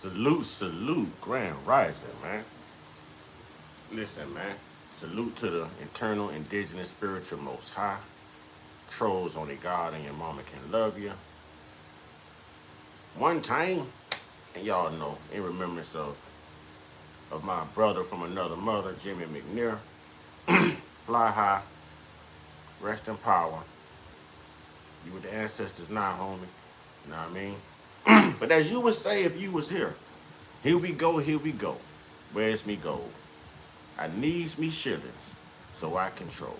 Salute, salute, Grand Rising, man. Listen, man. Salute to the internal, indigenous, spiritual most high. Trolls only God and your mama can love you. One time, and y'all know, in remembrance of my brother from another mother, Jimmy McNair. Fly high, rest in power. You with the ancestors now, homie. You know what I mean? But as you would say if you was here we go, here we go. Where's me gold? I needs me shillings so I control.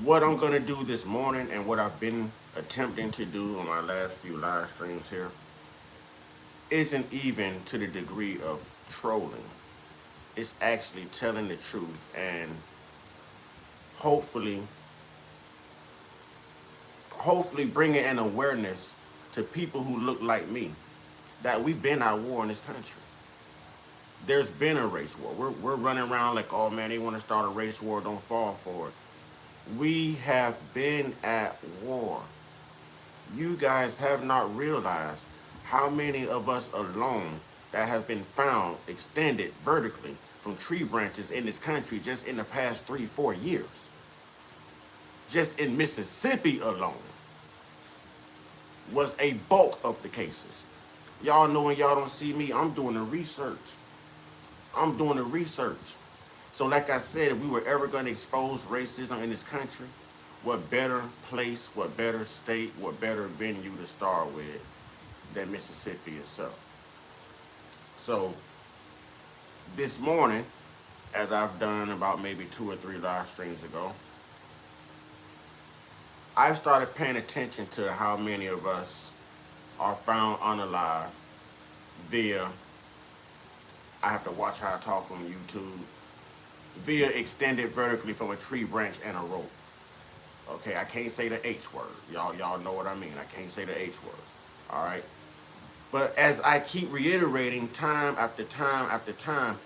What I'm gonna do this morning and what I've been attempting to do on my last few live streams here isn't even to the degree of trolling. It's actually telling the truth and hopefully bringing an awareness to people who look like me that we've been at war in this country. There's been a race war. We're running around like, oh man, they want to start a race war, don't fall for it. We have been at war. You guys have not realized how many of us alone that have been found extended vertically from tree branches in this country just in the past 3-4 years. Just in Mississippi alone was a bulk of the cases. Y'all know when y'all don't see me, I'm doing the research. I'm doing the research. So like I said, if we were ever going to expose racism in this country, what better place, what better state, what better venue to start with than Mississippi itself. So this morning, as I've done about maybe 2 or 3 live streams ago, I've started paying attention to how many of us are found unalive via, I have to watch how I talk on YouTube, via extended vertically from a tree branch and a rope. Okay, I can't say the H word. Y'all know what I mean. I can't say the H word. All right. But as I keep reiterating time after time after time,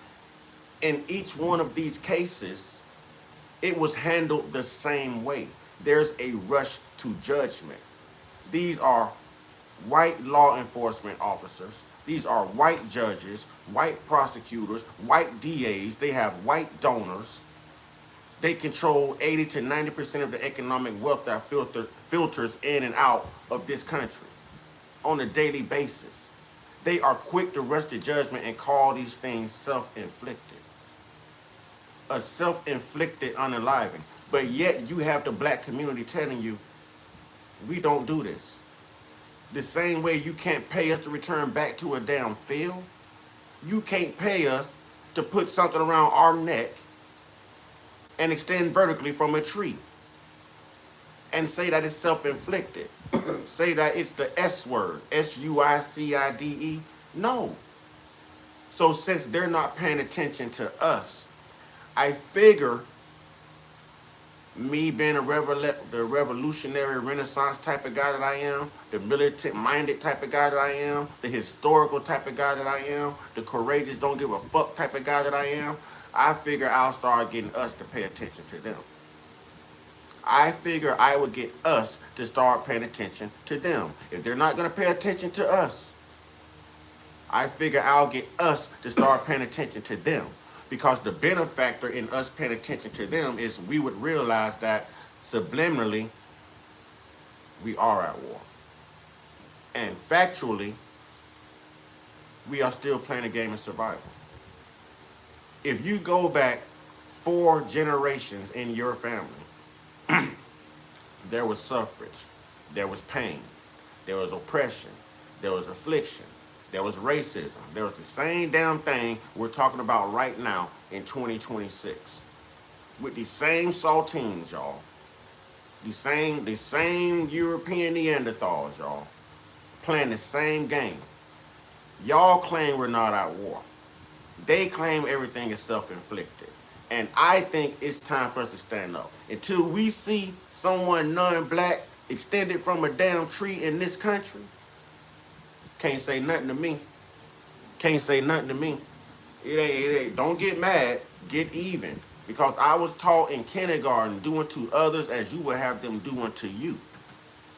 in each one of these cases, it was handled the same way. There's a rush to judgment. These are white law enforcement officers. These are white judges, white prosecutors, white DAs. They have white donors. They control 80 to 90% of the economic wealth that filters in and out of this country on a daily basis. They are quick to rush to judgment and call these things self-inflicted. A self-inflicted unaliving. But yet you have the black community telling you, we don't do this. The same way you can't pay us to return back to a damn field, you can't pay us to put something around our neck and extend vertically from a tree and say that it's self-inflicted. Say that it's the S word, S-U-I-C-I-D-E. No. So since they're not paying attention to us, I figure me being the revolutionary renaissance type of guy that I am, the militant-minded type of guy that I am, the historical type of guy that I am, the courageous, don't give a fuck type of guy that I am, I figure I'll start getting us to pay attention to them. I figure I would get us to start paying attention to them. If they're not going to pay attention to us, I figure I'll get us to start paying attention to them. Because the benefactor in us paying attention to them is we would realize that subliminally we are at war. And factually, we are still playing a game of survival. If you go back 4 generations in your family, there was suffrage, there was pain, there was oppression, there was affliction, there was racism. There was the same damn thing we're talking about right now in 2026. With the same saltines, y'all. The same European Neanderthals, y'all. Playing the same game. Y'all claim we're not at war. They claim everything is self-inflicted. And I think it's time for us to stand up. Until we see someone non-black extended from a damn tree in this country, can't say nothing to me. Can't say nothing to me. It ain't. Don't get mad. Get even. Because I was taught in kindergarten, do unto others as you would have them do unto you.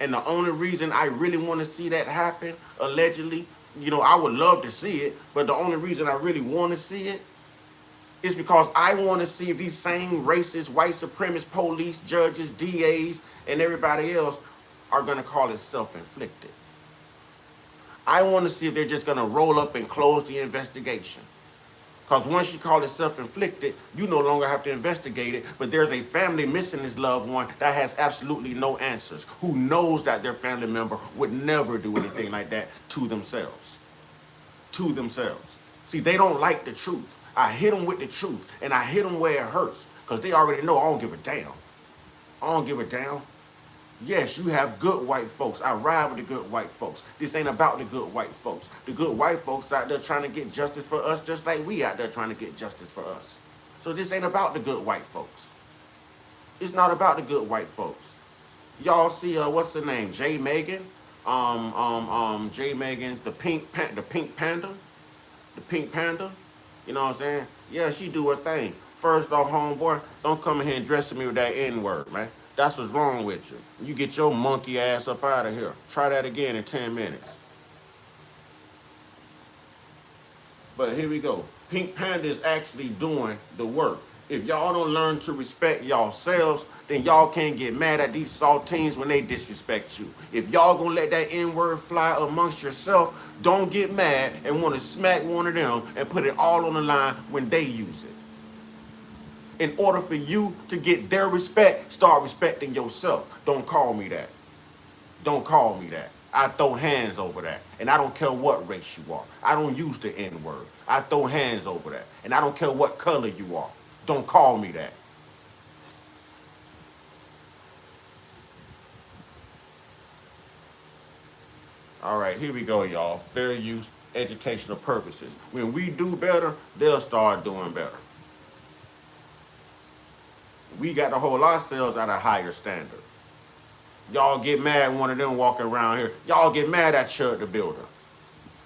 And the only reason I really want to see that happen, allegedly, you know, I would love to see it, but the only reason I really want to see it is because I want to see if these same racist, white supremacist police, judges, DAs, and everybody else are going to call it self-inflicted. I want to see if they're just going to roll up and close the investigation. Because once you call it self-inflicted, you no longer have to investigate it, but there's a family missing his loved one that has absolutely no answers, who knows that their family member would never do anything like that to themselves. To themselves. See, they don't like the truth. I hit them with the truth, and I hit them where it hurts, because they already know I don't give a damn. I don't give a damn. Yes, you have good white folks. I ride with the good white folks. This ain't about the good white folks. The good white folks out there trying to get justice for us just like we out there trying to get justice for us. So this ain't about the good white folks. It's not about the good white folks. Y'all see what's the name? J. Megan? J. Megan, the pink panda. The pink panda. You know what I'm saying? Yeah, she do her thing. First off, homeboy, don't come in here and dressing me with that N-word, man. That's what's wrong with you. You get your monkey ass up out of here. Try that again in 10 minutes. But here we go. Pink Panda is actually doing the work. If y'all don't learn to respect yourselves, then y'all can't get mad at these saltines when they disrespect you. If y'all gonna let that N-word fly amongst yourself, don't get mad and want to smack one of them and put it all on the line when they use it. In order for you to get their respect, start respecting yourself. Don't call me that. Don't call me that. I throw hands over that. And I don't care what race you are. I don't use the N-word. I throw hands over that. And I don't care what color you are. Don't call me that. All right, here we go, y'all. Fair use, educational purposes. When we do better, they'll start doing better. We got to hold ourselves at a higher standard. Y'all get mad one of them walking around here. Y'all get mad at Chud the Builder.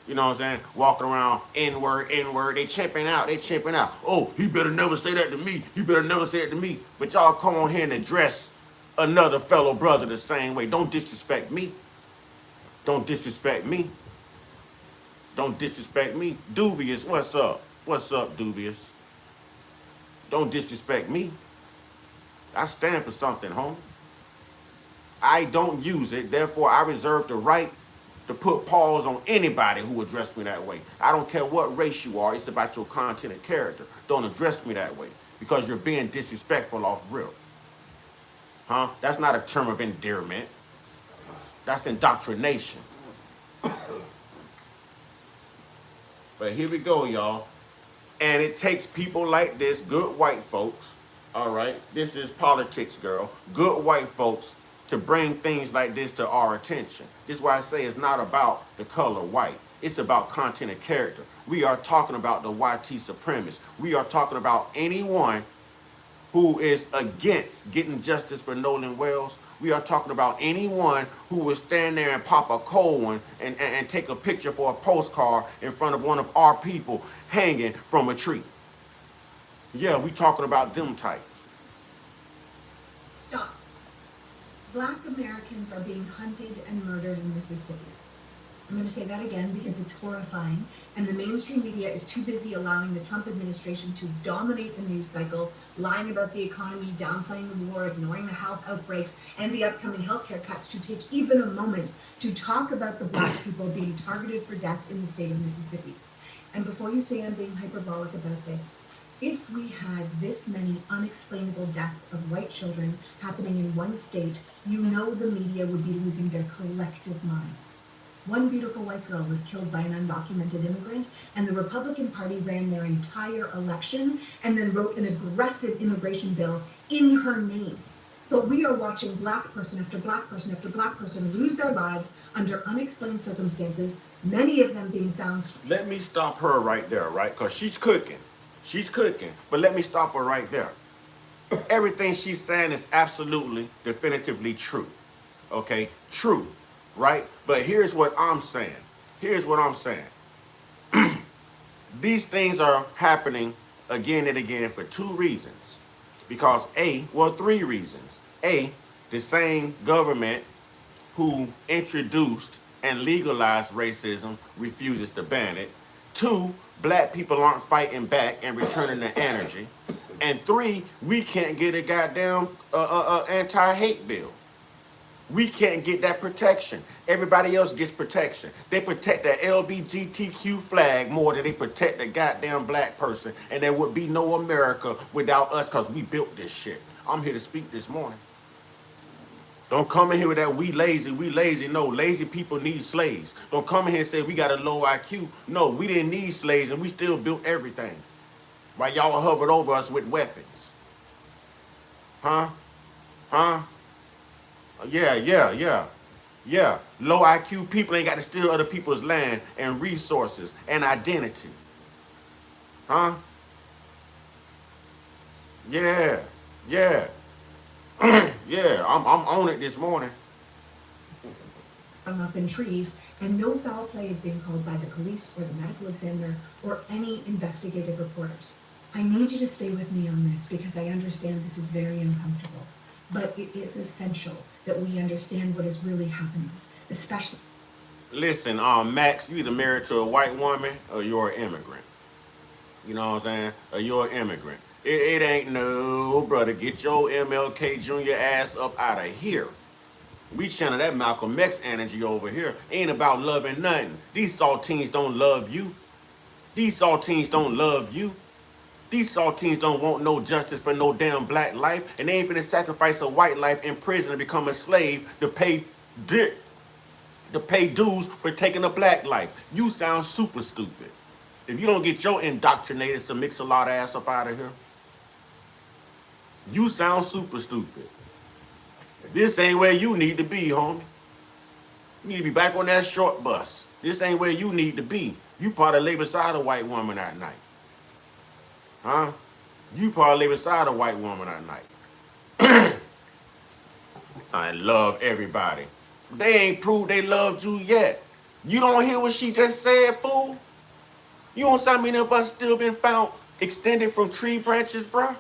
You know what I'm saying? Walking around, N-word, N-word. They chimping out. They chimping out. Oh, he better never say that to me. He better never say it to me. But y'all come on here and address another fellow brother the same way. Don't disrespect me. Don't disrespect me. Don't disrespect me. Dubious, what's up? What's up, Dubious? Don't disrespect me. I stand for something, home. I don't use it, therefore I reserve the right to put pause on anybody who address me that way. I don't care what race you are, it's about your content and character. Don't address me that way because you're being disrespectful off real. Huh? That's not a term of endearment. That's indoctrination. But here we go, y'all. And it takes people like this, good white folks, all right? This is politics, girl. Good white folks to bring things like this to our attention. This is why I say it's not about the color white. It's about content and character. We are talking about the YT supremacists. We are talking about anyone who is against getting justice for Nolan Wells. We are talking about anyone who will stand there and pop a cold one and take a picture for a postcard in front of one of our people hanging from a tree. Yeah, we talking about them types. Stop. Black Americans are being hunted and murdered in Mississippi. I'm going to say that again because it's horrifying, and the mainstream media is too busy allowing the Trump administration to dominate the news cycle, lying about the economy, downplaying the war, ignoring the health outbreaks, and the upcoming healthcare cuts to take even a moment to talk about the Black people being targeted for death in the state of Mississippi. And before you say I'm being hyperbolic about this, if we had this many unexplainable deaths of white children happening in one state, you know the media would be losing their collective minds. One beautiful white girl was killed by an undocumented immigrant, and the Republican Party ran their entire election and then wrote an aggressive immigration bill in her name. But we are watching Black person after Black person after Black person lose their lives under unexplained circumstances, many of them being found. Let me stop her right there, right? Because she's cooking. She's cooking. But let me stop her right there. Everything she's saying is absolutely, definitively true. Okay? True. Right? But here's what I'm saying. Here's what I'm saying. These things are happening again and again for two reasons. Because three reasons. The same government who introduced and legalized racism refuses to ban it. 2, black people aren't fighting back and returning the energy. And 3, we can't get a goddamn anti-hate bill. We can't get that protection. Everybody else gets protection. They protect the LGBTQ flag more than they protect the goddamn black person. And there would be no America without us because we built this shit. I'm here to speak this morning. Don't come in here with that we lazy, we lazy. No, lazy people need slaves. Don't come in here and say we got a low IQ. No, we didn't need slaves and we still built everything. While y'all hovered over us with weapons. Huh? Huh? Yeah. Low IQ people ain't got to steal other people's land and resources and identity. Huh? Yeah. Yeah, I'm on it this morning. Hung up in trees, and no foul play is being called by the police or the medical examiner or any investigative reporters. I need you to stay with me on this because I understand this is very uncomfortable, but it is essential that we understand what is really happening, especially. Listen, Max, you either married to a white woman or you're an immigrant. You know what I'm saying? Or you're an immigrant. It ain't no, brother. Get your MLK Jr. ass up out of here. We channel that Malcolm X energy over here. Ain't about loving nothing. These saltines don't love you. These saltines don't love you. These saltines don't want no justice for no damn black life. And they ain't finna sacrifice a white life in prison and become a slave to pay dues for taking a black life. You sound super stupid. If you don't get your indoctrinated some mix-a-lot ass up out of here, you sound super stupid. This ain't where you need to be, homie. You need to be back on that short bus. This ain't where you need to be. You probably lay beside a white woman at night. Huh? You probably lay beside a white woman at night. I love everybody. They ain't proved they loved you yet. You don't hear what she just said, fool? You don't see how many of us still been found extended from tree branches, bruh?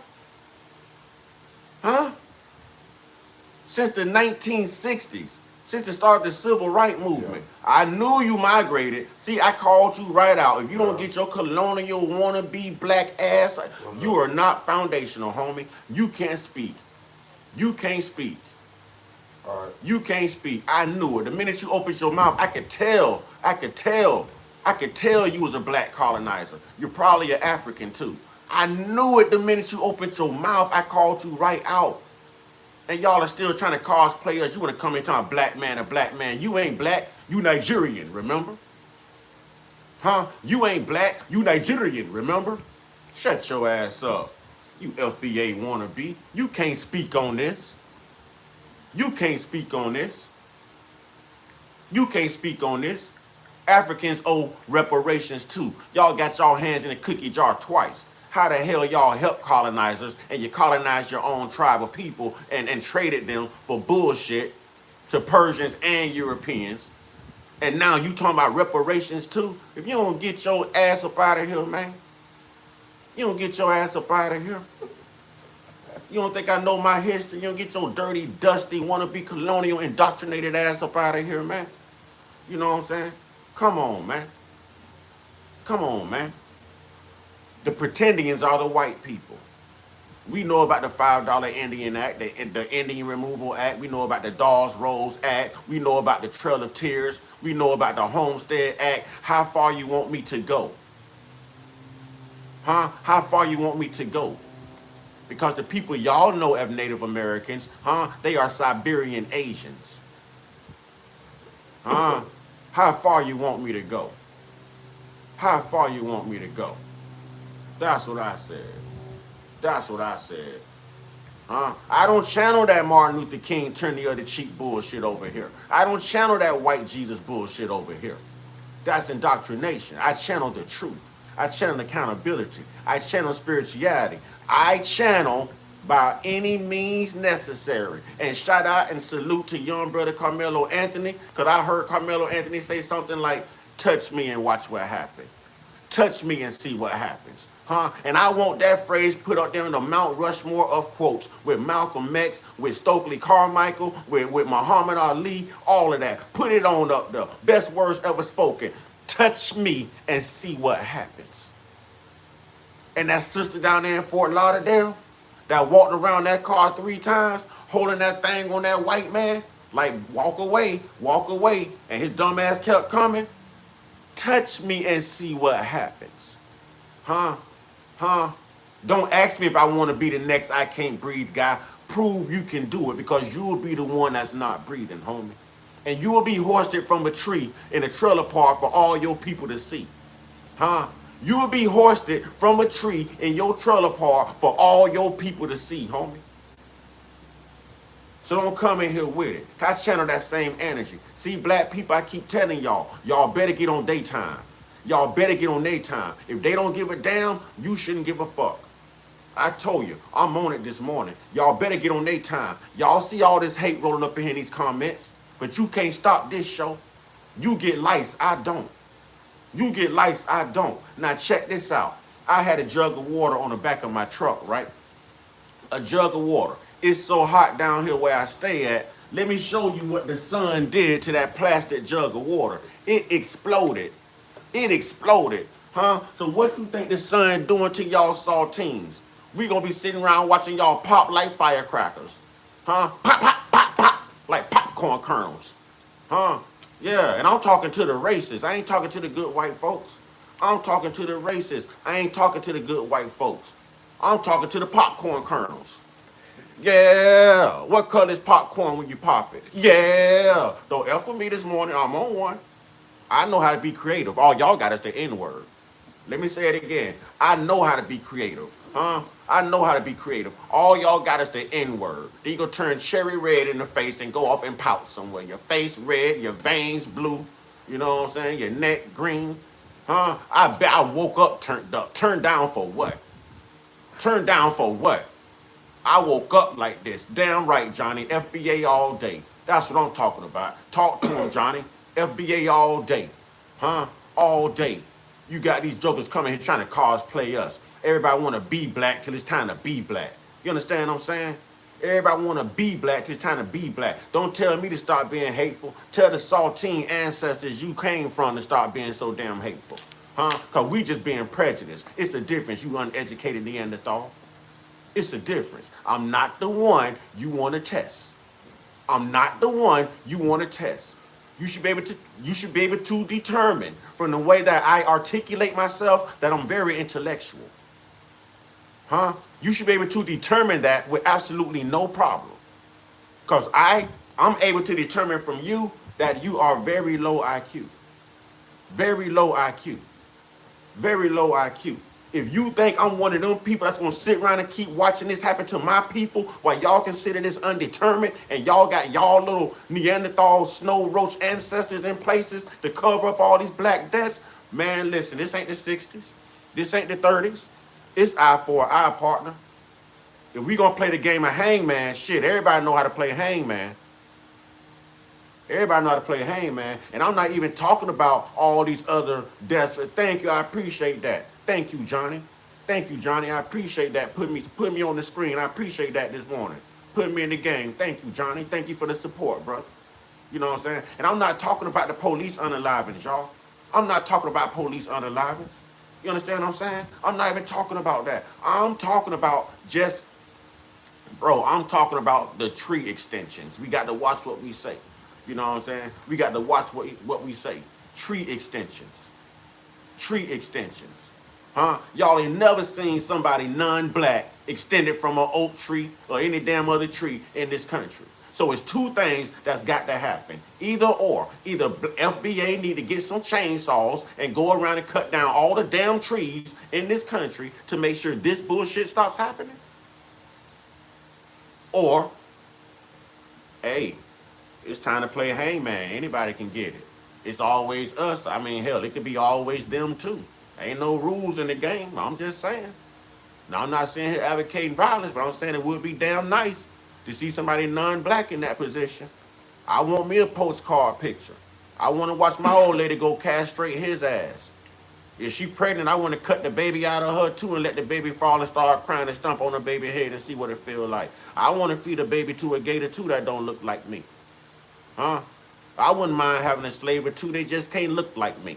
Huh? Since the 1960s, since the start of the civil rights movement. Yeah. I knew you migrated. See, I called you right out. If you don't get your colonial wannabe black ass, you are not foundational, homie. You can't speak. You can't speak. All right. You can't speak. I knew it. The minute you opened your mouth, I could tell you was a black colonizer. You're probably an African too. I knew it the minute you opened your mouth. I called you right out. And y'all are still trying to cosplay us. You want to come into a black man. You ain't black. You Nigerian, remember? Huh? You ain't black. You Nigerian, remember? Shut your ass up. You FBA wannabe. You can't speak on this. You can't speak on this. You can't speak on this. Africans owe reparations too. Y'all got y'all hands in the cookie jar twice. How the hell y'all help colonizers and you colonized your own tribe of people and traded them for bullshit to Persians and Europeans? And now you talking about reparations too? If you don't get your ass up out of here, man. You don't get your ass up out of here. You don't think I know my history? You don't get your dirty, dusty, wannabe colonial indoctrinated ass up out of here, man. You know what I'm saying? Come on, man. Come on, man. The pretendians are the white people. We know about the $5 Indian Act, the Indian Removal Act. We know about the Dawes Rolls Act. We know about the Trail of Tears. We know about the Homestead Act. How far you want me to go? Huh? How far you want me to go? Because the people y'all know as Native Americans, huh? They are Siberian Asians. Huh? How far you want me to go? How far you want me to go? That's what I said. That's what I said. Huh? I don't channel that Martin Luther King turn the other cheek bullshit over here. I don't channel that white Jesus bullshit over here. That's indoctrination. I channel the truth. I channel accountability. I channel spirituality. I channel by any means necessary. And shout out and salute to young brother Carmelo Anthony, because I heard Carmelo Anthony say something like, touch me and watch what happens. Touch me and see what happens. Huh? And I want that phrase put up there in the Mount Rushmore of quotes with Malcolm X, with Stokely Carmichael, with Muhammad Ali, all of that. Put it on up there. Best words ever spoken. Touch me and see what happens. And that sister down there in Fort Lauderdale that walked around that car 3 times holding that thing on that white man, like walk away, and his dumb ass kept coming. Touch me and see what happens. Huh? Huh? Don't ask me if I want to be the next I can't breathe guy. Prove you can do it, because you will be the one that's not breathing, homie. And you will be hoisted from a tree in a trailer park for all your people to see. Huh? You will be hoisted from a tree in your trailer park for all your people to see, homie. So don't come in here with it. I channel that same energy. See, black people, I keep telling y'all better get on daytime. Y'all better get on daytime. If they don't give a damn, you shouldn't give a fuck. I told you, I'm on it this morning. Y'all better get on daytime. Y'all see all this hate rolling up in here in these comments, but you can't stop this show. You get lice, I don't. You get lice, I don't. Now check this out. I had a jug of water on the back of my truck, right? A jug of water. It's so hot down here where I stay at. Let me show you what the sun did to that plastic jug of water. It exploded. It exploded. Huh? So what you think the sun doing to y'all saltines? We gonna be sitting around watching y'all pop like firecrackers. Huh? Pop, pop, pop, pop. Like popcorn kernels. Huh? Yeah, and I'm talking to the racists. I ain't talking to the good white folks. I'm talking to the racists. I ain't talking to the good white folks. I'm talking to the popcorn kernels. Yeah. What color is popcorn when you pop it? Yeah. Don't F with me this morning. I'm on one. I know how to be creative. All y'all got is the N-word. Let me say it again. I know how to be creative. Huh? I know how to be creative. All y'all got is the N-word. Then you gonna turn cherry red in the face and go off and pout somewhere. Your face red, your veins blue. You know what I'm saying? Your neck green. Huh? I bet I woke up turned up. Turned down for what? Turned down for what? I woke up like this. Damn right, Johnny. FBA all day. That's what I'm talking about. Talk to him, Johnny. FBA all day. Huh? All day. You got these jokers coming here trying to cosplay us. Everybody want to be black till it's time to be black. You understand what I'm saying? Everybody want to be black till it's time to be black. Don't tell me to start being hateful. Tell the saltine ancestors you came from to start being so damn hateful. Huh? Because we just being prejudiced. It's a difference, you uneducated Neanderthal. It's a difference. I'm not the one you want to test. I'm not the one you want to test. You should be able to determine from the way that I articulate myself that I'm very intellectual. Huh? You should be able to determine that with absolutely no problem. Because I'm able to determine from you that you are very low IQ. Very low IQ. Very low IQ. If you think I'm one of them people that's gonna sit around and keep watching this happen to my people while y'all consider this undetermined and y'all got y'all little Neanderthal snow roach ancestors in places to cover up all these black deaths, man, listen, this ain't the 60s. This ain't the 30s. It's eye for an eye, partner. If we gonna play the game of hangman, shit, everybody know how to play hangman. Everybody know how to play hangman. And I'm not even talking about all these other deaths. Thank you, I appreciate that. Thank you, Johnny. Thank you, Johnny. I appreciate that. Put me on the screen. I appreciate that this morning. Put me in the game. Thank you, Johnny. Thank you for the support, bro. You know what I'm saying? And I'm not talking about the police unalivings, y'all. I'm not talking about police unalivings. You understand what I'm saying? I'm not even talking about that. I'm talking about just, bro, I'm talking about the tree extensions. We got to watch what we say. You know what I'm saying? We got to watch what we say. Tree extensions. Tree extensions. Huh? Y'all ain't never seen somebody non-black extended from an oak tree or any damn other tree in this country. So it's two things that's got to happen. Either or. Either FBA need to get some chainsaws and go around and cut down all the damn trees in this country to make sure this bullshit stops happening. Or, hey, it's time to play hangman. Anybody can get it. It's always us. I mean, hell, it could be always them too. Ain't no rules in the game. I'm just saying. Now, I'm not saying here advocating violence, but I'm saying it would be damn nice to see somebody non-black in that position. I want me a postcard picture. I want to watch my old lady go castrate his ass. If she pregnant, I want to cut the baby out of her too and let the baby fall and start crying and stomp on the baby head and see what it feel like. I want to feed a baby to a gator too that don't look like me. Huh? I wouldn't mind having a slave or two. They just can't look like me.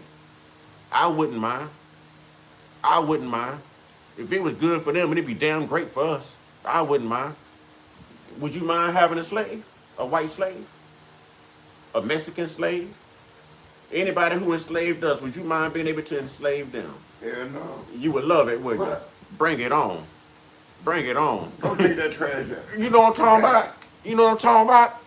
I wouldn't mind. I wouldn't mind. If it was good for them, it'd be damn great for us. I wouldn't mind. Would you mind having a slave? A white slave? A Mexican slave? Anybody who enslaved us, would you mind being able to enslave them? Hell no. You would love it, wouldn't you? Bring it on. Bring it on. Don't take that trash out. You know what I'm talking about? You know what I'm talking about?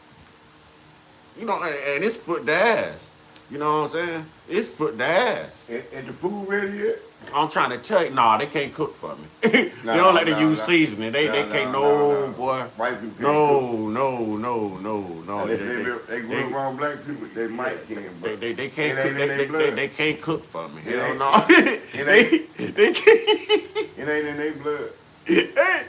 You know, and it's foot to ass. You know what I'm saying? It's foot to ass. And the food ready yet? I'm trying to tell you, nah, they can't cook for me. They don't like to use seasoning. They can't, boy. White people can't No. They grew around black people, they might can, but they can't cook. They can't cook for me. Hell no. They can't. It ain't in their blood. Hey,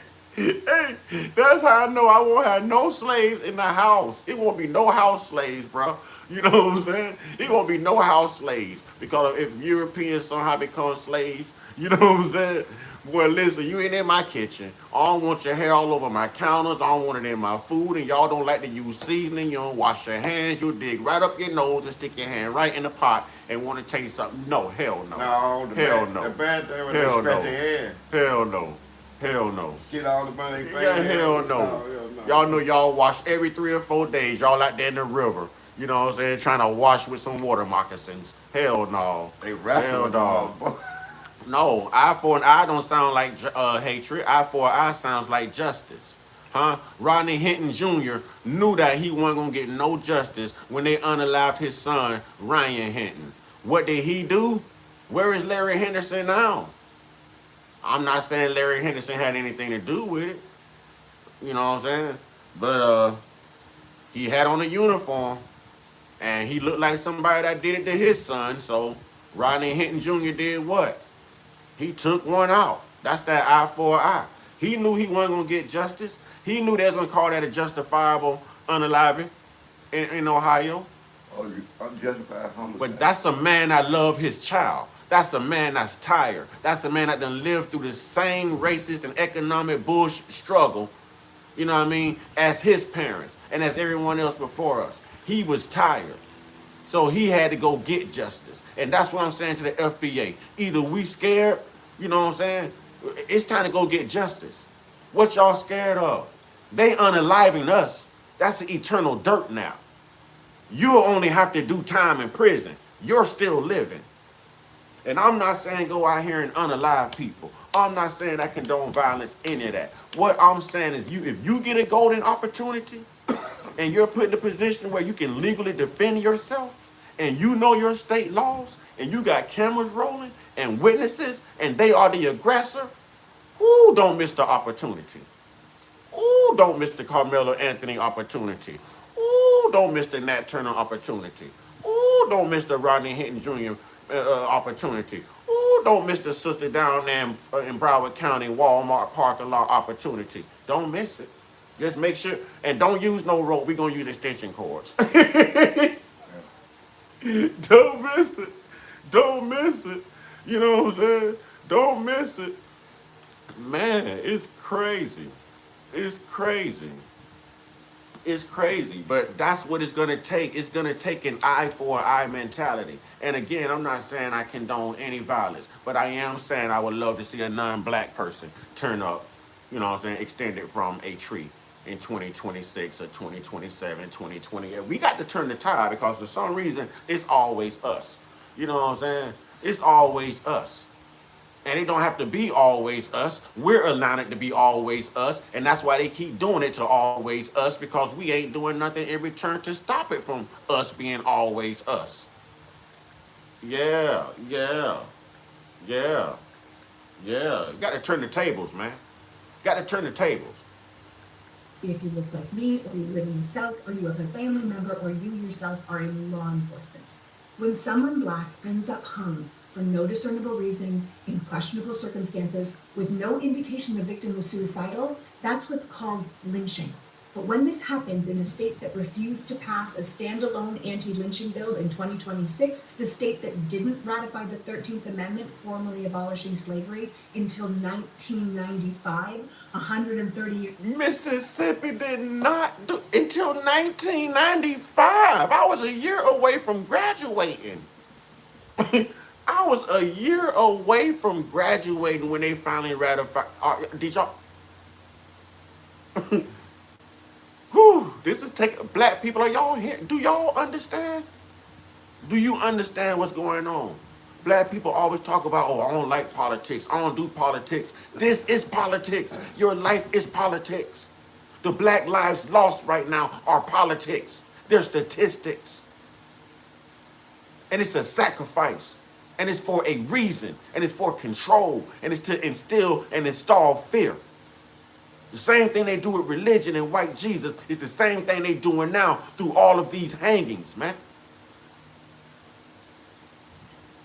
that's how I know I won't have no slaves in the house. It won't be no house slaves, bro. You know what I'm saying? It won't be no house slaves. Because if Europeans somehow become slaves, you know what I'm saying? Boy, listen, you ain't in my kitchen. I don't want your hair all over my counters. I don't want it in my food. And y'all don't like to use seasoning. You don't wash your hands. You'll dig right up your nose and stick your hand right in the pot and want to taste something. No, hell no. No, the bad thing when they scratch their hand. Hell no. Hell no. Get all the money they Yeah, hell no. Y'all know y'all wash every 3 or 4 days. Y'all out there in the river. You know what I'm saying? Trying to wash with some water moccasins. Hell no. They wrestle. Hell no. No, eye for an eye don't sound like hatred. Eye for an eye sounds like justice. Huh? Rodney Hinton Jr. knew that he wasn't going to get no justice when they unalived his son, Ryan Hinton. What did he do? Where is Larry Henderson now? I'm not saying Larry Henderson had anything to do with it. You know what I'm saying? But he had on a uniform. And he looked like somebody that did it to his son. So Rodney Hinton Jr. did what? He took one out. That's that eye for an eye. He knew he wasn't going to get justice. He knew they was going to call that a justifiable unaliving in Ohio. Oh, unjustified homicide. But that's a man that loved his child. That's a man that's tired. That's a man that done lived through the same racist and economic bullshit struggle, you know what I mean, as his parents and as everyone else before us. He was tired. So he had to go get justice. And that's what I'm saying to the FBA. Either we scared, you know what I'm saying? It's time to go get justice. What y'all scared of? They unaliving us. That's the eternal dirt now. You'll only have to do time in prison. You're still living. And I'm not saying go out here and unalive people. I'm not saying I condone violence, any of that. What I'm saying is if you get a golden opportunity and you're put in a position where you can legally defend yourself and you know your state laws and you got cameras rolling and witnesses and they are the aggressor, ooh, don't miss the opportunity. Ooh, don't miss the Carmelo Anthony opportunity. Ooh, don't miss the Nat Turner opportunity. Ooh, don't miss the Rodney Hinton Jr. Opportunity. Ooh, don't miss the sister down there in Broward County Walmart parking lot opportunity. Don't miss it. Just make sure, and don't use no rope. We're going to use extension cords. Don't miss it. Don't miss it. You know what I'm saying? Don't miss it. Man, it's crazy. It's crazy. It's crazy, but that's what it's going to take. It's going to take an eye for an eye mentality. And again, I'm not saying I condone any violence, but I am saying I would love to see a non-black person turn up, you know what I'm saying, extended from a tree in 2026 or 2027, 2028. We got to turn the tide because for some reason, it's always us. You know what I'm saying? It's always us. And it don't have to be always us. We're allowing it to be always us. And that's why they keep doing it to always us, because we ain't doing nothing in return to stop it from us being always us. Yeah. You got to turn the tables, man. Got to turn the tables. If you look like me, or you live in the South, or you have a family member, or you yourself are in law enforcement. When someone black ends up hung for no discernible reason, in questionable circumstances, with no indication the victim was suicidal, that's what's called lynching. But when this happens in a state that refused to pass a standalone anti-lynching bill in 2026, the state that didn't ratify the 13th Amendment formally abolishing slavery until 1995, 130 years. Mississippi did not do until 1995. I was a year away from graduating. I was a year away from graduating when they finally ratified. Did y'all? Whew, this is taking black people. Are y'all here? Do y'all understand? Do you understand what's going on? Black people always talk about, oh, I don't like politics. I don't do politics. This is politics. Your life is politics. The black lives lost right now are politics. They're statistics. And it's a sacrifice. And it's for a reason. And it's for control. And it's to instill and install fear. The same thing they do with religion and white Jesus is the same thing they doing now through all of these hangings, man.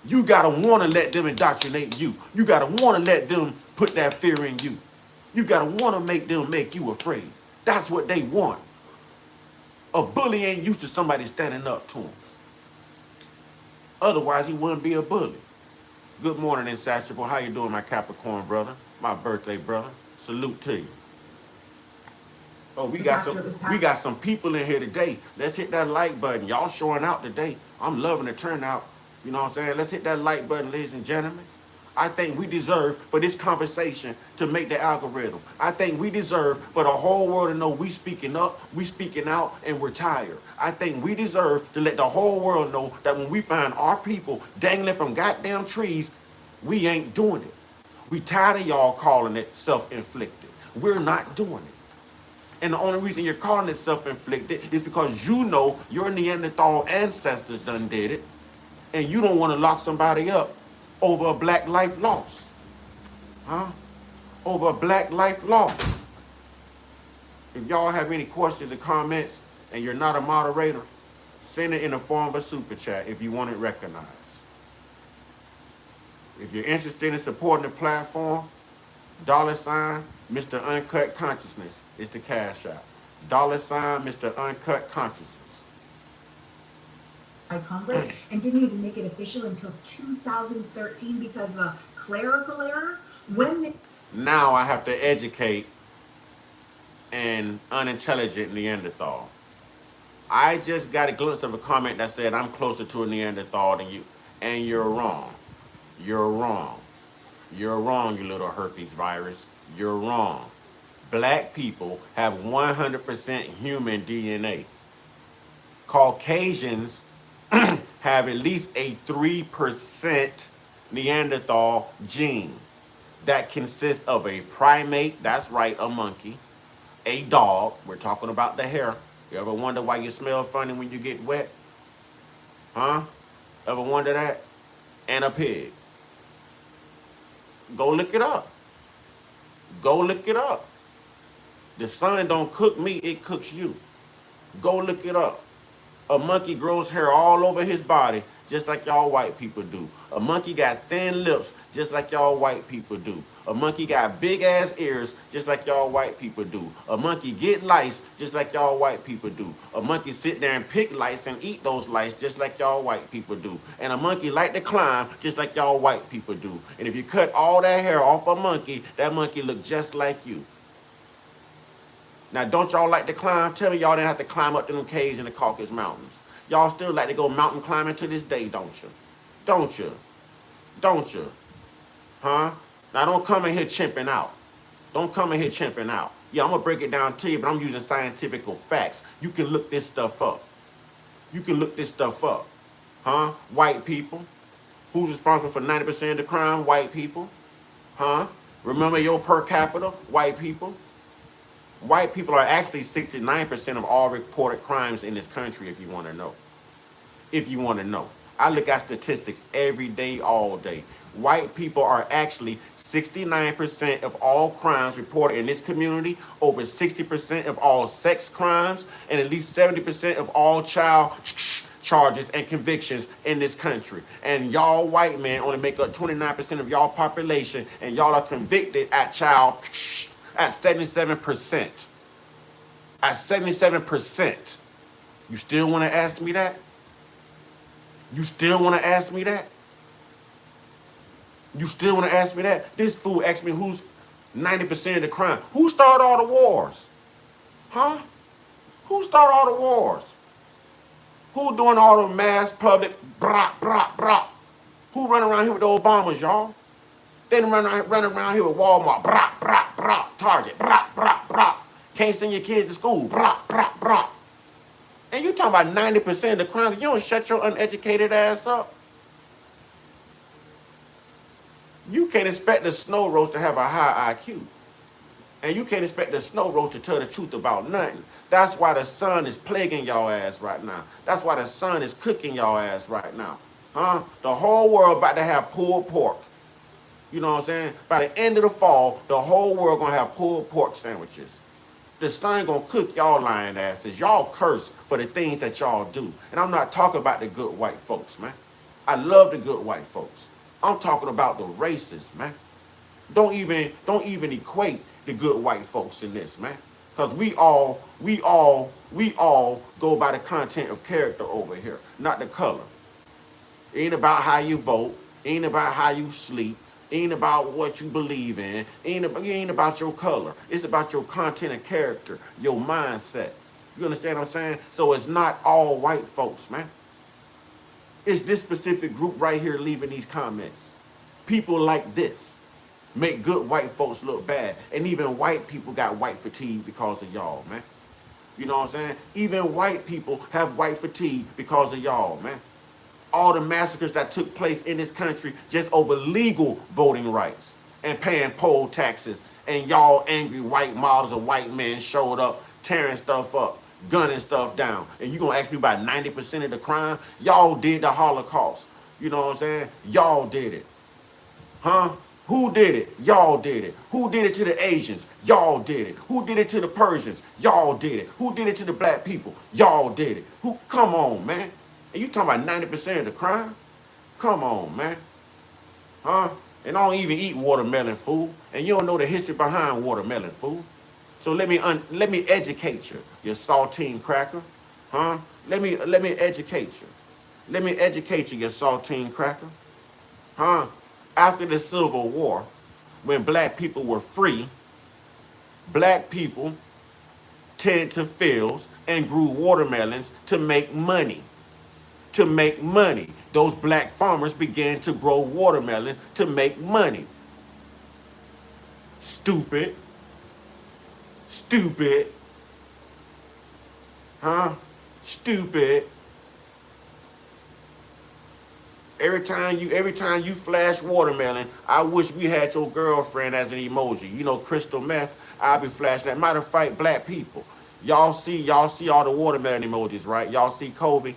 You gotta wanna let them indoctrinate you. You gotta wanna let them put that fear in you. You gotta wanna make them make you afraid. That's what they want. A bully ain't used to somebody standing up to him. Otherwise, he wouldn't be a bully. Good morning, Insatiable. How you doing, my Capricorn brother? My birthday brother. Salute to you. Oh, we got some people in here today. Let's hit that like button. Y'all showing out today. I'm loving the turnout. You know what I'm saying? Let's hit that like button, ladies and gentlemen. I think we deserve for this conversation to make the algorithm. I think we deserve for the whole world to know we speaking up, we speaking out, and we're tired. I think we deserve to let the whole world know that when we find our people dangling from goddamn trees, we ain't doing it. We tired of y'all calling it self-inflicted. We're not doing it. And the only reason you're calling it self-inflicted is because you know your Neanderthal ancestors done did it, and you don't want to lock somebody up over a black life loss. Huh? Over a black life loss. If y'all have any questions or comments and you're not a moderator, send it in the form of a super chat if you want it recognized. If you're interested in supporting the platform, $ Mr. Uncut Consciousness is the cash out. $ Mr. Uncut Consciousness. By Congress and didn't even make it official until 2013 because of a clerical error. Now I have to educate an unintelligent Neanderthal. I just got a glimpse of a comment that said I'm closer to a Neanderthal than you, and you're wrong. You're wrong. You're wrong, you little herpes virus. You're wrong. Black people have 100% human DNA. Caucasians have at least a 3% Neanderthal gene that consists of a primate, that's right, a monkey, a dog, we're talking about the hair. You ever wonder why you smell funny when you get wet? Huh? Ever wonder that? And a pig. Go look it up. Go look it up. The sun don't cook me, it cooks you. Go look it up. A monkey grows hair all over his body, just like y'all white people do. A monkey got thin lips, just like y'all white people do. A monkey got big ass ears, just like y'all white people do. A monkey get lice, just like y'all white people do. A monkey sit there and pick lice and eat those lice, just like y'all white people do. And a monkey like to climb, just like y'all white people do. And if you cut all that hair off a monkey, that monkey look just like you. Now, don't y'all like to climb? Tell me y'all didn't have to climb up to them caves in the Caucasus Mountains. Y'all still like to go mountain climbing to this day, don't you? Don't you? Don't you? Huh? Now, don't come in here chimping out. Don't come in here chimping out. Yeah, I'm going to break it down to you, but I'm using scientific facts. You can look this stuff up. You can look this stuff up. Huh? White people. Who's responsible for 90% of the crime? White people. Huh? Remember your per capita? White people. White people are actually 69% of all reported crimes in this country, if you want to know. If you want to know. I look at statistics every day, all day. White people are actually 69% of all crimes reported in this community, over 60% of all sex crimes, and at least 70% of all child charges and convictions in this country. And y'all white men only make up 29% of y'all population, and y'all are convicted at 77%. at 77%. You still want to ask me that? You still want to ask me that? You still want to ask me that? This fool asked me who's 90% of the crime. Who started all the wars? Huh? Who started all the wars? Who doing all the mass public brah, brah, brah? Who running around here with the Obamas, y'all? They run around here with Walmart, brah, brah, brah, Target, brah, brah, brah. Can't send your kids to school, brah, brah, brah. And you talking about 90% of the crimes. You don't shut your uneducated ass up. You can't expect the snow roast to have a high IQ. And you can't expect the snow roast to tell the truth about nothing. That's why the sun is plaguing y'all ass right now. That's why the sun is cooking y'all ass right now. Huh? The whole world about to have pulled pork. You know what I'm saying? By the end of the fall, the whole world gonna have pulled pork sandwiches. The sun gonna cook y'all lying asses. Y'all curse for the things that y'all do. And I'm not talking about the good white folks, man. I love the good white folks. I'm talking about the racists, man. Don't even equate the good white folks in this, man. Because we all go by the content of character over here, not the color. It ain't about how you vote, it ain't about how you sleep, it ain't about what you believe in, it ain't about your color. It's about your content of character, your mindset. You understand what I'm saying? So it's not all white folks, man. It's this specific group right here leaving these comments. People like this make good white folks look bad. And even white people got white fatigue because of y'all, man. You know what I'm saying? Even white people have white fatigue because of y'all, man. All the massacres that took place in this country just over legal voting rights and paying poll taxes. And y'all angry white models of white men showed up tearing stuff up, gunning stuff down. And you gonna ask me about 90% of the crime? Y'all did the Holocaust. You know what I'm saying? Y'all did it. Huh? Who did it? Y'all did it. Who did it to the Asians? Y'all did it. Who did it to the Persians? Y'all did it. Who did it to the black people? Y'all did it. Who? Come on, man. And you talking about 90% of the crime? Come on, man. Huh? And I don't even eat watermelon, fool. And you don't know the history behind watermelon, fool. So let me educate you, you saltine cracker. Huh? Let me educate you. Let me educate you, you saltine cracker. Huh? After the Civil War, when black people were free, black people tended to fields and grew watermelons to make money. To make money. Those black farmers began to grow watermelon to make money. Stupid. Stupid. Huh? Stupid. Every time you flash watermelon, I wish we had your girlfriend as an emoji. You know, crystal meth, I'll be flashing that. Matter of fact, black people, y'all see all the watermelon emojis, right? Y'all see Kobe?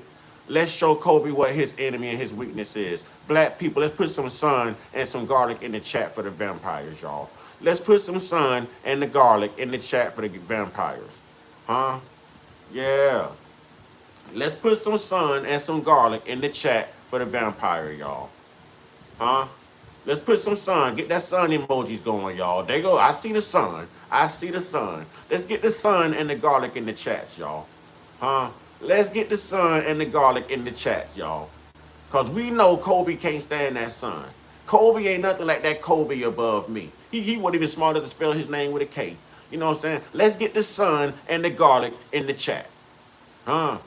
Let's show Kobe what his enemy and his weakness is. Black people, let's put some sun and some garlic in the chat for the vampires, y'all. Let's put some sun and the garlic in the chat for the vampires. Huh? Yeah. Let's put some sun and some garlic in the chat for the vampire, y'all. Huh? Let's put some sun. Get that sun emojis going, y'all. There you go. I see the sun. I see the sun. Let's get the sun and the garlic in the chats, y'all. Huh? Let's get the sun and the garlic in the chats, y'all. Because we know Kobe can't stand that sun. Kobe ain't nothing like that Kobe above me. He wasn't even smart enough to spell his name with a K. You know what I'm saying? Let's get the sun and the garlic in the chat. Huh?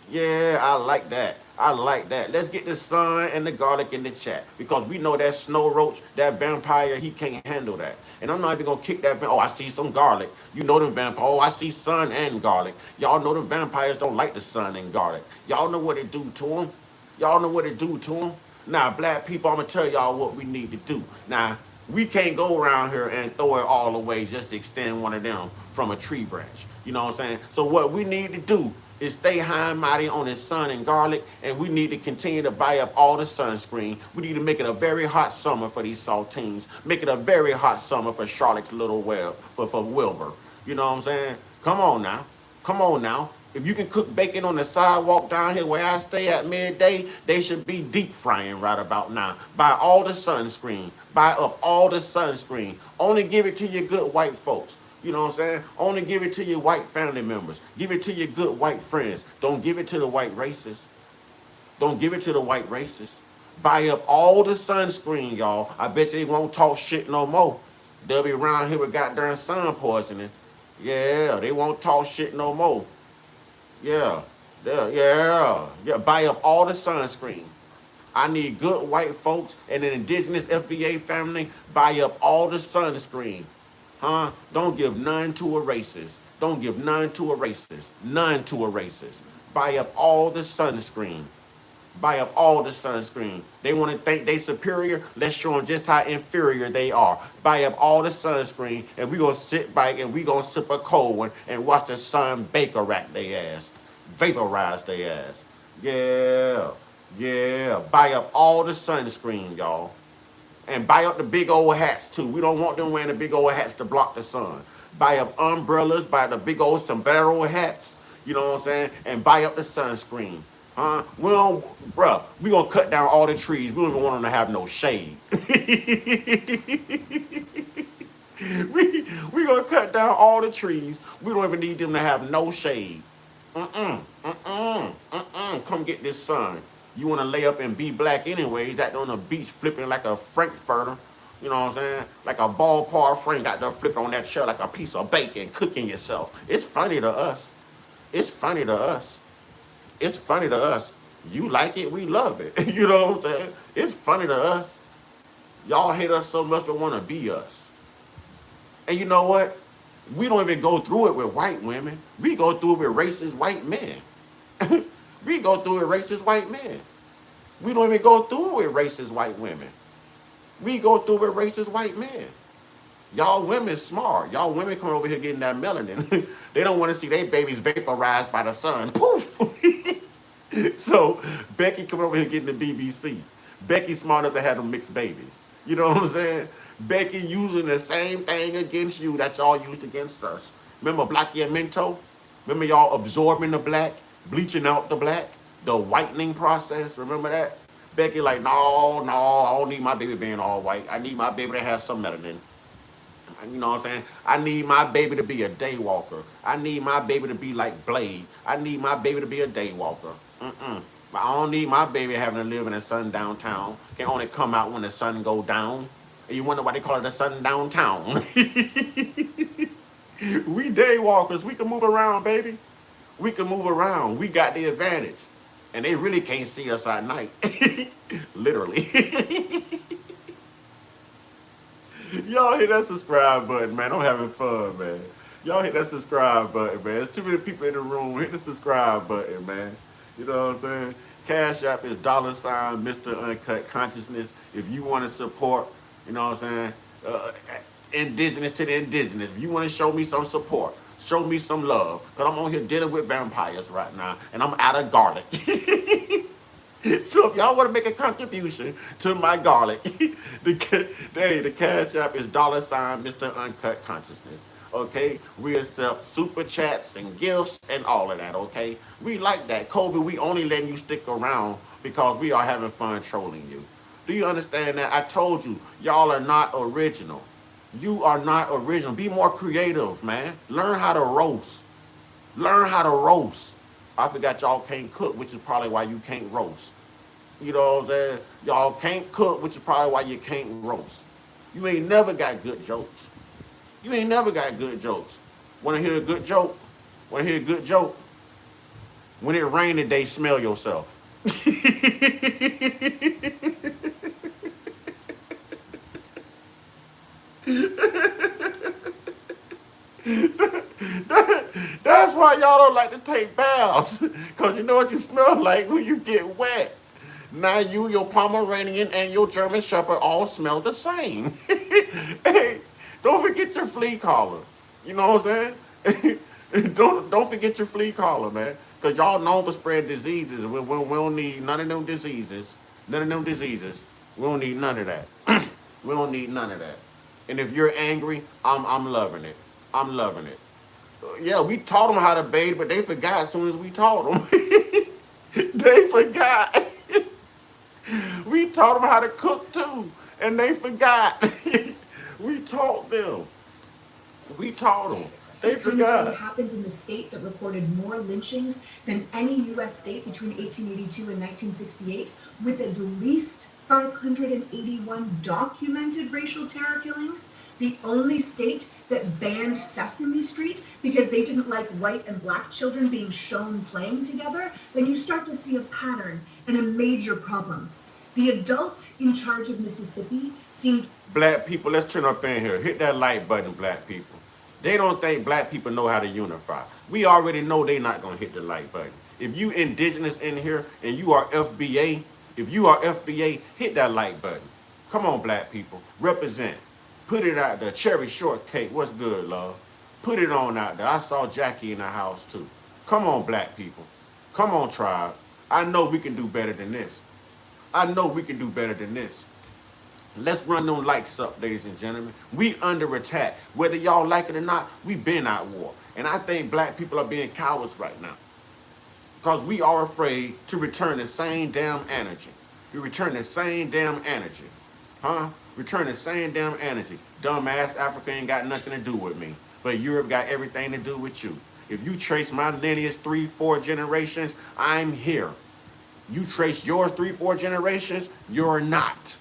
Yeah, I like that. I like that. Let's get the sun and the garlic in the chat. Because we know that snow roach, that vampire, he can't handle that. And I'm not even going to kick that. Oh, I see some garlic. You know them vampires. Oh, I see sun and garlic. Y'all know them vampires don't like the sun and garlic. Y'all know what it do to them. Y'all know what it do to them. Now, black people, I'm going to tell y'all what we need to do. Now, we can't go around here and throw it all away just to extend one of them from a tree branch. You know what I'm saying? So what we need to do is stay high and mighty on this sun and garlic, and we need to continue to buy up all the sunscreen. We need to make it a very hot summer for these saltines. Make it a very hot summer for Charlotte's Little Web, for Wilbur. You know what I'm saying? Come on now. Come on now. If you can cook bacon on the sidewalk down here where I stay at midday, they should be deep frying right about now. Buy all the sunscreen. Buy up all the sunscreen. Only give it to your good white folks. You know what I'm saying? Only give it to your white family members. Give it to your good white friends. Don't give it to the white racists. Don't give it to the white racists. Buy up all the sunscreen, y'all. I bet you they won't talk shit no more. They'll be around here with goddamn sun poisoning. Yeah, they won't talk shit no more. Yeah, yeah. Buy up all the sunscreen. I need good white folks and an indigenous FBA family. Buy up all the sunscreen. Huh? Don't give none to a racist. Don't give none to a racist. None to a racist. Buy up all the sunscreen. Buy up all the sunscreen. They want to think they superior. Let's show them just how inferior they are. Buy up all the sunscreen, and we gonna sit back and we gonna sip a cold one and watch the sun Baker rack their ass, vaporize their ass. Yeah, yeah. Buy up all the sunscreen, y'all. And buy up the big old hats too. We don't want them wearing the big old hats to block the sun. Buy up umbrellas, buy the big old sombrero hats, you know what I'm saying? And buy up the sunscreen. Huh? We don't, bruh, we gonna cut down all the trees. We don't even want them to have no shade. we gonna cut down all the trees. We don't even need them to have no shade. Come get this sun. You want to lay up and be black anyways, that on the beach flipping like a frankfurter, you know what I'm saying? Like a ballpark Frank got there flipping on that chair like a piece of bacon, cooking yourself. It's funny to us. It's funny to us. It's funny to us. You like it, we love it. You know what I'm saying? It's funny to us. Y'all hate us so much but want to be us. And you know what? We don't even go through it with white women. We go through it with racist white men. We go through it with racist white men. We don't even go through it with racist white women. We go through it with racist white men. Y'all women smart. Y'all women come over here getting that melanin. They don't want to see their babies vaporized by the sun. Poof! So Becky coming over here getting the BBC. Becky smart enough to have them mixed babies. You know what I'm saying? Becky using the same thing against you that y'all used against us. Remember Blackie and Minto? Remember y'all absorbing the black, bleaching out the black, the whitening process? Remember that? Becky like, no, I don't need my baby being all white. I need my baby to have some melanin. You know what I'm saying? I need my baby to be a day walker. I need my baby to be like Blade. I need my baby to be a day walker. But I don't need my baby having to live in a sundown town. Can only come out when the sun go down. And you wonder why they call it the sundown town. We day walkers. We can move around, baby. We can move around. We got the advantage. And they really can't see us at night. Literally. Y'all hit that subscribe button, man. I'm having fun, man. Y'all hit that subscribe button, man. There's too many people in the room. Hit the subscribe button, man. You know what I'm saying? Cash App is $ Mr. Uncut Consciousness. If you want to support, you know what I'm saying, indigenous to the indigenous. If you want to show me some support, show me some love. Because I'm on here dealing with vampires right now. And I'm out of garlic. So if y'all want to make a contribution to my garlic, the Cash App is $ Mr. Uncut Consciousness. Okay, we accept super chats and gifts and all of that. Okay, we like that. Kobe, we only letting you stick around because we are having fun trolling you. Do you understand that? I told you, y'all are not original. You are not original. Be more creative, man. Learn how to roast. Learn how to roast. I forgot y'all can't cook, which is probably why you can't roast. You know what I'm saying? Y'all can't cook, which is probably why you can't roast. You ain't never got good jokes. You ain't never got good jokes. Want to hear a good joke? Want to hear a good joke? When it rain today, smell yourself. That's why y'all don't like to take baths. Because you know what you smell like when you get wet. Now you, your Pomeranian, and your German Shepherd all smell the same. Hey, don't forget your flea collar. You know what I'm saying? Don't forget your flea collar, man. Because y'all known for spreading diseases. We don't need none of them diseases. None of them diseases. We don't need none of that. We don't need none of that. And if you're angry, I'm loving it. I'm loving it. Yeah, we taught them how to bathe, but they forgot as soon as we taught them. They forgot. We taught them how to cook too, and they forgot. We taught them. We taught them. They This kind of thing forgot. happens in the state that recorded more lynchings than any U.S. state between 1882 and 1968, with at least 581 documented racial terror killings. The only state that banned Sesame Street because they didn't like white and black children being shown playing together. Then you start to see a pattern and a major problem. The adults in charge of Mississippi seemed... Black people, let's turn up in here. Hit that like button, black people. They don't think black people know how to unify. We already know they not going to hit the like button. If you indigenous in here and you are FBA, if you are FBA, hit that like button. Come on, black people. Represent. Put it out there. Cherry shortcake. What's good, love? Put it on out there. I saw Jackie in the house, too. Come on, black people. Come on, tribe. I know we can do better than this. I know we can do better than this. Let's run them likes up, ladies and gentlemen. We under attack. Whether y'all like it or not, we been at war. And I think black people are being cowards right now. Because we are afraid to return the same damn energy. We return the same damn energy. Huh? Return the same damn energy. Dumbass Africa ain't got nothing to do with me. But Europe got everything to do with you. If you trace my lineage 3-4 generations, I'm here. You trace yours 3-4 generations, you're not.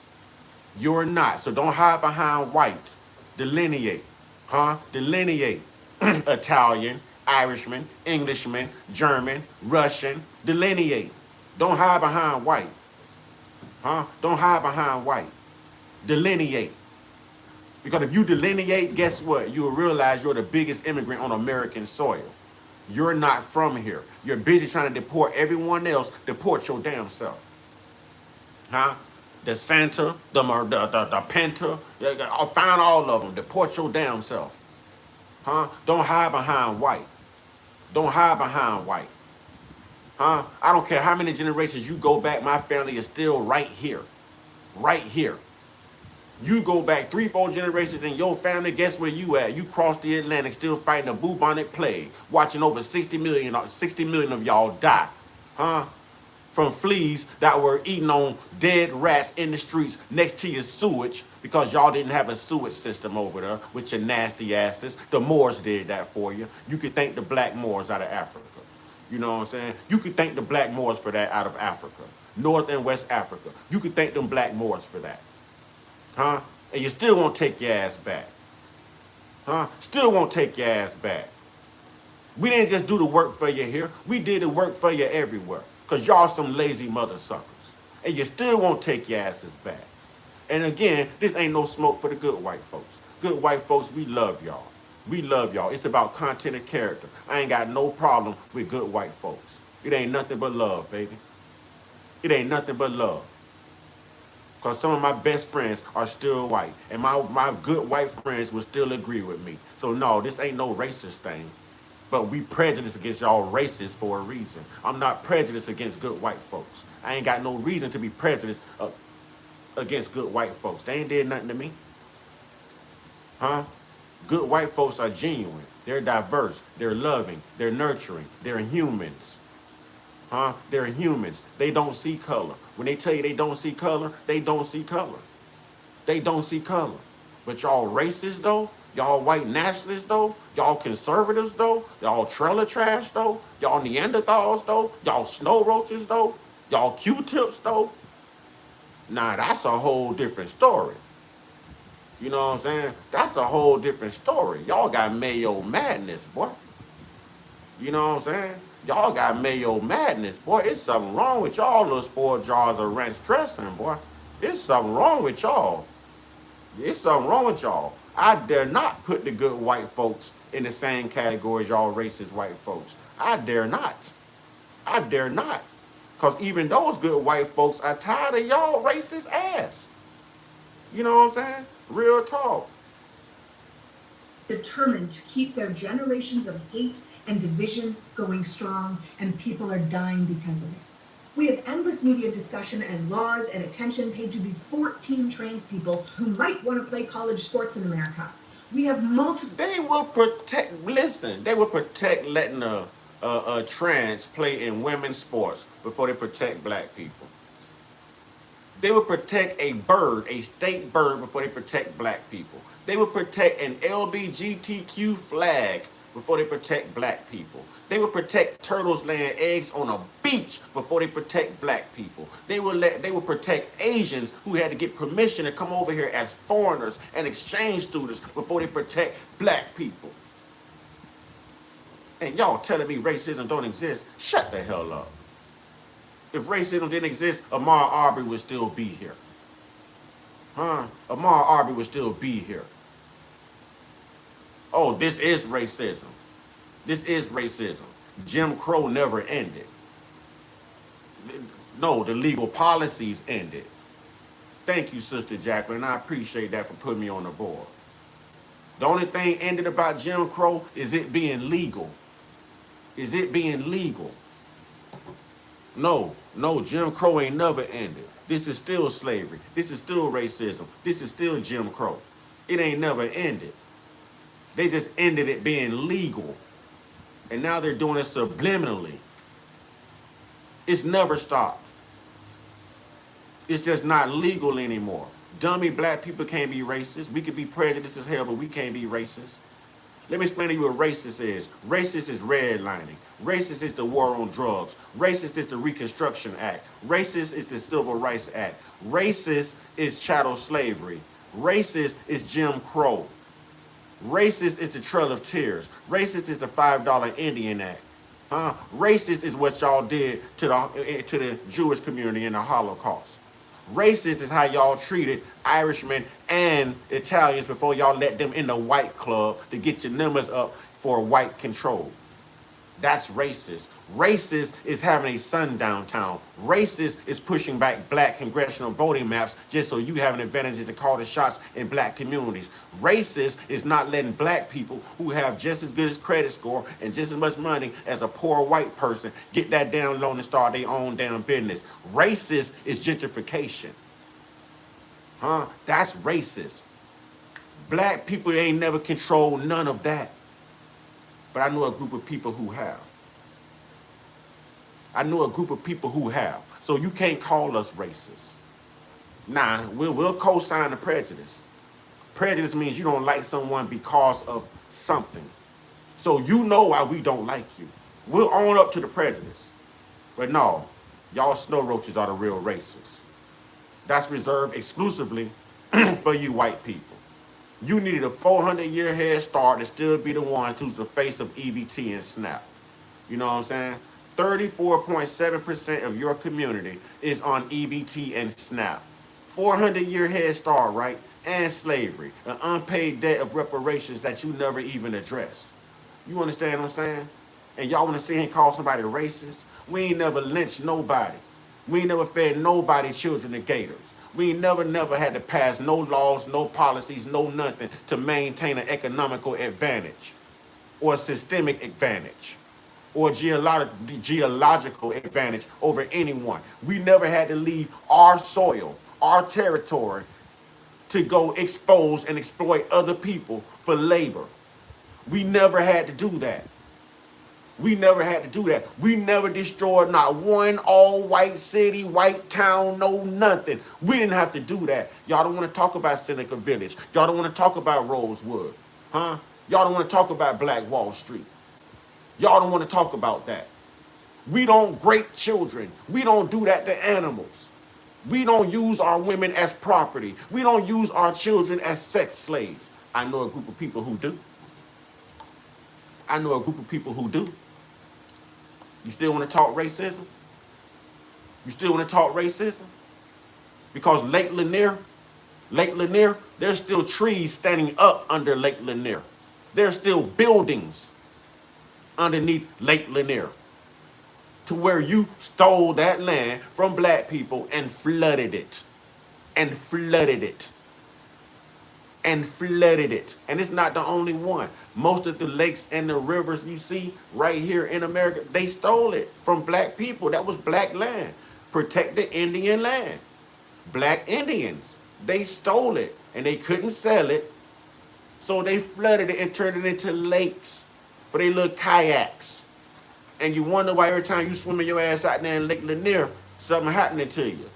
You're not. So don't hide behind white. Delineate. Huh? Delineate. Italian, Irishman, Englishman, German, Russian. Delineate. Don't hide behind white. Huh? Don't hide behind white. Delineate. Because if you delineate, guess what? You'll realize you're the biggest immigrant on American soil. You're not from here. You're busy trying to deport everyone else. Deport your damn self. Huh? The Santa, the Penta, I'll find all of them. Deport your damn self. Huh? Don't hide behind white. Don't hide behind white. Huh? I don't care how many generations you go back, my family is still right here. Right here. You go back 3-4 generations in your family, guess where you at? You crossed the Atlantic still fighting a bubonic plague, watching over 60 million of y'all die. Huh? From fleas that were eating on dead rats in the streets next to your sewage because y'all didn't have a sewage system over there with your nasty asses. The Moors did that for you. You could thank the black Moors out of Africa. You know what I'm saying? You could thank the black Moors for that out of Africa. North and West Africa. You could thank them black Moors for that. Huh? And you still won't take your ass back. Huh? Still won't take your ass back. We didn't just do the work for you here. We did the work for you everywhere. Because y'all some lazy mother suckers. And you still won't take your asses back. And again, this ain't no smoke for the good white folks. Good white folks, we love y'all. We love y'all. It's about content and character. I ain't got no problem with good white folks. It ain't nothing but love, baby. It ain't nothing but love. Because some of my best friends are still white. And my good white friends will still agree with me. So no, this ain't no racist thing. But we prejudice against y'all racists for a reason. I'm not prejudiced against good white folks. I ain't got no reason to be prejudiced against good white folks. They ain't did nothing to me. Huh? Good white folks are genuine. They're diverse. They're loving. They're nurturing. They're humans. Huh? They're humans. They don't see color. When they tell you they don't see color, they don't see color. They don't see color. But y'all racist though? Y'all white nationalists though? Y'all conservatives though? Y'all trailer trash though? Y'all Neanderthals though? Y'all snow roaches though? Y'all Q-tips though? Nah, that's a whole different story. You know what I'm saying? That's a whole different story. Y'all got Mayo madness, boy. You know what I'm saying? Y'all got Mayo madness, boy. It's something wrong with y'all little spoiled jars of ranch dressing, boy. It's something wrong with y'all. It's something wrong with y'all. I dare not put the good white folks in the same category as y'all racist white folks. I dare not. I dare not. Because even those good white folks are tired of y'all racist ass. You know what I'm saying? Real talk. Determined to keep their generations of hate and division going strong, and people are dying because of it. We have endless media discussion and laws and attention paid to the 14 trans people who might want to play college sports in America. We have multiple... They will protect, listen, they will protect letting trans play in women's sports before they protect black people. They would protect a bird, a state bird, before they protect black people. They would protect an LGBTQ flag before they protect black people. They would protect turtles laying eggs on a beach before they protect black people. They would protect Asians who had to get permission to come over here as foreigners and exchange students before they protect black people. And y'all telling me racism don't exist? Shut the hell up. If racism didn't exist, Ahmaud Arbery would still be here. Ahmaud Arbery would still be here. Oh, this is racism. This is racism. Jim Crow never ended. No, the legal policies ended. Thank you, Sister Jacqueline. I appreciate that for putting me on the board. The only thing ended about Jim Crow is it being legal. Is it being legal? No, Jim Crow ain't never ended. This is still slavery. This is still racism. This is still Jim Crow. It ain't never ended. They just ended it being legal. And now they're doing it subliminally. It's never stopped. It's just not legal anymore. Dummy black people can't be racist. We could be prejudiced as hell, but we can't be racist. Let me explain to you what racist is. Racist is redlining. Racist is the war on drugs. Racist is the Reconstruction Act. Racist is the Civil Rights Act. Racist is chattel slavery. Racist is Jim Crow. Racist is the Trail of Tears. Racist is the $5 Indian Act. Racist is what y'all did to the Jewish community in the Holocaust. Racist is how y'all treated Irishmen and Italians before y'all let them in the white club to get your numbers up for white control. That's racist. Racist is having a sundown town. Racist is pushing back black congressional voting maps just so you have an advantage to call the shots in black communities. Racist is not letting black people who have just as good as credit score and just as much money as a poor white person get that damn loan and start their own damn business. Racist is gentrification. That's racist. Black people ain't never controlled none of that. But I know a group of people who have. I know a group of people who have. So you can't call us racist. Nah, we'll co-sign the prejudice. Prejudice means you don't like someone because of something. So you know why we don't like you. We'll own up to the prejudice. But no, y'all snow roaches are the real racists. That's reserved exclusively for you white people. You needed a 400-year head start to still be the ones who's the face of EBT and SNAP. You know what I'm saying? 34.7% of your community is on EBT and SNAP. 400-year head start, right? And slavery. An unpaid debt of reparations that you never even addressed. You understand what I'm saying? And y'all want to sit here and call somebody racist? We ain't never lynched nobody. We ain't never fed nobody children to gators. We ain't never had to pass no laws, no policies, no nothing to maintain an economical advantage or a systemic advantage or geological advantage over anyone. We never had to leave our soil, our territory, to go expose and exploit other people for labor. We never had to do that. We never had to do that. We never destroyed not one all-white city, white town, no nothing. We didn't have to do that. Y'all don't want to talk about Seneca Village. Y'all don't want to talk about Rosewood. Y'all don't want to talk about Black Wall Street. Y'all don't want to talk about that. We don't grape children. We don't do that to animals. We don't use our women as property. We don't use our children as sex slaves. I know a group of people who do. I know a group of people who do. You still want to talk racism? You still want to talk racism? Because Lake Lanier, there's still trees standing up under Lake Lanier. There's still buildings underneath Lake Lanier. To where you stole that land from black people and flooded it. And flooded it. And flooded it. And it's not the only one. Most of the lakes and the rivers you see right here in America, they stole it from black people. That was black land. Protect the Indian land. Black Indians, they stole it and they couldn't sell it. So they flooded it and turned it into lakes for their little kayaks. And you wonder why every time you swim your ass out there in Lake Lanier, something happening to you.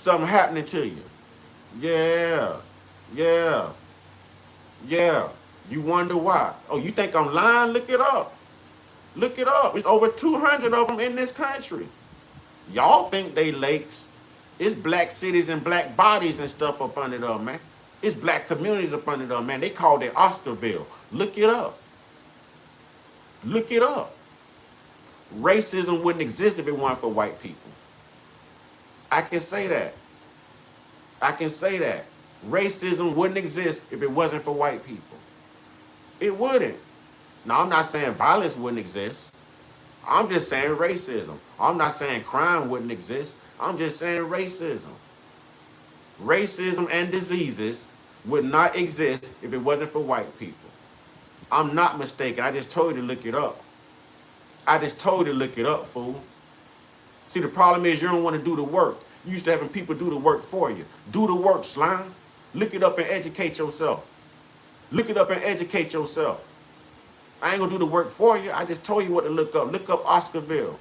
Something happening to you. Yeah. Yeah. Yeah. You wonder why. Oh, you think I'm lying? Look it up. Look it up. It's over 200 of them in this country. Y'all think they lakes. It's black cities and black bodies and stuff up under there, man. It's black communities up under there, man. They called it Oscarville. Look it up. Look it up. Racism wouldn't exist if it weren't for white people. I can say that. I can say that. Racism wouldn't exist if it wasn't for white people. It wouldn't. Now, I'm not saying violence wouldn't exist. I'm just saying racism. I'm not saying crime wouldn't exist. I'm just saying racism. Racism and diseases would not exist if it wasn't for white people. I'm not mistaken. I just told you to look it up. I just told you to look it up, fool. See, the problem is you don't want to do the work. You used to having people do the work for you. Do the work, slime. Look it up and educate yourself. Look it up and educate yourself. I ain't gonna do the work for you. I just told you what to look up. Look up Oscarville.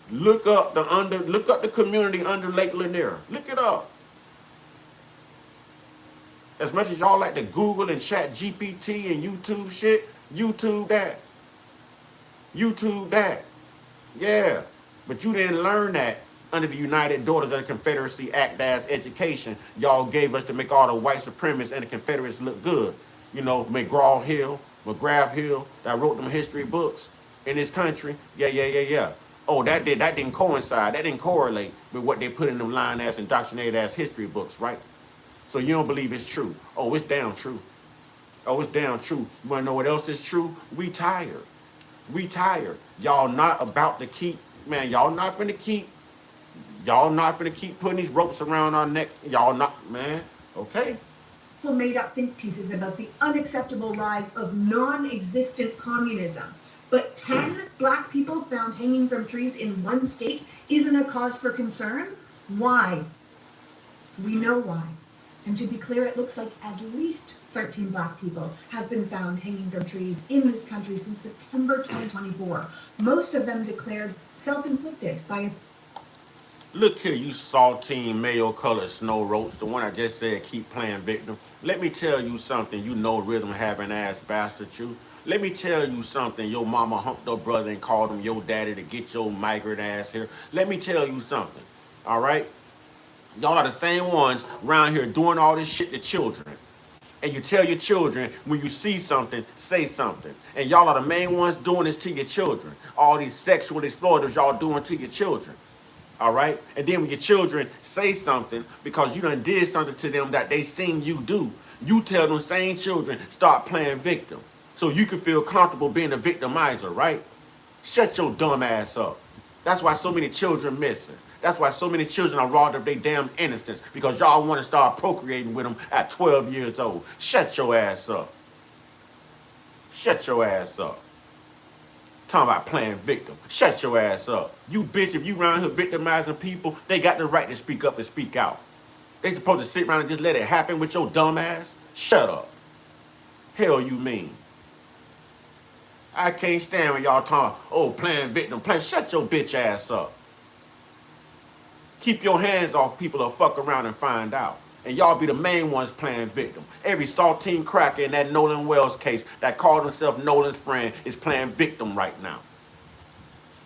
Look up the community under Lake Lanier. Look it up. As much as y'all like to Google and chat GPT and YouTube shit, YouTube that. YouTube that. Yeah. But you didn't learn that under the United Daughters of the Confederacy Act as education y'all gave us to make all the white supremacists and the Confederates look good. You know, McGrath Hill, that wrote them history books in this country. Yeah. Oh, that didn't coincide. That didn't correlate with what they put in them lying ass, indoctrinated ass history books, right? So you don't believe it's true. Oh, it's damn true. Oh, it's damn true. You wanna know what else is true? We tired. We tired. Y'all not about to keep, man, y'all not finna keep putting these ropes around our neck. Y'all not, man. Okay. People made up think pieces about the unacceptable rise of non-existent communism. But 10 black people found hanging from trees in one state isn't a cause for concern? Why? We know why. And to be clear, it looks like at least 13 black people have been found hanging from trees in this country since September 2024. Most of them declared self-inflicted by a... Look here, you saltine, mayo-colored snow roach, the one I just said keep playing victim. Let me tell you something, you know rhythm having ass bastard you. Let me tell you something, your mama humped her brother and called him your daddy to get your migrant ass here. Let me tell you something, all right? Y'all are the same ones around here doing all this shit to children. And you tell your children, when you see something, say something. And y'all are the main ones doing this to your children. All these sexual exploiters y'all doing to your children. All right? And then when your children say something, because you done did something to them that they seen you do, you tell them same children, start playing victim. So you can feel comfortable being a victimizer, right? Shut your dumb ass up. That's why so many children missing. That's why so many children are robbed of their damn innocence, because y'all want to start procreating with them at 12 years old. Shut your ass up. Shut your ass up. Talking about playing victim. Shut your ass up. You bitch, if you around here victimizing people, they got the right to speak up and speak out. They supposed to sit around and just let it happen with your dumb ass? Shut up. Hell you mean? I can't stand when y'all talking, oh, playing victim. Shut your bitch ass up. Keep your hands off people to fuck around and find out. And y'all be the main ones playing victim. Every saltine cracker in that Nolan Wells case that called himself Nolan's friend is playing victim right now.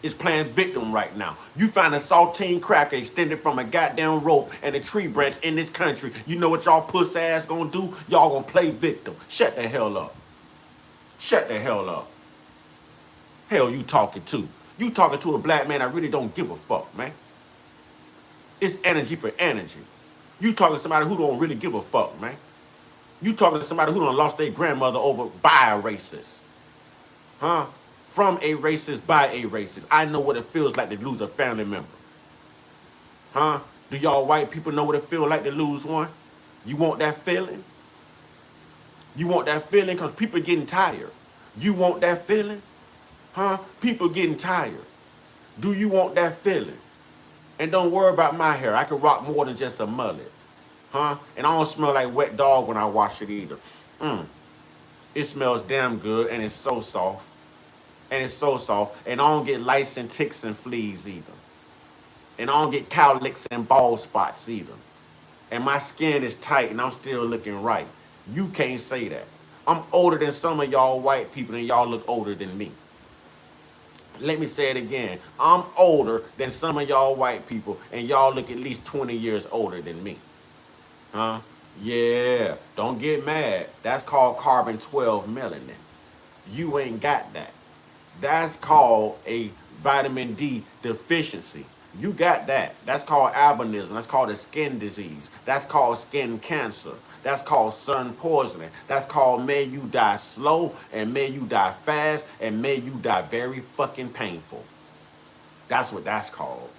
Is playing victim right now. You find a saltine cracker extended from a goddamn rope and a tree branch in this country. You know what y'all puss ass gonna do? Y'all gonna play victim. Shut the hell up. Shut the hell up. Hell you talking to? You talking to a black man that really don't give a fuck, man. It's energy for energy. You talking to somebody who don't really give a fuck, man. You talking to somebody who done lost their grandmother over by a racist. Huh? From a racist, by a racist. I know what it feels like to lose a family member. Huh? Do y'all white people know what it feels like to lose one? You want that feeling? You want that feeling? Because people getting tired. You want that feeling? Huh? People getting tired. Do you want that feeling? And don't worry about my hair. I can rock more than just a mullet. Huh? And I don't smell like wet dog when I wash it either. It smells damn good and it's so soft. And it's so soft. And I don't get lice and ticks and fleas either. And I don't get cowlicks and bald spots either. And my skin is tight and I'm still looking right. You can't say that. I'm older than some of y'all white people and y'all look older than me. Let me say it again. I'm older than some of y'all white people and y'all look at least 20 years older than me. Huh? Yeah, don't get mad. That's called carbon 12 melanin. You ain't got that. That's called a vitamin D deficiency. You got that. That's called albinism. That's called a skin disease. That's called skin cancer. That's called sun poisoning. That's called may you die slow and may you die fast and may you die very fucking painful. That's what that's called.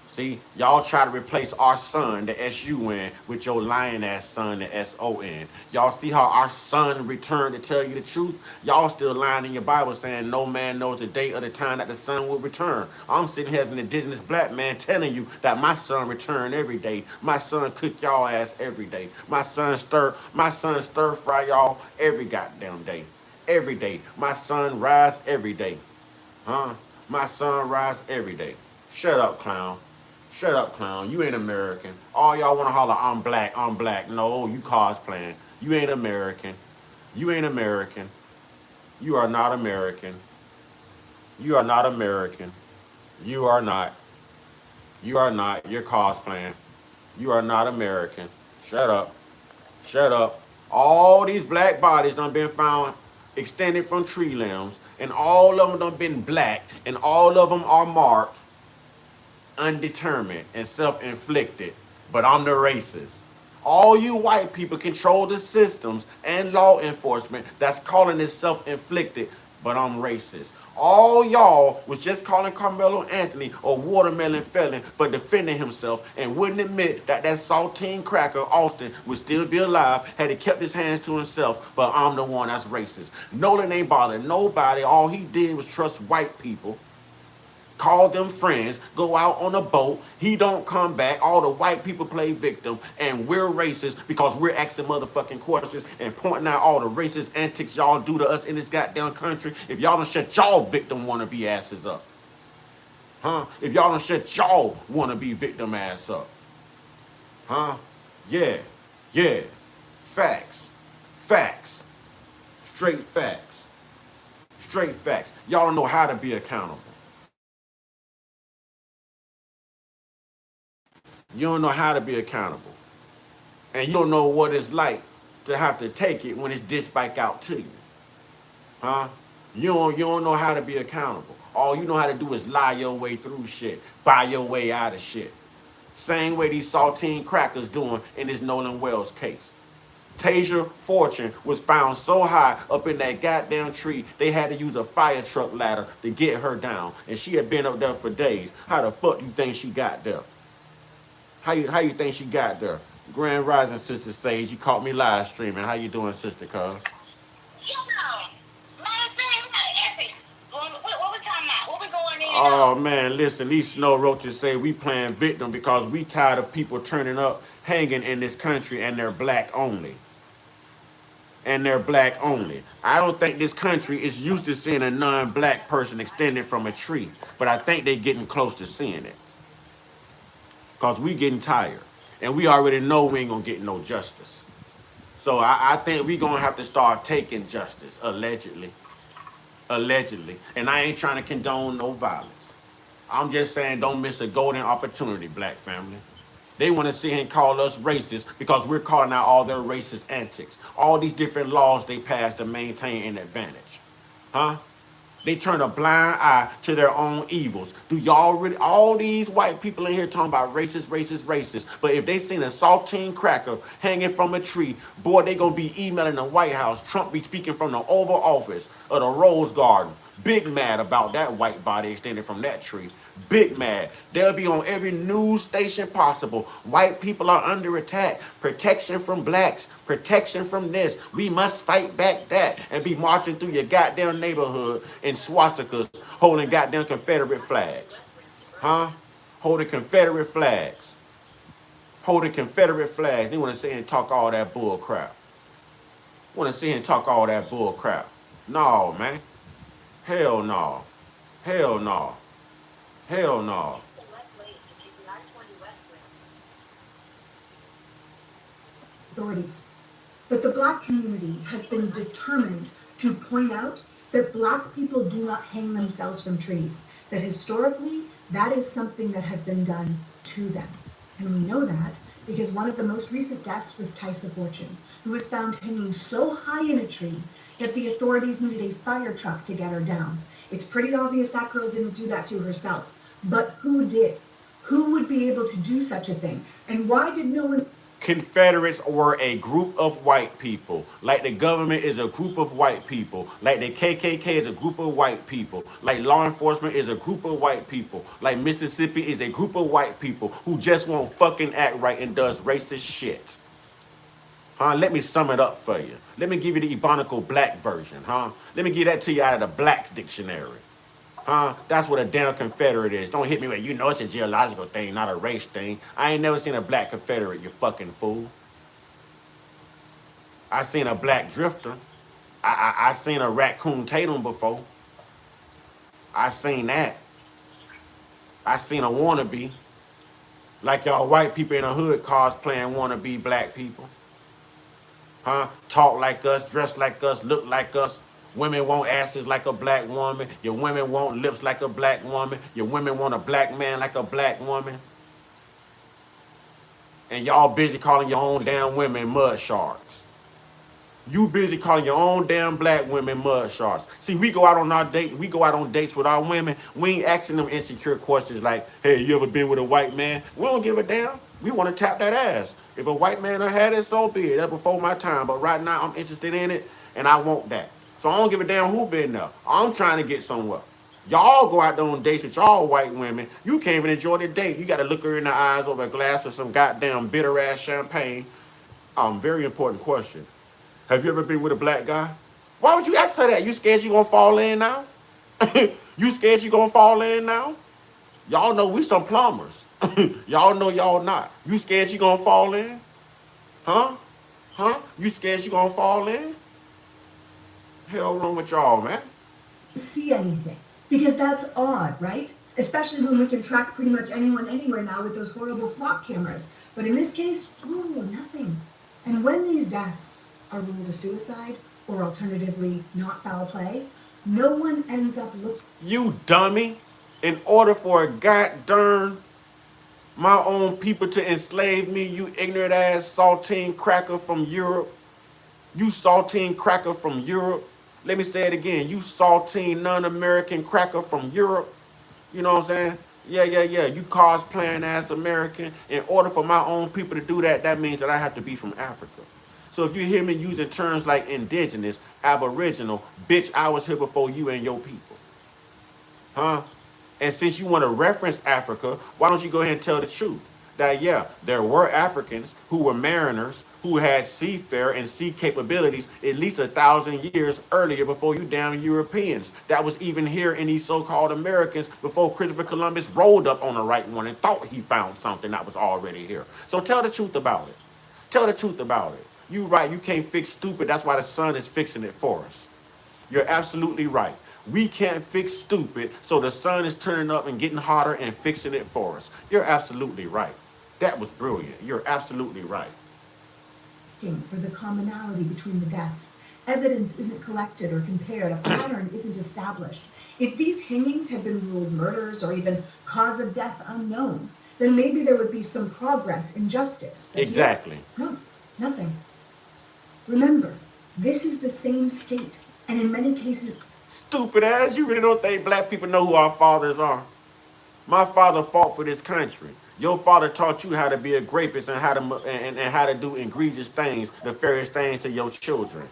See, y'all try to replace our son, the S-U-N, with your lying ass son, the S-O-N. Y'all see how our son returned to tell you the truth? Y'all still lying in your Bible saying no man knows the day or the time that the son will return. I'm sitting here as an indigenous black man telling you that my son returned every day. My son cook y'all ass every day. My son stir fry y'all every goddamn day. Every day. My son rise every day. Huh? My son rise every day. Shut up, clown. Shut up, clown. You ain't American. All y'all want to holler, I'm black, I'm black. No, you cosplaying. You ain't American. You ain't American. You are not American. You are not American. You are not. You are not. You're cosplaying. You are not American. Shut up. Shut up. All these black bodies done been found extended from tree limbs, and all of them done been black, and all of them are marked undetermined and self-inflicted, but I'm the racist. All you white people control the systems and law enforcement that's calling it self-inflicted, but I'm racist. All y'all was just calling Carmelo Anthony a watermelon felon for defending himself and wouldn't admit that that saltine cracker Austin would still be alive had he kept his hands to himself, but I'm the one that's racist. Nolan ain't bothering nobody. All he did was trust white people, call them friends, go out on a boat. He don't come back. All the white people play victim, and we're racist because we're asking motherfucking questions and pointing out all the racist antics y'all do to us in this goddamn country. If y'all don't shut y'all victim wannabe asses up, huh? If y'all don't shut y'all wannabe victim ass up, huh? Yeah, yeah. Facts, facts, straight facts, straight facts. Y'all don't know how to be accountable. You don't know how to be accountable. And you don't know what it's like to have to take it when it's dished back out to you. Huh? You don't know how to be accountable. All you know how to do is lie your way through shit. Buy your way out of shit. Same way these saltine crackers doing in this Nolan Wells case. Tasia Fortune was found so high up in that goddamn tree, they had to use a fire truck ladder to get her down. And she had been up there for days. How the fuck do you think she got there? How you think she got there? Grand Rising, Sister Sage. You caught me live streaming. How you doing, Sister Cuz? You know, man, what we talking about? What we going in Oh on? man, listen, these snow roaches say we playing victim because we tired of people turning up, hanging in this country, and they're black only. And they're black only. I don't think this country is used to seeing a non-black person extended from a tree, but I think they're getting close to seeing it. Because we getting tired. And we already know we ain't gonna get no justice. So I think we gonna have to start taking justice, allegedly. Allegedly. And I ain't trying to condone no violence. I'm just saying don't miss a golden opportunity, black family. They want to sit here and call us racist because we're calling out all their racist antics. All these different laws they pass to maintain an advantage. Huh? They turn a blind eye to their own evils. Do y'all really, all these white people in here talking about racist, racist, racist, but if they seen a saltine cracker hanging from a tree, boy, they gonna be emailing the White House. Trump be speaking from the Oval Office or the Rose Garden. Big mad about that white body extended from that tree. Big mad. They'll be on every news station possible. White people are under attack. Protection from blacks. Protection from this. We must fight back that. And be marching through your goddamn neighborhood in swastikas holding goddamn Confederate flags. Huh? Holding Confederate flags. Holding Confederate flags. They want to sit here and talk all that bull crap. Want to sit here and talk all that bull crap. No, man. Hell no. Hell no. Hell no. authorities. But the Black community has been determined to point out that Black people do not hang themselves from trees, that historically that is something that has been done to them. And we know that because one of the most recent deaths was Tysa Fortune, who was found hanging so high in a tree that the authorities needed a fire truck to get her down. It's pretty obvious that girl didn't do that to herself, but who did? Who would be able to do such a thing? And why did no one... Confederates were a group of white people. Like the government is a group of white people. Like the KKK is a group of white people. Like law enforcement is a group of white people. Like Mississippi is a group of white people who just won't fucking act right and does racist shit. Huh? Let me sum it up for you. Let me give you the Ebonical black version, huh? Let me give that to you out of the Black's dictionary. Huh? That's what a damn Confederate is. Don't hit me with, you know it's a geological thing, not a race thing. I ain't never seen a black Confederate, you fucking fool. I seen a black drifter. I seen a raccoon Tatum before. I seen that. I seen a wannabe. Like y'all white people in the hood cosplaying wannabe black people. Huh? Talk like us, dress like us, look like us. Women want asses like a black woman. Your women want lips like a black woman. Your women want a black man like a black woman. And y'all busy calling your own damn women mud sharks. You busy calling your own damn black women mud sharks. See, we go out on our date. We go out on dates with our women. We ain't asking them insecure questions like, hey, you ever been with a white man? We don't give a damn. We want to tap that ass. If a white man done had it, so be it. That's before my time. But right now, I'm interested in it, and I want that. So I don't give a damn who been there. I'm trying to get somewhere. Y'all go out there on dates with y'all white women. You can't even enjoy the date. You got to look her in the eyes over a glass of some goddamn bitter-ass champagne. Very important question. Have you ever been with a black guy? Why would you ask her that? You scared you gonna fall in now? You scared you gonna fall in now? Y'all know we some plumbers. Y'all know y'all not. You scared you gonna fall in? Huh? Huh? You scared you gonna fall in? Hell wrong with y'all, man. See anything? Because that's odd, right? Especially when we can track pretty much anyone anywhere now with those horrible flock cameras. But in this case, ooh, nothing. And when these deaths are ruled a suicide, or alternatively not foul play, no one ends up looking... You dummy. In order for a goddamn my own people to enslave me, you ignorant ass saltine cracker from Europe. You saltine cracker from Europe. Let me say it again. You saltine non-American cracker from Europe. You know what I'm saying? Yeah. You cosplaying ass American. In order for my own people to do that, that means that I have to be from Africa. So if you hear me using terms like indigenous, aboriginal, bitch, I was here before you and your people. Huh? And since you want to reference Africa, why don't you go ahead and tell the truth? That, yeah, there were Africans who were mariners, who had seafarer and sea capabilities at least 1,000 years earlier before you damn Europeans. That was even here in these so-called Americans before Christopher Columbus rolled up on the right one and thought he found something that was already here. So tell the truth about it. Tell the truth about it. You right, you can't fix stupid. That's why the sun is fixing it for us. You're absolutely right. We can't fix stupid, so the sun is turning up and getting hotter and fixing it for us. You're absolutely right. That was brilliant. You're absolutely right. For the commonality between the deaths. Evidence isn't collected or compared. A pattern isn't established. If these hangings had been ruled murders or even cause of death unknown, then maybe there would be some progress in justice. But exactly. Here, no, nothing. Remember, this is the same state, and in many cases... Stupid ass, you really don't think black people know who our fathers are? My father fought for this country. Your father taught you how to be a rapist and how to do egregious things, nefarious things to your children.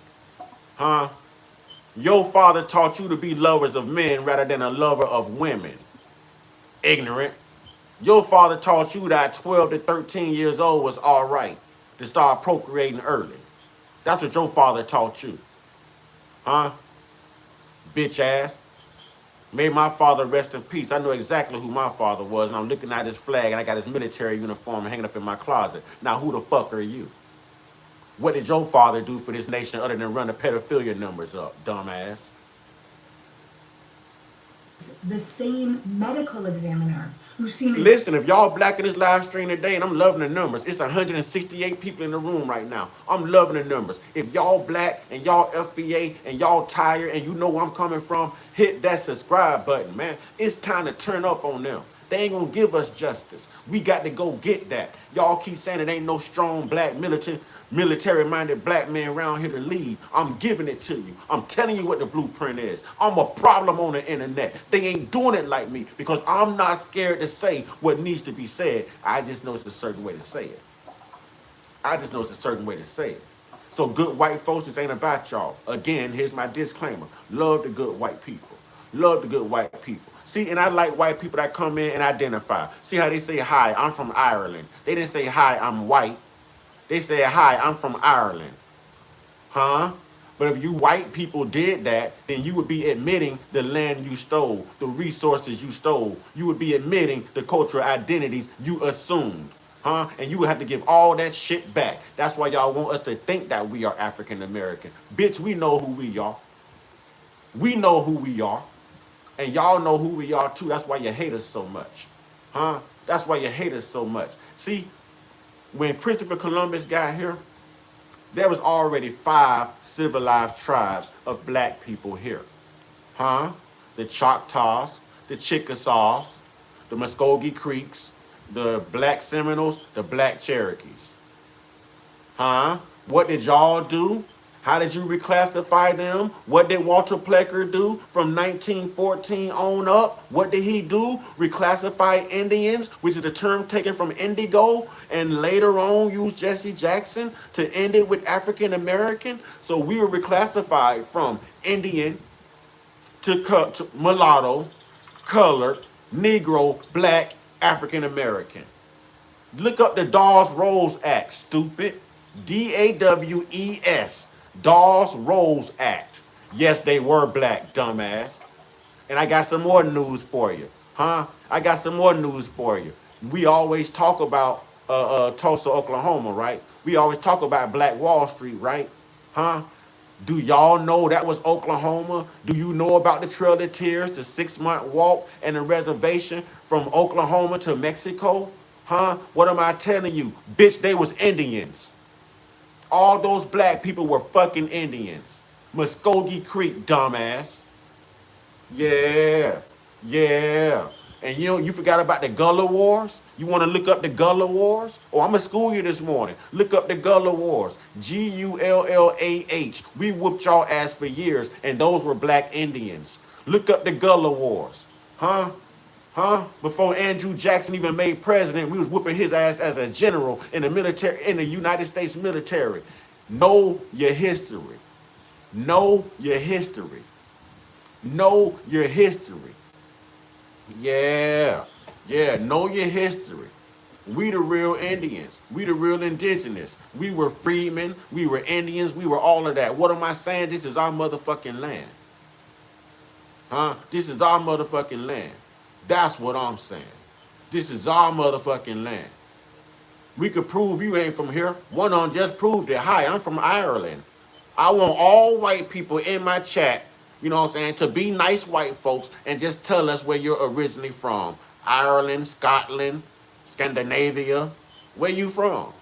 Huh? Your father taught you to be lovers of men rather than a lover of women. Ignorant. Your father taught you that 12 to 13 years old was all right to start procreating early. That's what your father taught you. Huh? Bitch ass. May my father rest in peace. I know exactly who my father was, and I'm looking at his flag, and I got his military uniform hanging up in my closet. Now, who the fuck are you? What did your father do for this nation other than run the pedophilia numbers up, dumbass? the same medical examiner who seen Listen, if y'all black in this live stream today, and I'm loving the numbers, it's 168 people in the room right now. I'm loving the numbers. If y'all black and y'all FBA and y'all tired and you know where I'm coming from, hit that subscribe button, man. It's time to turn up on them. They ain't gonna give us justice. We got to go get that. Y'all keep saying it ain't no strong black military-minded black man around here to lead. I'm giving it to you. I'm telling you what the blueprint is. I'm a problem on the internet. They ain't doing it like me because I'm not scared to say what needs to be said. I just know it's a certain way to say it. I just know it's a certain way to say it. So good white folks, this ain't about y'all. Again, here's my disclaimer. Love the good white people. Love the good white people. See, and I like white people that come in and identify. See how they say, hi, I'm from Ireland. They didn't say, hi, I'm white. They say, hi, I'm from Ireland. Huh? But if you white people did that, then you would be admitting the land you stole, the resources you stole. You would be admitting the cultural identities you assumed. Huh? And you would have to give all that shit back. That's why y'all want us to think that we are African American. Bitch, we know who we are. We know who we are. And y'all know who we are too. That's why you hate us so much. Huh? That's why you hate us so much. See, when Christopher Columbus got here, there was already 5 civilized tribes of black people here. Huh? The Choctaws, the Chickasaws, the Muskogee Creeks, the Black Seminoles, the Black Cherokees. Huh? What did y'all do? How did you reclassify them? What did Walter Plecker do from 1914 on up? What did he do? Reclassify Indians, which is the term taken from indigo, and later on use Jesse Jackson to end it with African American. So we were reclassified from Indian to mulatto, colored, Negro, black, African American. Look up the Dawes-Rolls Act, stupid. DAWES. Dawes-Rolls Act. Yes, they were black, dumbass. And I got some more news for you. Huh? I got some more news for you. We always talk about Tulsa, Oklahoma, right? We always talk about Black Wall Street, right? Huh? Do y'all know that was Oklahoma? Do you know about the Trail of Tears, the 6-month walk and the reservation from Oklahoma to Mexico? Huh? What am I telling you? Bitch, they was Indians. All those black people were fucking Indians. Muskogee Creek, dumbass. Yeah. Yeah. And you forgot about the Gullah Wars? You want to look up the Gullah Wars? Oh, I'm going to school you this morning. Look up the Gullah Wars. Gullah. We whooped y'all ass for years, and those were black Indians. Look up the Gullah Wars. Huh? Huh? Before Andrew Jackson even made president, we was whooping his ass as a general in the military, in the United States military. Know your history. Know your history. Know your history. Yeah. Yeah, know your history. We the real Indians. We the real indigenous. We were freedmen. We were Indians. We were all of that. What am I saying? This is our motherfucking land. Huh? This is our motherfucking land. That's what I'm saying. This is our motherfucking land. We could prove you ain't from here. One on just proved it. Hi, I'm from Ireland. I want all white people in my chat, you know what I'm saying, to be nice white folks and just tell us where you're originally from. Ireland, Scotland, Scandinavia. Where you from?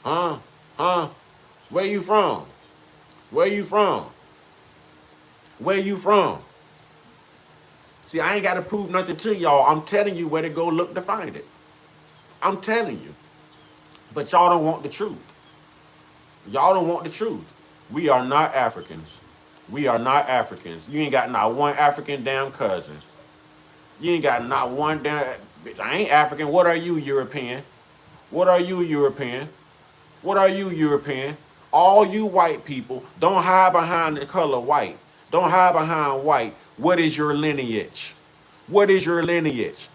Huh? Huh? Where you from? Where you from? Where you from? See, I ain't got to prove nothing to y'all. I'm telling you where to go look to find it. I'm telling you. But y'all don't want the truth. Y'all don't want the truth. We are not Africans. We are not Africans. You ain't got not one African damn cousin. You ain't got not one damn... Bitch, I ain't African. What are you, European? What are you, European? What are you, European? All you white people, don't hide behind the color white. Don't hide behind white. What is your lineage? What is your lineage?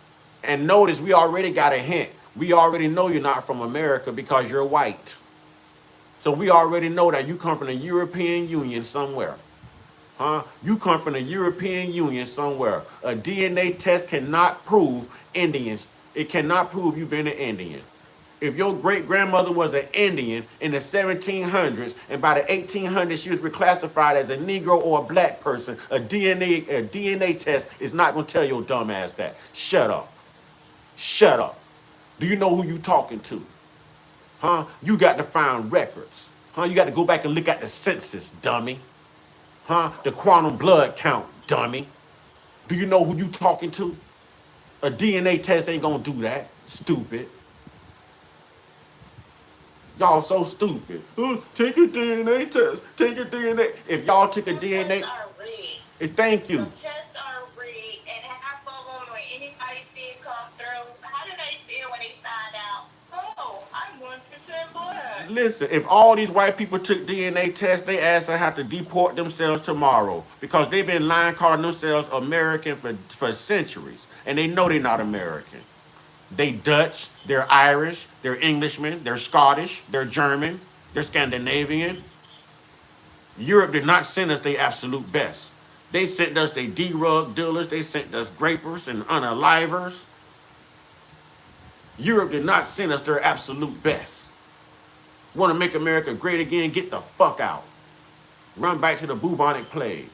And notice we already got a hint. We already know you're not from America because you're white. So we already know that you come from the European Union somewhere. Huh? You come from the European Union somewhere. A DNA test cannot prove Indians. It cannot prove you've been an Indian. If your great grandmother was an Indian in the 1700s and by the 1800s she was reclassified as a Negro or a black person, a DNA test is not going to tell your dumb ass that. Shut up. Shut up. Do you know who you talking to? Huh? You got to find records. Huh? You got to go back and look at the census, dummy. Huh? The quantum blood count, dummy. Do you know who you talking to? A DNA test ain't gonna do that. Stupid. Y'all so stupid. Take a DNA test. Take a DNA. If y'all took a Them DNA, tests are rigged. thank you. Them tests are rigged, and half of them, when anybody see it come through, how do they feel when they find out? Oh, I'm 1% black. Listen, if all these white people took DNA tests, they ass have to deport themselves tomorrow because they've been lying, calling themselves American for centuries, and they know they're not American. They Dutch, they're Irish, they're Englishmen, they're Scottish, they're German, they're Scandinavian. Europe did not send us their absolute best. They sent us their D-rug dealers, they sent us grapers and unalivers. Europe did not send us their absolute best. Want to make America great again? Get the fuck out. Run back to the bubonic plague.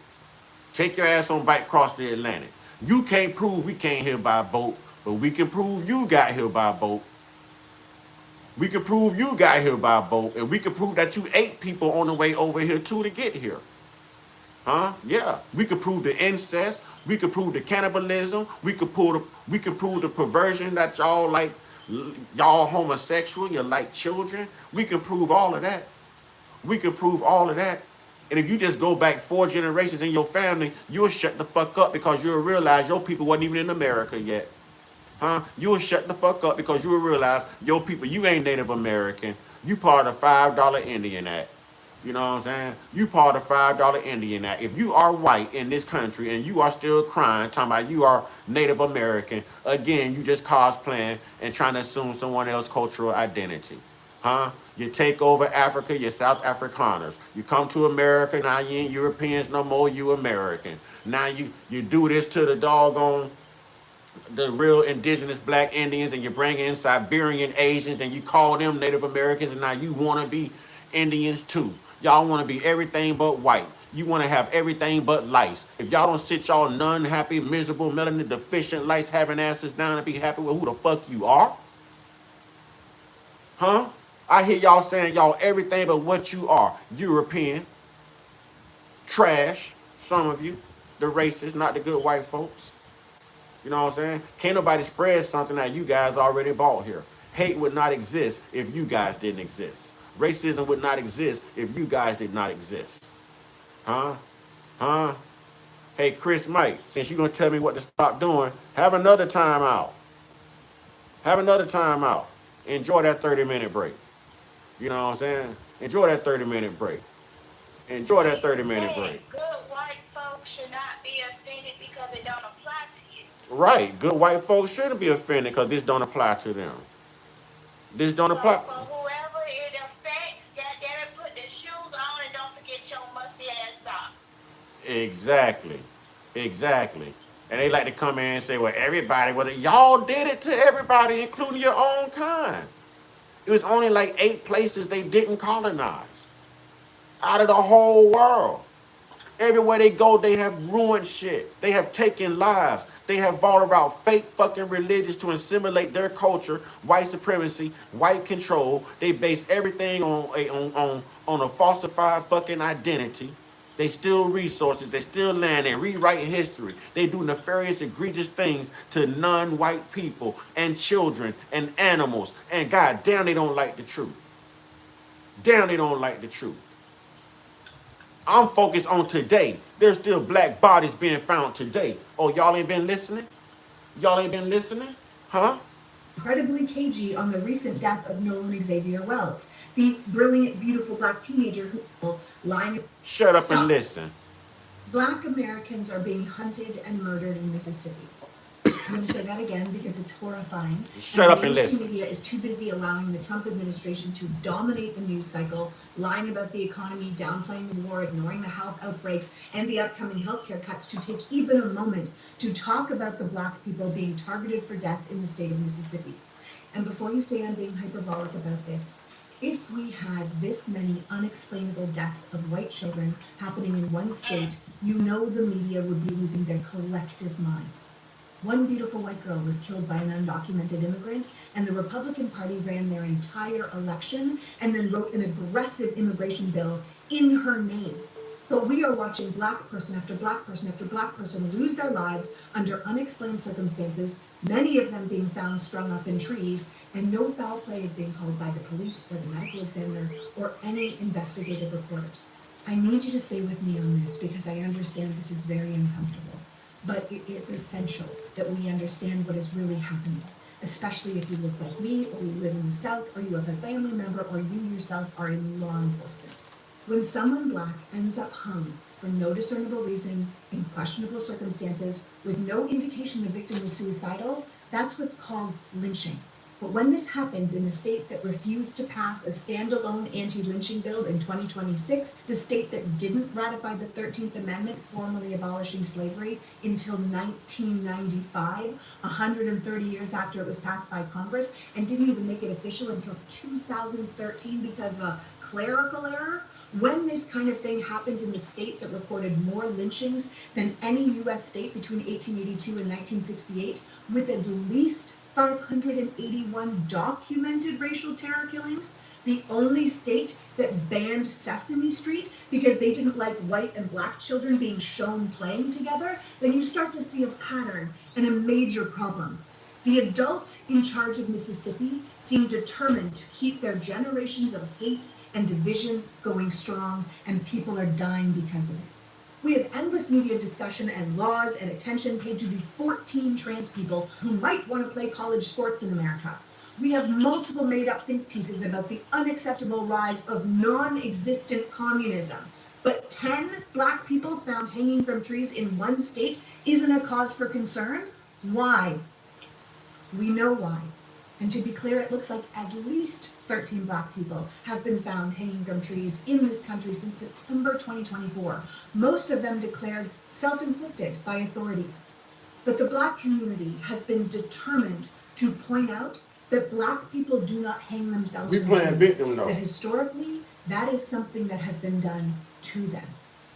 Take your ass on bike across the Atlantic. You can't prove we came here by boat, but we can prove you got here by boat. We can prove you got here by boat, and we can prove that you ate people on the way over here too to get here. Huh? Yeah. We could prove the incest. We could prove the cannibalism. We could prove the perversion that y'all like. Y'all homosexual. You like children. We can prove all of that. We can prove all of that. And if you just go back 4 generations in your family, you'll shut the fuck up because you'll realize your people wasn't even in America yet. Huh? You'll shut the fuck up because you'll realize your people, you ain't Native American. You part of the $5 Indian Act. You know what I'm saying? You part of the $5 Indian Act. If you are white in this country and you are still crying, talking about you are Native American, again, you just cosplaying and trying to assume someone else's cultural identity. Huh? You take over Africa, you're South Afrikaners. You come to America, now you ain't Europeans no more, you American. Now you do this to the doggone, the real indigenous black Indians, and you bring in Siberian Asians and you call them Native Americans, and now you want to be Indians too. Y'all want to be everything but white. You want to have everything but lice. If y'all don't sit y'all non-happy, miserable, melanin deficient, lice having asses down and be happy with who the fuck you are. Huh? I hear y'all saying y'all everything but what you are. European. Trash. Some of you. The racists, not the good white folks. You know what I'm saying? Can't nobody spread something that you guys already bought here. Hate would not exist if you guys didn't exist. Racism would not exist if you guys did not exist. Huh? Huh? Hey, Chris Mike, since you're going to tell me what to stop doing, have another time out. Have another time out. Enjoy that 30-minute break. You know what I'm saying? Enjoy that 30-minute break. Enjoy that 30-minute break. Good white folks should not be offended because it don't apply to you. Right. Good white folks shouldn't be offended because this don't apply to them. This don't So apply. for whoever it affects, goddamn it, put the shoes on and don't forget your musty ass socks. Exactly. Exactly. And they like to come in and say, well, everybody, well, y'all did it to everybody, including your own kind. It was only like 8 places they didn't colonize out of the whole world. Everywhere they go, they have ruined shit. They have taken lives. They have brought about fake fucking religions to assimilate their culture, white supremacy, white control. They base everything on a falsified fucking identity. They steal resources. They steal land. They rewrite history. They do nefarious, egregious things to non-white people and children and animals. And goddamn, they don't like the truth. Damn, they don't like the truth. I'm focused on today. There's still black bodies being found today. Oh, y'all ain't been listening? Y'all ain't been listening? Huh? Incredibly cagey on the recent death of Nolan Xavier Wells, the brilliant, beautiful black teenager who lying. Shut up and listen. Black Americans are being hunted and murdered in Mississippi. I'm going to say that again because it's horrifying. Shut up and listen. The media is too busy allowing the Trump administration to dominate the news cycle, lying about the economy, downplaying the war, ignoring the health outbreaks, and the upcoming healthcare cuts to take even a moment to talk about the black people being targeted for death in the state of Mississippi. And before you say I'm being hyperbolic about this, if we had this many unexplainable deaths of white children happening in one state, you know the media would be losing their collective minds. One beautiful white girl was killed by an undocumented immigrant, and the Republican Party ran their entire election and then wrote an aggressive immigration bill in her name. But we are watching black person after black person after black person lose their lives under unexplained circumstances, many of them being found strung up in trees, and no foul play is being called by the police or the medical examiner or any investigative reporters. I need you to stay with me on this because I understand this is very uncomfortable, but it is essential that we understand what is really happening, especially if you look like me, or you live in the South, or you have a family member, or you yourself are in law enforcement. When someone black ends up hung for no discernible reason, in questionable circumstances, with no indication the victim was suicidal, that's what's called lynching. But when this happens in a state that refused to pass a standalone anti-lynching bill in 2026, the state that didn't ratify the 13th Amendment formally abolishing slavery until 1995, 130 years after it was passed by Congress, and didn't even make it official until 2013 because of a clerical error, when this kind of thing happens in the state that recorded more lynchings than any U.S. state between 1882 and 1968, with at least 581 documented racial terror killings, the only state that banned Sesame Street because they didn't like white and black children being shown playing together, then you start to see a pattern and a major problem. The adults in charge of Mississippi seem determined to keep their generations of hate and division going strong, and people are dying because of it. We have endless media discussion and laws and attention paid to the 14 trans people who might want to play college sports in America. We have multiple made-up think pieces about the unacceptable rise of non-existent communism. But 10 black people found hanging from trees in one state isn't a cause for concern? Why? We know why. And to be clear, it looks like at least 13 black people have been found hanging from trees in this country since September 2024, most of them declared self-inflicted by authorities. But the black community has been determined to point out that black people do not hang themselves from trees, that historically, that is something that has been done to them.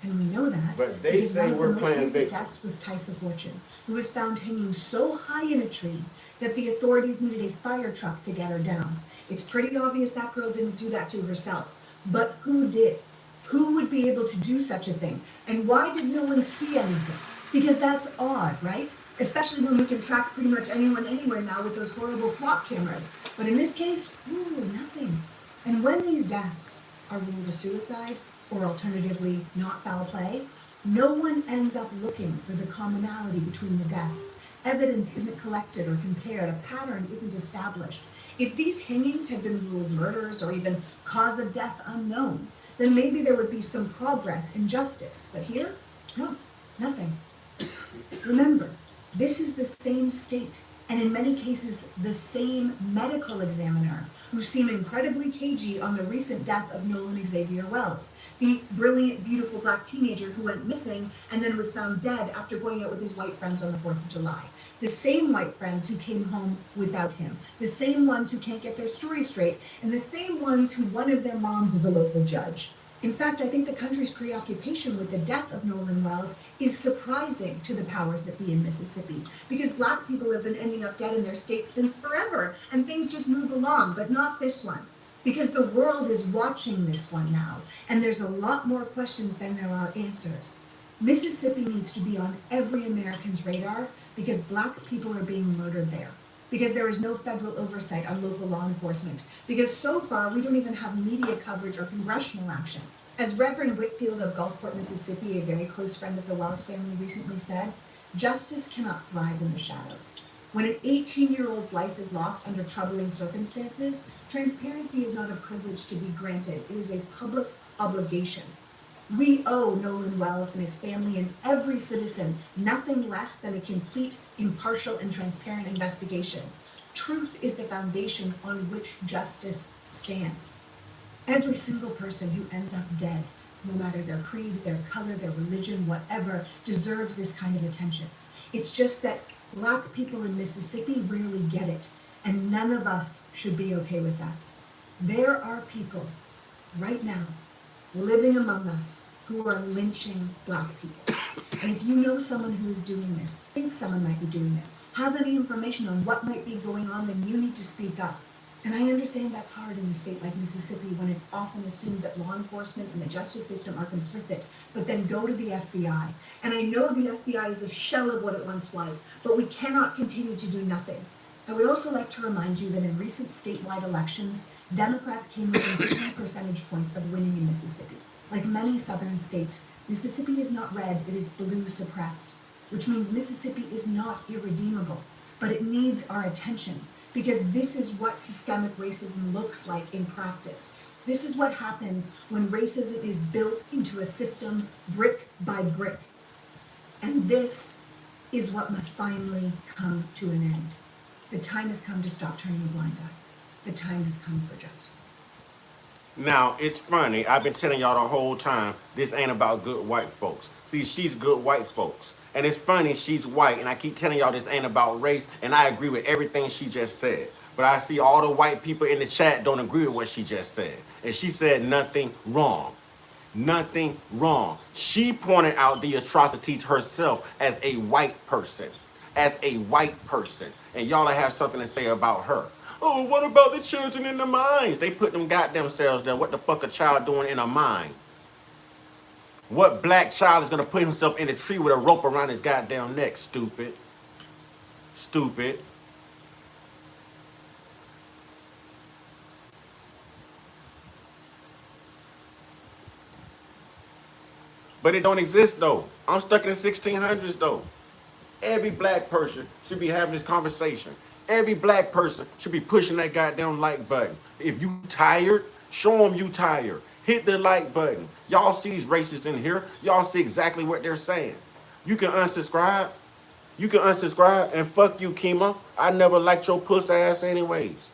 And we know that because one of the most recent deaths was Tysa Fortune, who was found hanging so high in a tree that the authorities needed a fire truck to get her down. It's pretty obvious that girl didn't do that to herself. But who did? Who would be able to do such a thing? And why did no one see anything? Because that's odd, right? Especially when we can track pretty much anyone anywhere now with those horrible flock cameras. But in this case, nothing. And when these deaths are ruled a suicide, or alternatively not foul play, no one ends up looking for the commonality between the deaths. Evidence isn't collected or compared, a pattern isn't established. If these hangings had been ruled murders or even cause of death unknown, then maybe there would be some progress in justice. But here, no, nothing. Remember, this is the same state, and in many cases, the same medical examiner who seemed incredibly cagey on the recent death of Nolan Xavier Wells, the brilliant, beautiful black teenager who went missing and then was found dead after going out with his white friends on the 4th of July. The same white friends who came home without him, the same ones who can't get their story straight, and the same ones who one of their moms is a local judge. In fact, I think the country's preoccupation with the death of Nolan Wells is surprising to the powers that be in Mississippi, because black people have been ending up dead in their state since forever, and things just move along, but not this one. Because the world is watching this one now, and there's a lot more questions than there are answers. Mississippi needs to be on every American's radar because black people are being murdered there. Because there is no federal oversight on local law enforcement. Because so far, we don't even have media coverage or congressional action. As Reverend Whitfield of Gulfport, Mississippi, a very close friend of the Wells family, recently said, justice cannot thrive in the shadows. When an 18-year-old's life is lost under troubling circumstances, transparency is not a privilege to be granted. It is a public obligation. We owe Nolan Wells and his family and every citizen nothing less than a complete, impartial, and transparent investigation. Truth is the foundation on which justice stands. Every single person who ends up dead, no matter their creed, their color, their religion, whatever, deserves this kind of attention. It's just that black people in Mississippi rarely get it. And none of us should be okay with that. There are people right now living among us who are lynching Black people. And if you know someone who is doing this, think someone might be doing this, have any information on what might be going on, then you need to speak up. And I understand that's hard in a state like Mississippi when it's often assumed that law enforcement and the justice system are complicit, but then go to the FBI. And I know the FBI is a shell of what it once was, but we cannot continue to do nothing. I would also like to remind you that in recent statewide elections, Democrats came within 3 percentage points of winning in Mississippi. Like many southern states, Mississippi is not red, it is blue suppressed, which means Mississippi is not irredeemable, but it needs our attention because this is what systemic racism looks like in practice. This is what happens when racism is built into a system brick by brick. And this is what must finally come to an end. The time has come to stop turning a blind eye. The time has come for justice. Now, it's funny. I've been telling y'all the whole time, this ain't about good white folks. See, she's good white folks. And it's funny, she's white, and I keep telling y'all this ain't about race, and I agree with everything she just said. But I see all the white people in the chat don't agree with what she just said. And she said nothing wrong. Nothing wrong. She pointed out the atrocities herself as a white person. As a white person. And y'all have something to say about her. Oh, what about the children in the mines? They put them goddamn selves there. What the fuck a child doing in a mine? What Black child is going to put himself in a tree with a rope around his goddamn neck? Stupid. Stupid. But it don't exist, though. I'm stuck in the 1600s, though. Every Black person should be having this conversation. Every Black person should be pushing that goddamn like button. If you tired, show them you tired. Hit the like button. Y'all see these racists in here. Y'all see exactly what they're saying. You can unsubscribe. You can unsubscribe and fuck you, Kima. I never liked your puss ass anyways.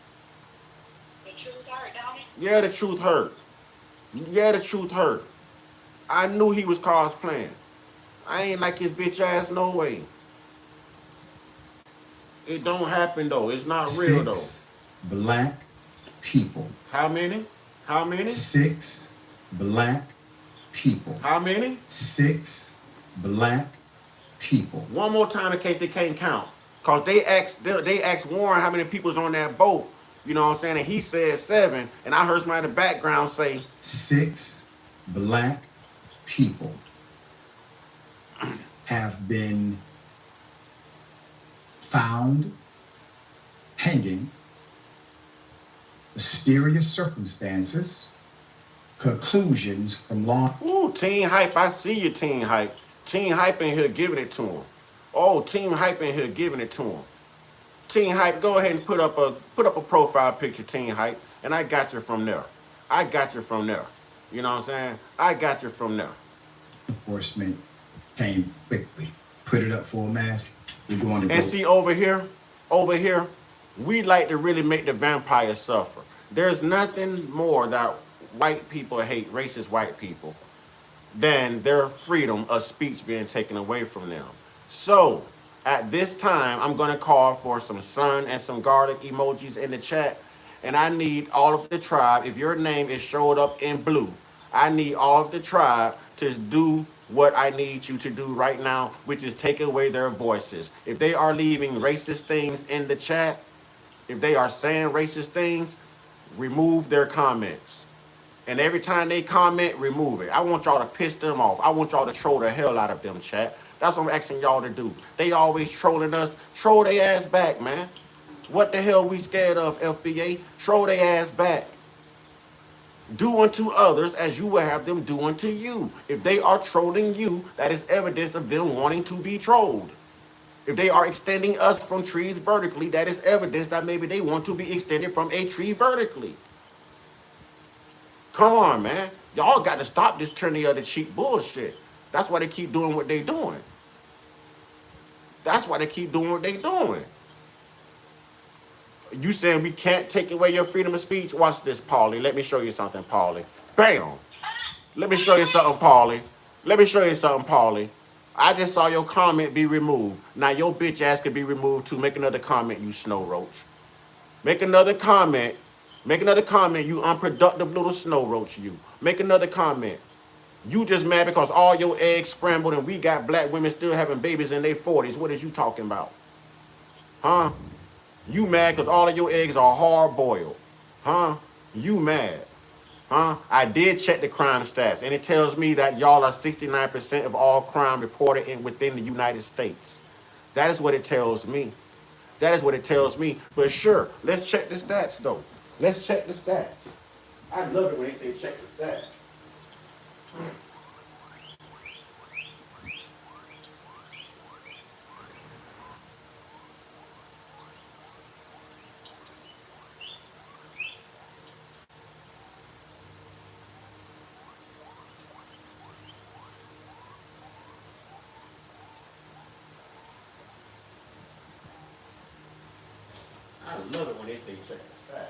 The truth hurt, don't it? Yeah, the truth hurt. Yeah, the truth hurt. I knew he was cosplaying. I ain't like his bitch ass no way. It don't happen though. It's not real though. 6 Black people. How many? How many? 6 Black people. How many? 6 Black people. One more time in case they can't count. Cause they asked Warren how many people's on that boat. You know what I'm saying? And he said 7. And I heard somebody in the background say 6 Black people have been found pending mysterious circumstances, conclusions from law. Ooh, Teen Hype, I see you, Teen Hype. Teen Hype in here giving it to him. Oh, Teen Hype in here giving it to him. Teen Hype, go ahead and put up a profile picture, Teen Hype, and I got you from there. I got you from there. You know what I'm saying? I got you from there. Enforcement came quickly. Put it up for a mask. We're going to And go. see over here, we like to really make the vampires suffer. There's nothing more that white people hate, racist white people, than their freedom of speech being taken away from them. So, at this time, I'm going to call for some sun and some garlic emojis in the chat. And I need all of the tribe, if your name is showed up in blue, I need all of the tribe to do what I need you to do right now, which is take away their voices. If they are leaving racist things in the chat, if they are saying racist things, remove their comments. And every time they comment, remove it. I want y'all to piss them off. I want y'all to troll the hell out of them, chat. That's what I'm asking y'all to do. They always trolling us. Troll their ass back, man. What the hell we scared of, FBA? Troll their ass back. Do unto others as you will have them do unto you. If they are trolling you, that is evidence of them wanting to be trolled. If they are extending us from trees vertically, that is evidence that maybe they want to be extended from a tree vertically. Come on, man. Y'all got to stop this turn the other cheek bullshit. That's why they keep doing what they doing. That's why they keep doing what they doing. You saying we can't take away your freedom of speech? Watch this, Paulie. Let me show you something, Paulie. Bam. Let me show you something, Paulie. Let me show you something, Paulie. I just saw your comment be removed. Now your bitch ass could be removed too. Make another comment, you snow roach. Make another comment. Make another comment, you unproductive little snow roach, you. Make another comment. You just mad because all your eggs scrambled and we got black women still having babies in their 40s. What is you talking about? Huh? You mad because all of your eggs are hard boiled. Huh? You mad. Huh? I did check the crime stats, and it tells me that y'all are 69% of all crime reported within the United States. That is what it tells me. That is what it tells me. But sure, let's check the stats, though. Let's check the stats. I love it when they say check the stats. I love it when they say check the stats.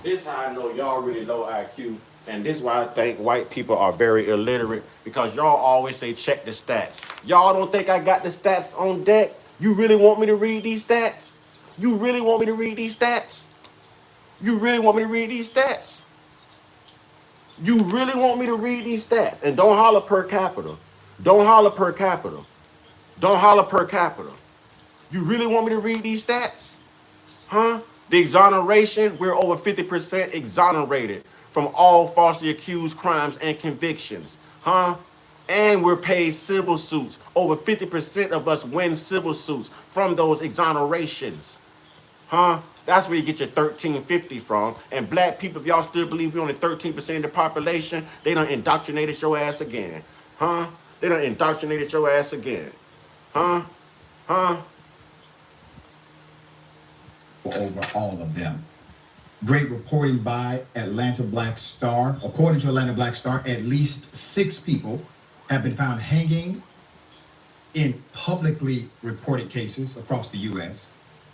This is how I know y'all really low IQ, and this is why I think white people are very illiterate, because y'all always say check the stats. Y'all don't think I got the stats on deck? You really want me to read these stats? You really want me to read these stats? You really want me to read these stats? You really want me to read these stats? And don't holler per capita. Don't holler per capita. Don't holler per capita. You really want me to read these stats? Huh? The exoneration, we're over 50% exonerated from all falsely accused crimes and convictions. Huh? And we're paid civil suits. Over 50% of us win civil suits from those exonerations. Huh? That's where you get your 1350 from. And black people, if y'all still believe we're only 13% of the population, they done indoctrinated your ass again. Huh? They done indoctrinated your ass again. Huh? Huh? Over all of them. Great reporting by Atlanta Black Star. According to Atlanta Black Star, at least 6 people have been found hanging in publicly reported cases across the U.S.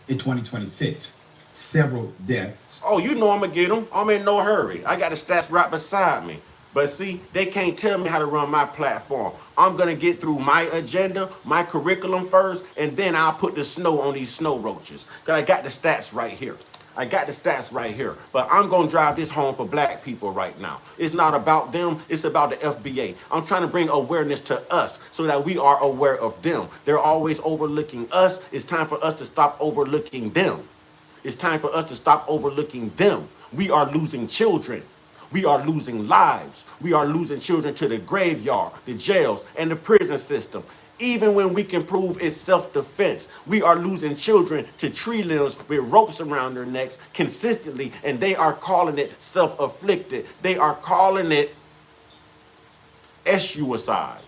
in 2026. Several deaths. Oh, you know I'm going to get them. I'm in no hurry. I got the stats right beside me. But see, they can't tell me how to run my platform. I'm going to get through my agenda, my curriculum first, and then I'll put the snow on these snow roaches. Because I got the stats right here. I got the stats right here. But I'm going to drive this home for black people right now. It's not about them. It's about the FBA. I'm trying to bring awareness to us so that we are aware of them. They're always overlooking us. It's time for us to stop overlooking them. It's time for us to stop overlooking them. We are losing children. We are losing lives. We are losing children to the graveyard, the jails, and the prison system. Even when we can prove it's self-defense, we are losing children to tree limbs with ropes around their necks consistently, and they are calling it self-afflicted. They are calling it suicide.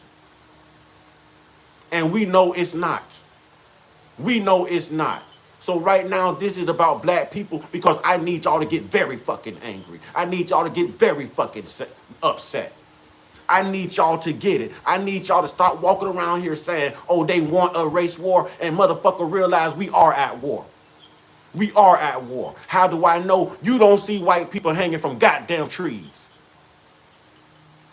And we know it's not. We know it's not. So right now, this is about black people because I need y'all to get very fucking angry. I need y'all to get very fucking upset. I need y'all to get it. I need y'all to stop walking around here saying, oh, they want a race war, and motherfucker realize we are at war. We are at war. How do I know? You don't see white people hanging from goddamn trees.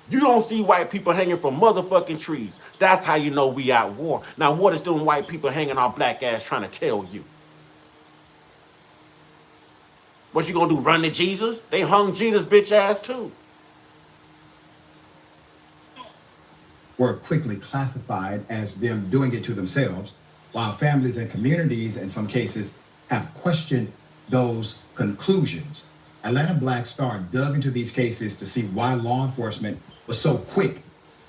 You don't see white people hanging from motherfucking trees. That's how you know we at war. Now, what is them white people hanging our black ass trying to tell you? What you gonna do, run to Jesus? They hung Jesus bitch ass too. Were quickly classified as them doing it to themselves, while families and communities in some cases have questioned those conclusions. Atlanta Black Star dug into these cases to see why law enforcement was so quick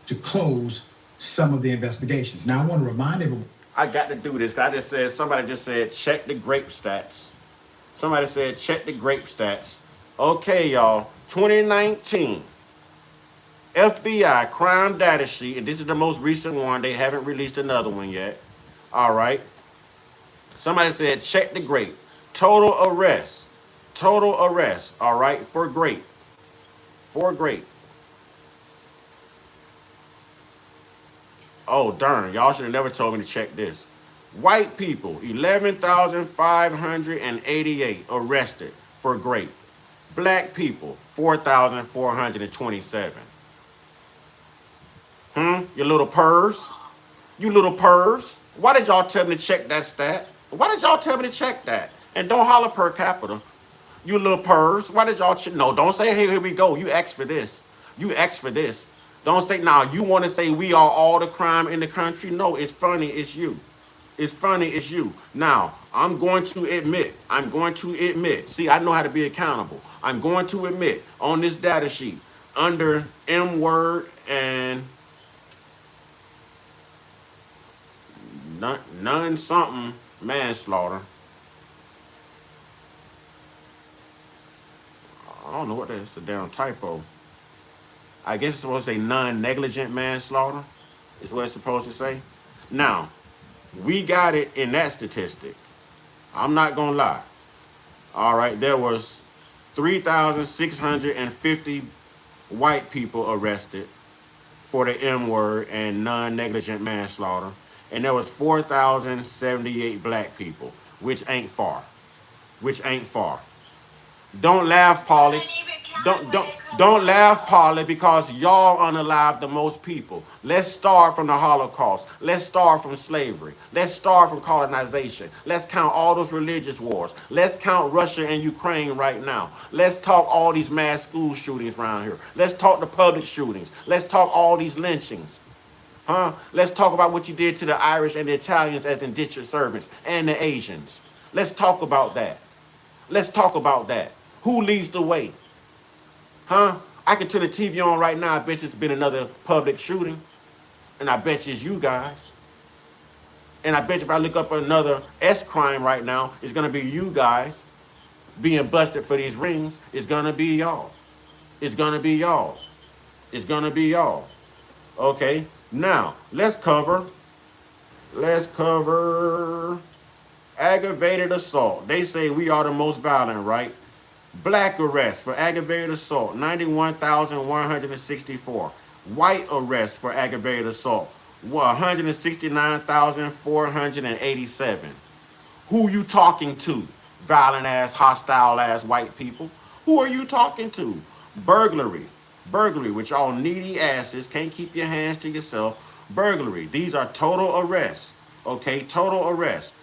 to close some of the investigations. Now I want to remind everyone. I got to do this. Somebody just said, check the grape stats. Somebody said, check the grape stats. Okay, y'all. 2019. FBI crime data sheet, and this is the most recent one. They haven't released another one yet. All right. Somebody said, check the grape. Total arrests. Total arrests. All right, for grape. For grape. Oh, darn. Y'all should have never told me to check this. White people, 11,588 arrested for grape. Black people, 4,427. You little pervs? You little pervs? Why did y'all tell me to check that stat? Why did y'all tell me to check that? And don't holler per capita. You little pervs. Why did y'all no, don't say, hey, here we go. You asked for this. You asked for this. Don't say, now you want to say we are all the crime in the country. No, it's funny, it's you. It's funny, it's you. Now, I'm going to admit, see, I know how to be accountable. I'm going to admit on this data sheet, under M word and none something manslaughter. I don't know what that is, a damn typo. I guess it's supposed to say non-negligent manslaughter, is what it's supposed to say. Now, we got it in that statistic. I'm not gonna lie. All right, there was 3,650 white people arrested for the M word and non-negligent manslaughter, and there was 4,078 black people, which ain't far. Which ain't far. Don't laugh, Paulie. Don't laugh, Paulie, because y'all unalive the most people. Let's start from the Holocaust. Let's start from slavery. Let's start from colonization. Let's count all those religious wars. Let's count Russia and Ukraine right now. Let's talk all these mass school shootings around here. Let's talk the public shootings. Let's talk all these lynchings. Huh? Let's talk about what you did to the Irish and the Italians as indentured servants and the Asians. Let's talk about that. Let's talk about that. Who leads the way? Huh? I can turn the TV on right now. I bet it's been another public shooting. And I bet you it's you guys. And I bet you if I look up another S crime right now, it's going to be you guys being busted for these rings. It's going to be y'all. It's going to be y'all. It's going to be y'all. Okay? Now, let's cover aggravated assault. They say we are the most violent, right? Black arrests for aggravated assault, 91,164. White arrests for aggravated assault, 169,487. Who you talking to? Violent ass, hostile ass white people. Who are you talking to? Burglary, which y'all needy asses can't keep your hands to yourself. Burglary. These are total arrests. Okay, total arrests.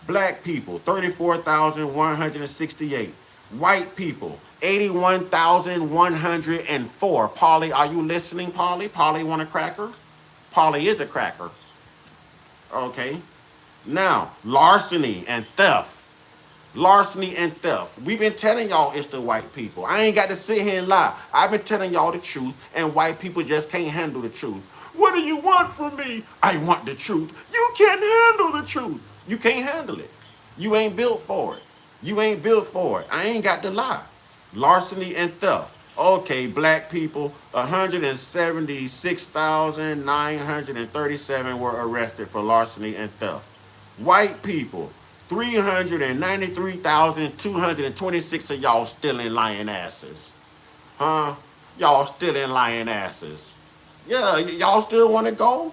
Black people, 34,168. White people, 81,104. Polly, are you listening, Polly? Polly want a cracker? Polly is a cracker. Okay. Now, larceny and theft. Larceny and theft. We've been telling y'all it's the white people. I ain't got to sit here and lie. I've been telling y'all the truth, and white people just can't handle the truth. What do you want from me? I want the truth. You can't handle the truth. You can't handle it. You ain't built for it. You ain't built for it. I ain't got to lie. Larceny and theft. Okay, black people, 176,937 were arrested for larceny and theft. White people, 393,226 of y'all stealing lying asses. Huh? Y'all stealing lying asses. Yeah, y'all still want to go?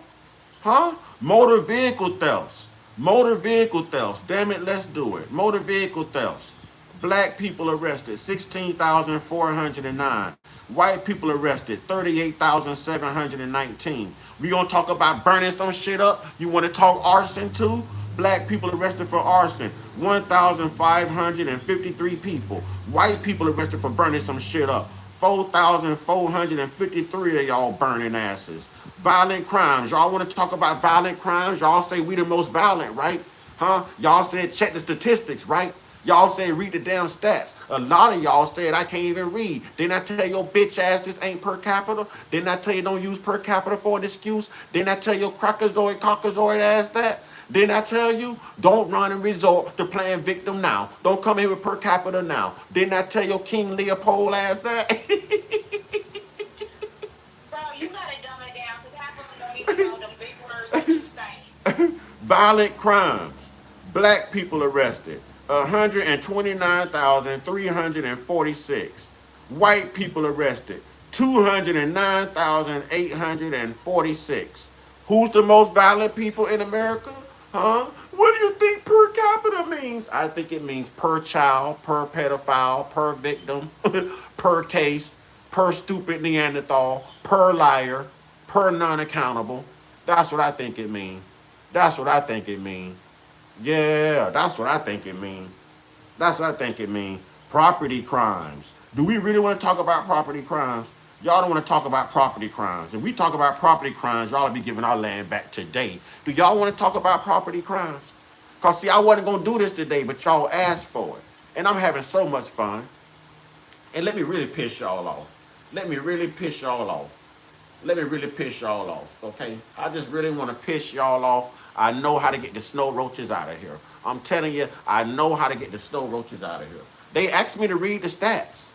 Huh? Motor vehicle thefts. Motor vehicle thefts. Damn it, let's do it. Motor vehicle thefts. Black people arrested, 16,409. White people arrested, 38,719. We gonna talk about burning some shit up? You wanna talk arson too? Black people arrested for arson, 1,553 people. White people arrested for burning some shit up, 4,453 of y'all burning asses. Violent crimes. Y'all want to talk about violent crimes? Y'all say we the most violent, right? Huh? Y'all said check the statistics, right? Y'all say read the damn stats. A lot of y'all said I can't even read. Didn't I tell your bitch ass this ain't per capita? Didn't I tell you don't use per capita for an excuse? Didn't I tell your caucasoid ass that? Didn't I tell you? Don't run and resort to playing victim now. Don't come here with per capita now. Didn't I tell your King Leopold ass that? Bro, you gotta dumb it down because half of them don't even know the big words that you say. Violent crimes. Black people arrested, 129,346. White people arrested, 209,846. Who's the most violent people in America? Huh? What do you think per capita means? I think it means per child, per pedophile, per victim, per case, per stupid Neanderthal, per liar, per non-accountable. That's what I think it means. That's what I think it mean. Yeah, that's what I think it mean. That's what I think it mean. Property crimes. Do we really want to talk about property crimes? Y'all don't want to talk about property crimes. If we talk about property crimes, y'all will be giving our land back today. Do y'all want to talk about property crimes? Because, see, I wasn't going to do this today, but y'all asked for it. And I'm having so much fun. And let me really piss y'all off. Let me really piss y'all off. Let me really piss y'all off, okay? I just really want to piss y'all off. I know how to get the snow roaches out of here. I'm telling you, I know how to get the snow roaches out of here. They asked me to read the stats.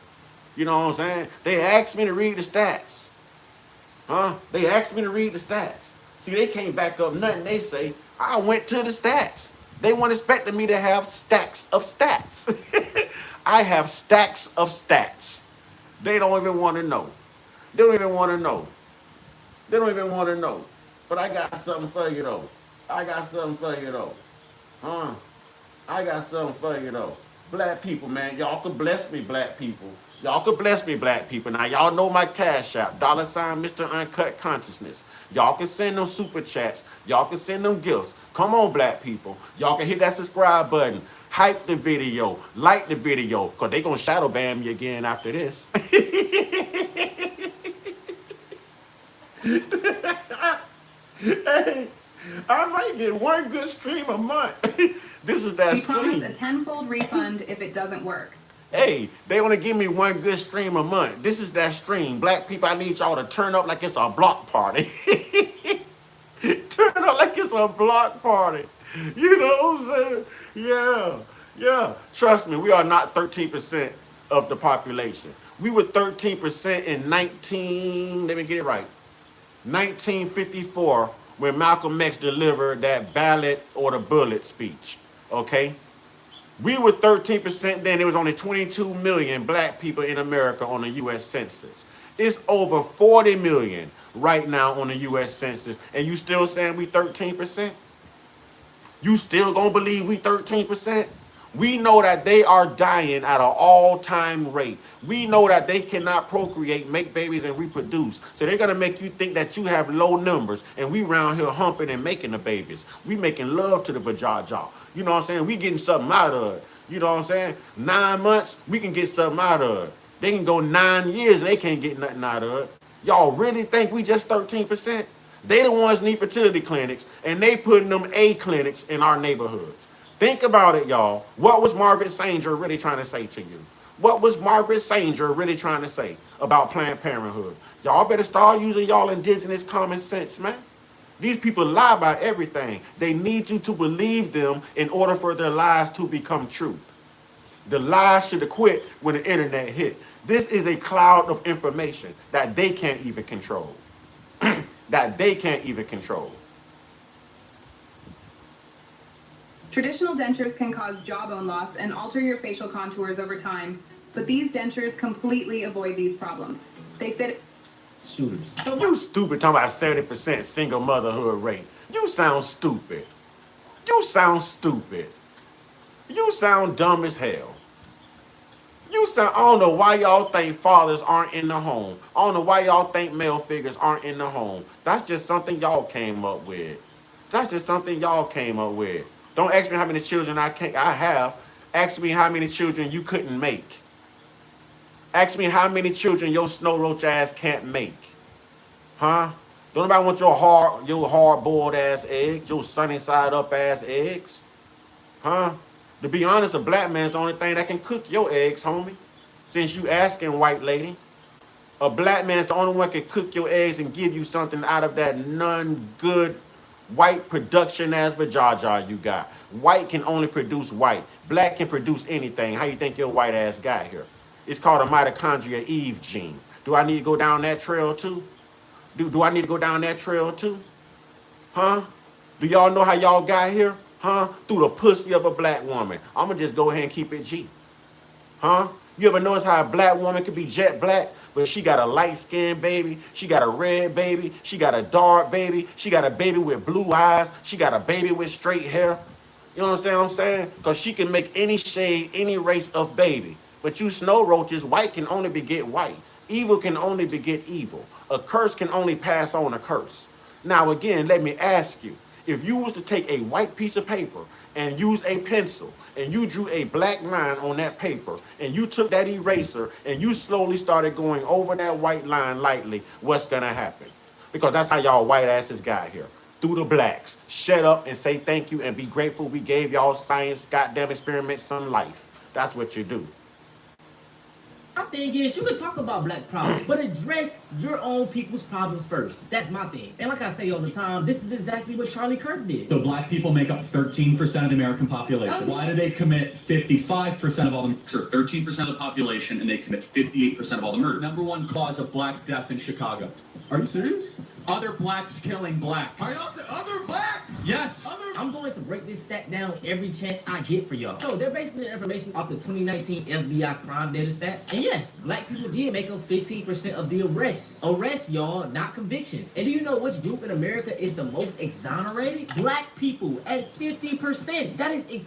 You know what I'm saying? They asked me to read the stats. Huh? They asked me to read the stats. See, they came back up nothing. They say, I went to the stats. They weren't expecting me to have stacks of stats. I have stacks of stats. They don't even want to know. They don't even want to know. They don't even want to know. But I got something for you, though. I got something for you, though. Huh? I got something for you, though. Black people, man. Y'all could bless me, black people. Y'all could bless me, black people. Now, y'all know my cash app. $ Mr. Uncut Consciousness. Y'all can send them super chats. Y'all can send them gifts. Come on, black people. Y'all can hit that subscribe button. Hype the video. Like the video. Because they going to shadow ban me again after this. Hey, I might get one good stream a month. This is that We stream. promise a tenfold refund if it doesn't work. Hey, they want to give me one good stream a month. This is that stream. Black people, I need y'all to turn up like it's a block party. Turn up like it's a block party. You know what I'm saying? Yeah, yeah. Trust me, we are not 13% of the population. We were 13% in let me get it right, 1954, when Malcolm X delivered that ballot or the bullet speech, okay? We were 13% then. There was only 22 million black people in America on the U.S. Census. It's over 40 million right now on the U.S. Census, and you still saying we 13%? You still gonna believe we 13%? We know that they are dying at an all-time rate. We know that they cannot procreate, make babies, and reproduce. So they're gonna make you think that you have low numbers, and we around here humping and making the babies. We making love to the vajayjay. You know what I'm saying? We getting something out of it. You know what I'm saying? 9 months, we can get something out of it. They can go 9 years and they can't get nothing out of it. Y'all really think we just 13%? They the ones need fertility clinics, and they putting them A clinics in our neighborhoods. Think about it, y'all. What was Margaret Sanger really trying to say to you? What was Margaret Sanger really trying to say about Planned Parenthood? Y'all better start using y'all indigenous common sense, man. These people lie about everything. They need you to believe them in order for their lies to become truth. The lies should have quit when the internet hit. This is a cloud of information that they can't even control. That they can't even control. Traditional dentures can cause jawbone loss and alter your facial contours over time, but these dentures completely avoid these problems. They fit Suitors. So you stupid talking about 70% single motherhood rate. You sound stupid. You sound stupid. You sound dumb as hell. I don't know why y'all think fathers aren't in the home. I don't know why y'all think male figures aren't in the home. That's just something y'all came up with. That's just something y'all came up with. Don't ask me how many children I have. Ask me how many children you couldn't make. Ask me how many children your snow roach ass can't make. Huh? Don't nobody want your hard boiled ass eggs, your sunny side up ass eggs. Huh? To be honest, a black man's the only thing that can cook your eggs, homie. Since you asking, white lady. A black man is the only one that can cook your eggs and give you something out of that non-good white production ass vajayjay you got. White can only produce white. Black can produce anything. How you think your white ass got here? It's called a mitochondria Eve gene. Do I need to go down that trail too? Do I need to go down that trail too? Huh? Do y'all know how y'all got here? Huh? Through the pussy of a black woman. I'm going to just go ahead and keep it G. Huh? You ever notice how a black woman could be jet black, but she got a light-skinned baby, she got a red baby, she got a dark baby, she got a baby with blue eyes, she got a baby with straight hair? You know what I'm saying? Because she can make any shade, any race of baby. But you snow roaches, white can only beget white. Evil can only beget evil. A curse can only pass on a curse. Now again, let me ask you, If you was to take a white piece of paper and use a pencil and you drew a black line on that paper and you took that eraser and you slowly started going over that white line lightly, what's gonna happen? Because that's how y'all white asses got here. Through the blacks. Shut up and say thank you and be grateful we gave y'all science, goddamn experiments, some life. That's what you do. My thing is, you can talk about black problems, but address your own people's problems first. That's my thing. And like I say all the time, this is exactly what Charlie Kirk did. So black people make up 13% of the American population. Why do they commit 55% of all the murders? 13% of the population, and they commit 58% of all the murder. Number one cause of black death in Chicago. Are you serious? Other blacks killing blacks. Are y'all other blacks? Yes. I'm going to break this stat down every chance I get for y'all. So they're basing their information off the 2019 FBI crime data stats. And yes, black people did make up 15% of the arrests. Arrests, y'all, not convictions. And do you know which group in America is the most exonerated? Black people at 50%. That is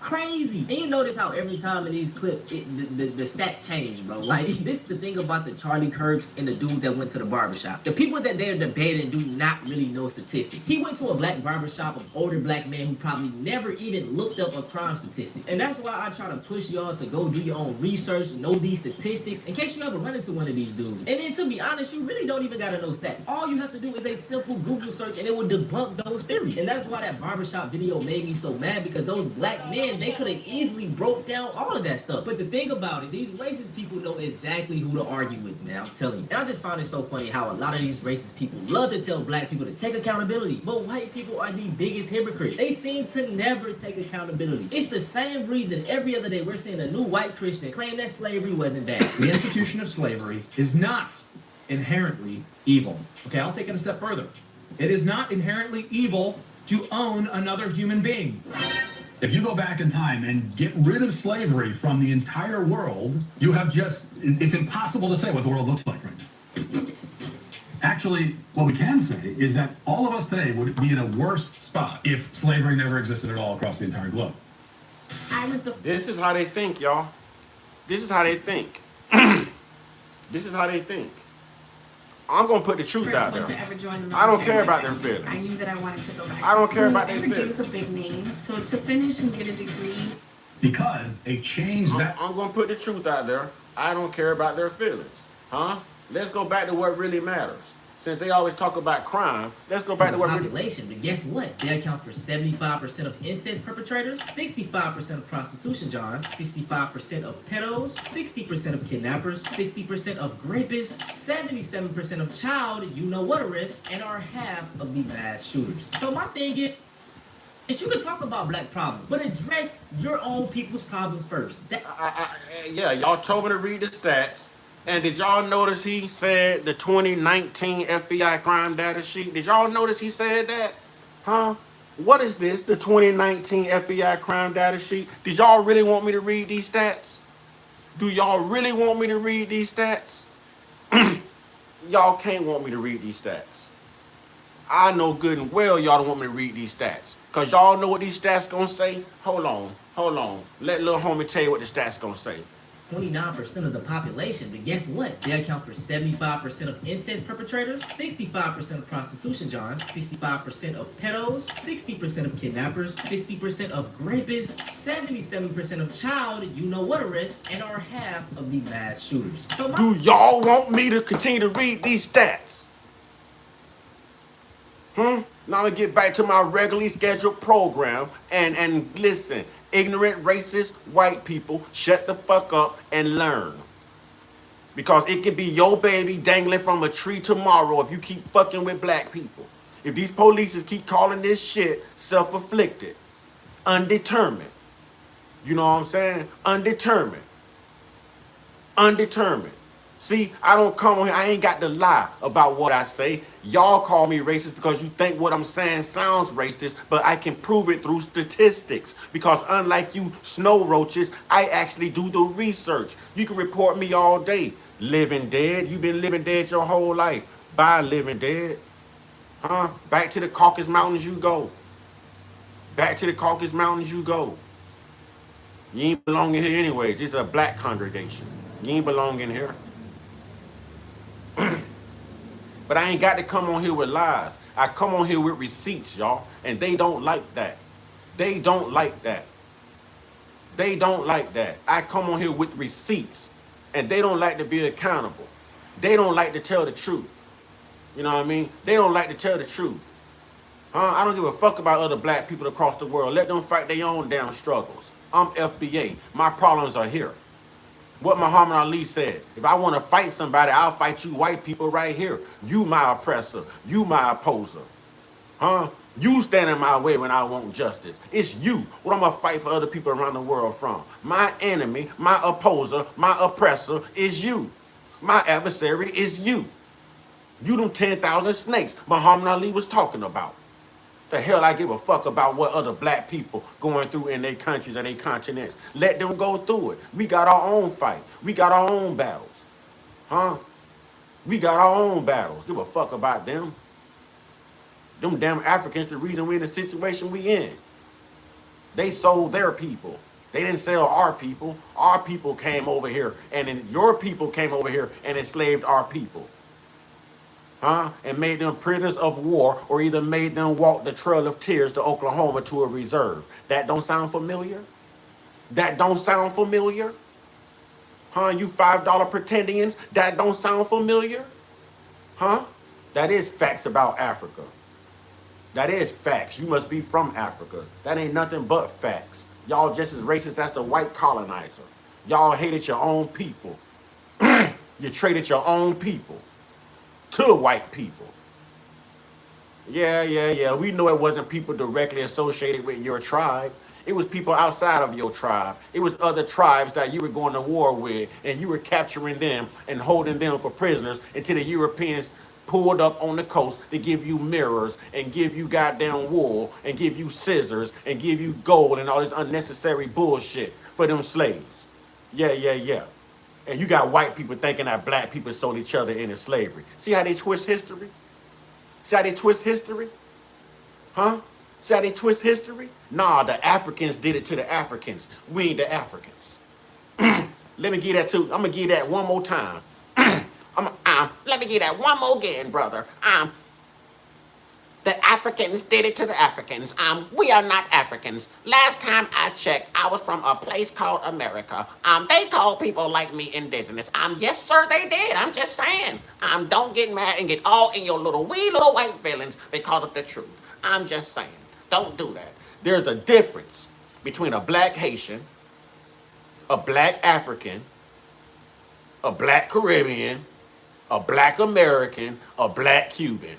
crazy. And you notice how every time in these clips, the stat changed, bro. Like, this is the thing about the Charlie Kirks and the dude that went to the barbershop. The people that they're debating do not really know statistics. He went to a black barbershop of older black men who probably never even looked up a crime statistic. And that's why I try to push y'all to go do your own research, know these statistics, in case you ever run into one of these dudes. And then to be honest, you really don't even gotta know stats. All you have to do is a simple Google search and it will debunk those theories. And that's why that barbershop video made me so mad, because those black men, they could have easily broke down all of that stuff. But the thing about it, these racist people know exactly who to argue with, man. I'm telling you. And I just find it so funny how a lot of these racist people love to tell black people to take accountability. But white people are the biggest hypocrites. They seem to never take accountability. It's the same reason every other day we're seeing a new white Christian claim that slavery wasn't bad. The institution of slavery is not inherently evil. Okay, I'll take it a step further. It is not inherently evil to own another human being. If you go back in time and get rid of slavery from the entire world, you have it's impossible to say what the world looks like right now. Actually, what we can say is that all of us today would be in a worse spot if slavery never existed at all across the entire globe. This is how they think, y'all. This is how they think. This is how they think. I'm gonna put the truth out there. I don't care about their feelings. I knew that I wanted to go back. I don't care about their Everett feelings. was a big name, so to finish and get a degree. Because a change that I'm gonna put the truth out there. I don't care about their feelings, huh? Let's go back to what really matters. Since they always talk about crime, let's go back to what really. Population, but guess what? They account for 75% of incest perpetrators, 65% of prostitution johns, 65% of pedos, 60% of kidnappers, 60% of rapists, 77% of child you-know-what-arists, and are half of the mass shooters. So my thing is, you can talk about black problems, but address your own people's problems first. Yeah, y'all told me to read the stats. And did y'all notice he said the 2019 FBI crime data sheet? Did y'all notice he said that? Huh? What is this? The 2019 FBI crime data sheet? Did y'all really want me to read these stats? Do y'all really want me to read these stats? Y'all can't want me to read these stats. I know good and well y'all don't want me to read these stats. Because y'all know what these stats gonna say? Hold on. Let little homie tell you what the stats gonna say. 29% of the population, but guess what? They account for 75% of incest perpetrators, 65% of prostitution johns, 65% of pedos, 60% of kidnappers, 60% of rapists, 77% of child you-know-what-arists, and are half of the mass shooters. So do y'all want me to continue to read these stats? Now I'm gonna get back to my regularly scheduled program and listen. Ignorant, racist, white people, shut the fuck up and learn. Because it could be your baby dangling from a tree tomorrow if you keep fucking with black people. If these police keep calling this shit self-afflicted, undetermined. You know what I'm saying? Undetermined. See, I don't come on here, I ain't got to lie about what I say. Y'all call me racist because you think what I'm saying sounds racist, but I can prove it through statistics. Because unlike you snow roaches, I actually do the research. You can report me all day. Living dead, you've been living dead your whole life. Bye, living dead. Huh? Back to the Caucasus Mountains you go. Back to the Caucasus Mountains you go. You ain't belonging here anyways. It's a black congregation. You ain't belonging here. But I ain't got to come on here with lies. I come on here with receipts, y'all. And they don't like that. They don't like that. They don't like that. I come on here with receipts. And they don't like to be accountable. They don't like to tell the truth. You know what I mean? They don't like to tell the truth. I don't give a fuck about other black people across the world. Let them fight their own damn struggles. I'm FBA. My problems are here. What Muhammad Ali said, if I want to fight somebody, I'll fight you white people right here. You my oppressor. You my opposer. You stand in my way when I want justice. It's you. What I'm going to fight for other people around the world from. My enemy, my opposer, my oppressor is you. My adversary is you. You them 10,000 snakes Muhammad Ali was talking about. The hell I give a fuck about what other black people going through in their countries and their continents. Let them go through it. We got our own fight. We got our own battles. We got our own battles. Give a fuck about them. Them damn Africans the reason we're in the situation we in. They sold their people. They didn't sell our people. Our people came over here and then your people came over here and enslaved our people. And made them prisoners of war or either made them walk the Trail of Tears to Oklahoma to a reserve. That don't sound familiar? That don't sound familiar? You $5 pretendians? That don't sound familiar? That is facts about Africa. That is facts. You must be from Africa. That ain't nothing but facts. Y'all just as racist as the white colonizer. Y'all hated your own people. You traded your own people to white people. Yeah. We know it wasn't people directly associated with your tribe. It was people outside of your tribe. It was other tribes that you were going to war with, and you were capturing them and holding them for prisoners until the Europeans pulled up on the coast to give you mirrors and give you goddamn wool and give you scissors and give you gold and all this unnecessary bullshit for them slaves. Yeah. And you got white people thinking that black people sold each other into slavery. See how they twist history? See how they twist history? See how they twist history? Nah, the Africans did it to the Africans. We ain't the Africans. Let me give that too. I'm going to give that one more time. Let me give that one more again, brother. The Africans did it to the Africans. We are not Africans. Last time I checked, I was from a place called America. They call people like me indigenous. Yes, sir, they did. I'm just saying. Don't get mad and get all in your little white feelings because of the truth. I'm just saying. Don't do that. There's a difference between a black Haitian, a black African, a black Caribbean, a black American, a black Cuban.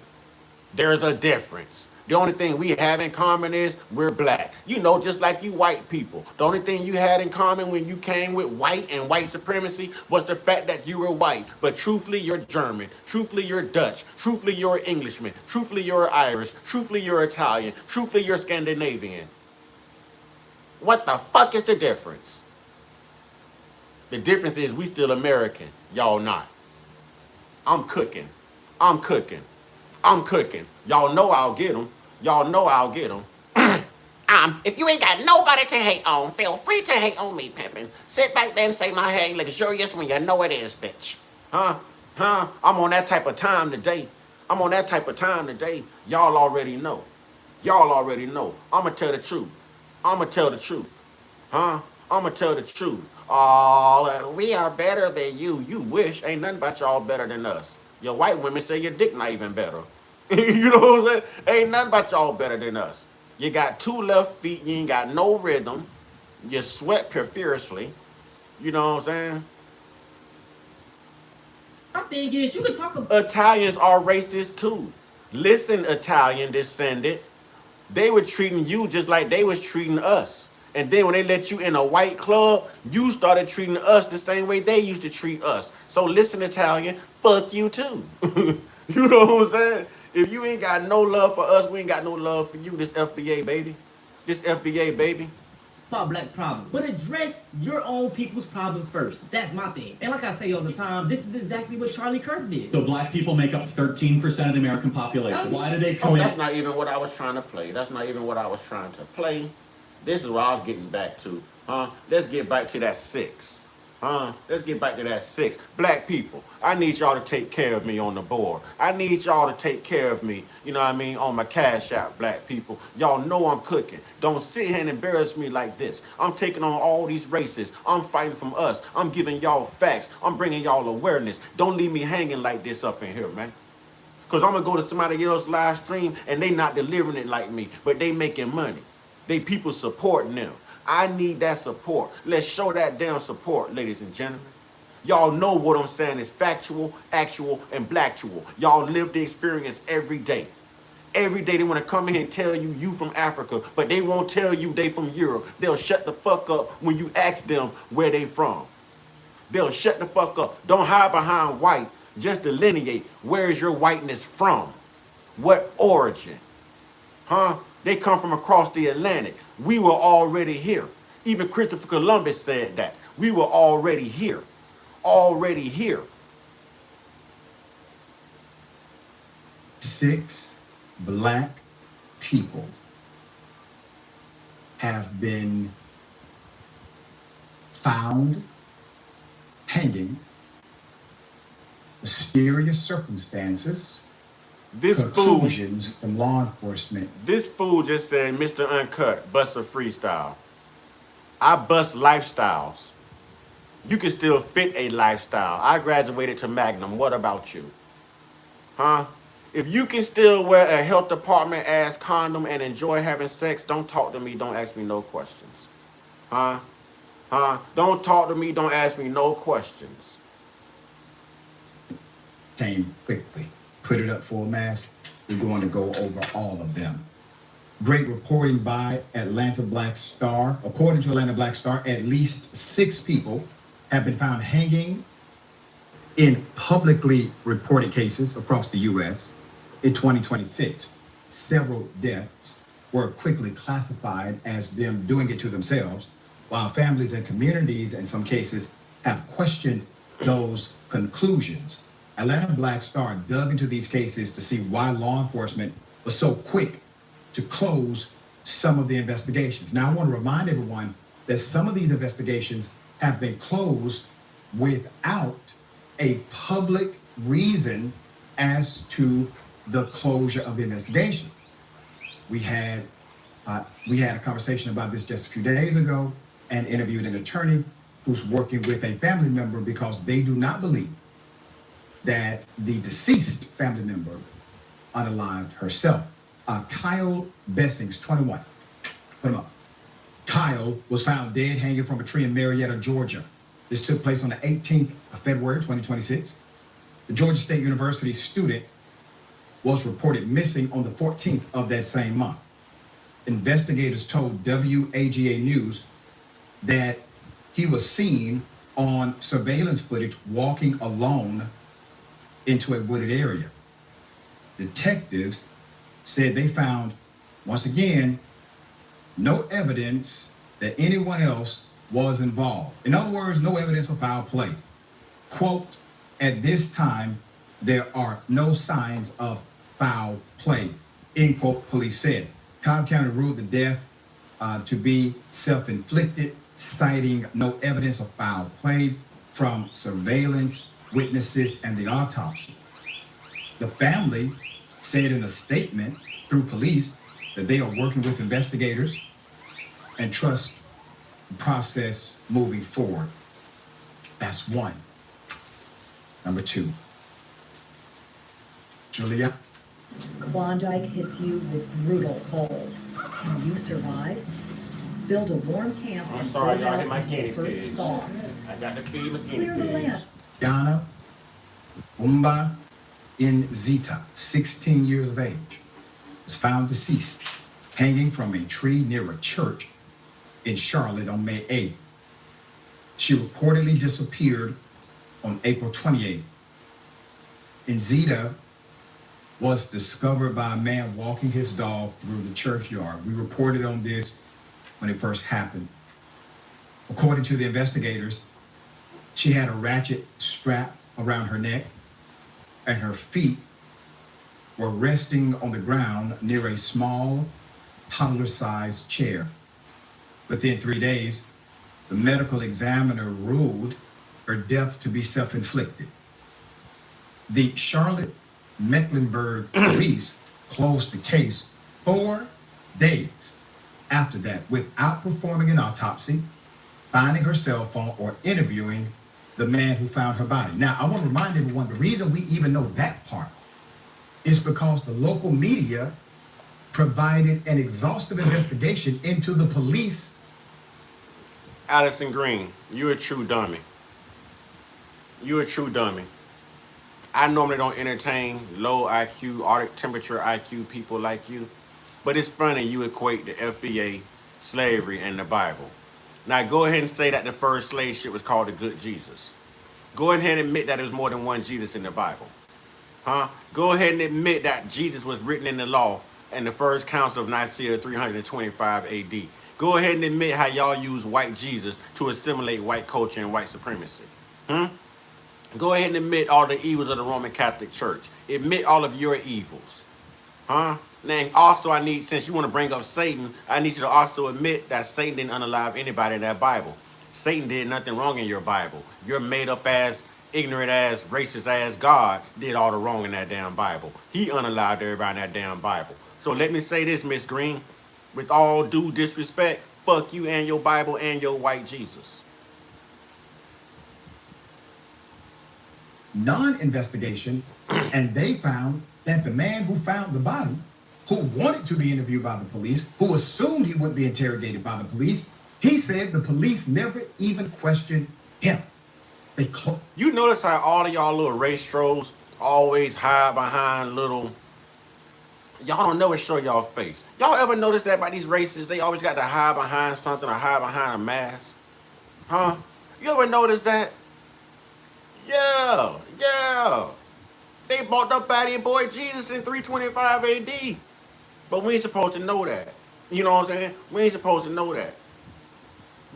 There's a difference. The only thing we have in common is we're black. You know, just like you white people. The only thing you had in common when you came with white and white supremacy was the fact that you were white. But truthfully, you're German. Truthfully, you're Dutch. Truthfully, you're Englishman. Truthfully, you're Irish. Truthfully, you're Italian. Truthfully, you're Scandinavian. What the fuck is the difference? The difference is we still American. Y'all not. I'm cooking. Y'all know I'll get them. If you ain't got nobody to hate on, feel free to hate on me, pimpin'. Sit back there and say my hair ain't luxurious when you know it is, bitch. I'm on that type of time today. Y'all already know. I'ma tell the truth. I'ma tell the truth. Oh, we are better than you. You wish. Ain't nothing about y'all better than us. Your white women say your dick not even better. You know what I'm saying? Ain't nothing about y'all better than us. You got 2 left feet. You ain't got no rhythm. You sweat profusely. You know what I'm saying? My thing is, you can talk about Italians are racist too. Listen, Italian descendant. They were treating you just like they was treating us. And then when they let you in a white club, you started treating us the same way they used to treat us. So listen, Italian, fuck you too. You know what I'm saying? If you ain't got no love for us, we ain't got no love for you. This FBA, baby. about black problems, but address your own people's problems first. That's my thing. And like I say all the time, this is exactly what Charlie Kirk did. So black people make up 13% of the American population. Why do they commit? That's not even what I was trying to play. This is what I was getting back to. Let's get back to that 6. Let's get back to that 6. Black people, I need y'all to take care of me on the board. I need y'all to take care of me, you know what I mean, on my cash out, black people. Y'all know I'm cooking. Don't sit here and embarrass me like this. I'm taking on all these races. I'm fighting from us. I'm giving y'all facts. I'm bringing y'all awareness. Don't leave me hanging like this up in here, man. Because I'm going to go to somebody else's live stream and they not delivering it like me, but they making money. They people supporting them. I need that support. Let's show that damn support, ladies and gentlemen. Y'all know what I'm saying is factual, actual, and blacktual. Y'all live the experience every day. Every day they want to come in here and tell you from Africa, but they won't tell you they from Europe. They'll shut the fuck up when you ask them where they from. They'll shut the fuck up. Don't hide behind white. Just delineate where is your whiteness from. What origin? They come from across the Atlantic. We were already here. Even Christopher Columbus said that. We were already here. Already here. 6 black people have been found hanging, mysterious circumstances, conclusions from law enforcement. This fool just said, Mr. Uncut, bust a freestyle. I bust lifestyles. You can still fit a lifestyle. I graduated to Magnum. What about you? If you can still wear a health department ass condom and enjoy having sex, don't talk to me. Don't ask me no questions. Don't talk to me. Don't ask me no questions. Came quickly. Put it up full mask. We're going to go over all of them. Great reporting by Atlanta Black Star. According to Atlanta Black Star, at least 6 people have been found hanging in publicly reported cases across the U.S. in 2026. Several deaths were quickly classified as them doing it to themselves, while families and communities in some cases have questioned those conclusions. Atlanta Black Star dug into these cases to see why law enforcement was so quick to close some of the investigations. Now, I want to remind everyone that some of these investigations have been closed without a public reason as to the closure of the investigation. We had a conversation about this just a few days ago and interviewed an attorney who's working with a family member because they do not believe that the deceased family member unalived herself. Kyle Bessings, 21. Put him up. Kyle was found dead hanging from a tree in Marietta, Georgia. This took place on the 18th of February, 2026. The Georgia State University student was reported missing on the 14th of that same month. Investigators told WAGA News that he was seen on surveillance footage walking alone into a wooded area. Detectives said they found, once again, no evidence that anyone else was involved. In other words, no evidence of foul play. Quote, at this time, there are no signs of foul play, end quote, police said. Cobb County ruled the death to be self-inflicted, citing no evidence of foul play from surveillance, witnesses, and the autopsy. The family said in a statement through police that they are working with investigators and trust the process moving forward. That's one. Number 2. Julia? Klondike hits you with brutal cold. Can you survive? Build a warm camp I'm and sorry, go y'all out hit my until guinea first pigs. thaw. I got to feed my guinea Clear the pigs. land. Yana Umba Nzita, 16 years of age, was found deceased, hanging from a tree near a church in Charlotte on May 8th. She reportedly disappeared on April 28th. Nzita was discovered by a man walking his dog through the churchyard. We reported on this when it first happened. According to the investigators, she had a ratchet strap around her neck and her feet were resting on the ground near a small toddler-sized chair. Within 3 days, the medical examiner ruled her death to be self-inflicted. The Charlotte Mecklenburg police closed the case 4 days after that without performing an autopsy, finding her cell phone, or interviewing the man who found her body. Now, I want to remind everyone, the reason we even know that part is because the local media provided an exhaustive investigation into the police. Allison Green, you're a true dummy. You're a true dummy. I normally don't entertain low IQ, Arctic temperature IQ people like you, but it's funny you equate the FBA, slavery, and the Bible. Now go ahead and say that the first slave ship was called the Good Jesus. Go ahead and admit that there's more than one Jesus in the Bible. Huh? Go ahead and admit that Jesus was written in the law in the first council of Nicaea 325 AD. Go ahead and admit how y'all use white Jesus to assimilate white culture and white supremacy. Go ahead and admit all the evils of the Roman Catholic Church. Admit all of your evils. Huh? Now, also, I need, since you want to bring up Satan, I need you to also admit that Satan didn't unalive anybody in that Bible. Satan did nothing wrong in your Bible. Your made up ass, ignorant ass, racist ass God did all the wrong in that damn Bible. He unalived everybody in that damn Bible. So let me say this, Miss Green, with all due disrespect, fuck you and your Bible and your white Jesus. Non-investigation, and they found that the man who found the body, who wanted to be interviewed by the police, who assumed he would be interrogated by the police, he said the police never even questioned him. You notice how all of y'all little race trolls always hide behind little... Y'all don't never show y'all face. Y'all ever notice that about these racists? They always got to hide behind something or hide behind a mask. Huh? You ever notice that? Yeah. They bought the body of boy Jesus in 325 AD. But we ain't supposed to know that. You know what I'm saying? We ain't supposed to know that.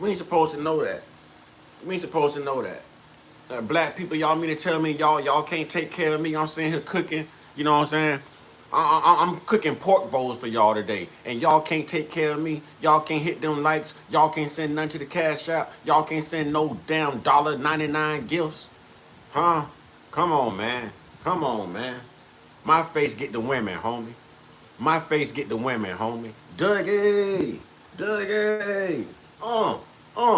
We ain't supposed to know that. We ain't supposed to know that. Black people, y'all mean to tell me y'all can't take care of me? I'm sitting here cooking. You know what I'm saying? I'm cooking pork bowls for y'all today, and y'all can't take care of me. Y'all can't hit them likes. Y'all can't send none to the cash app. Y'all can't send no damn $1.99 gifts. Huh? Come on, man. Come on, man. My face get the women, homie. My face get the women, homie. Dougie!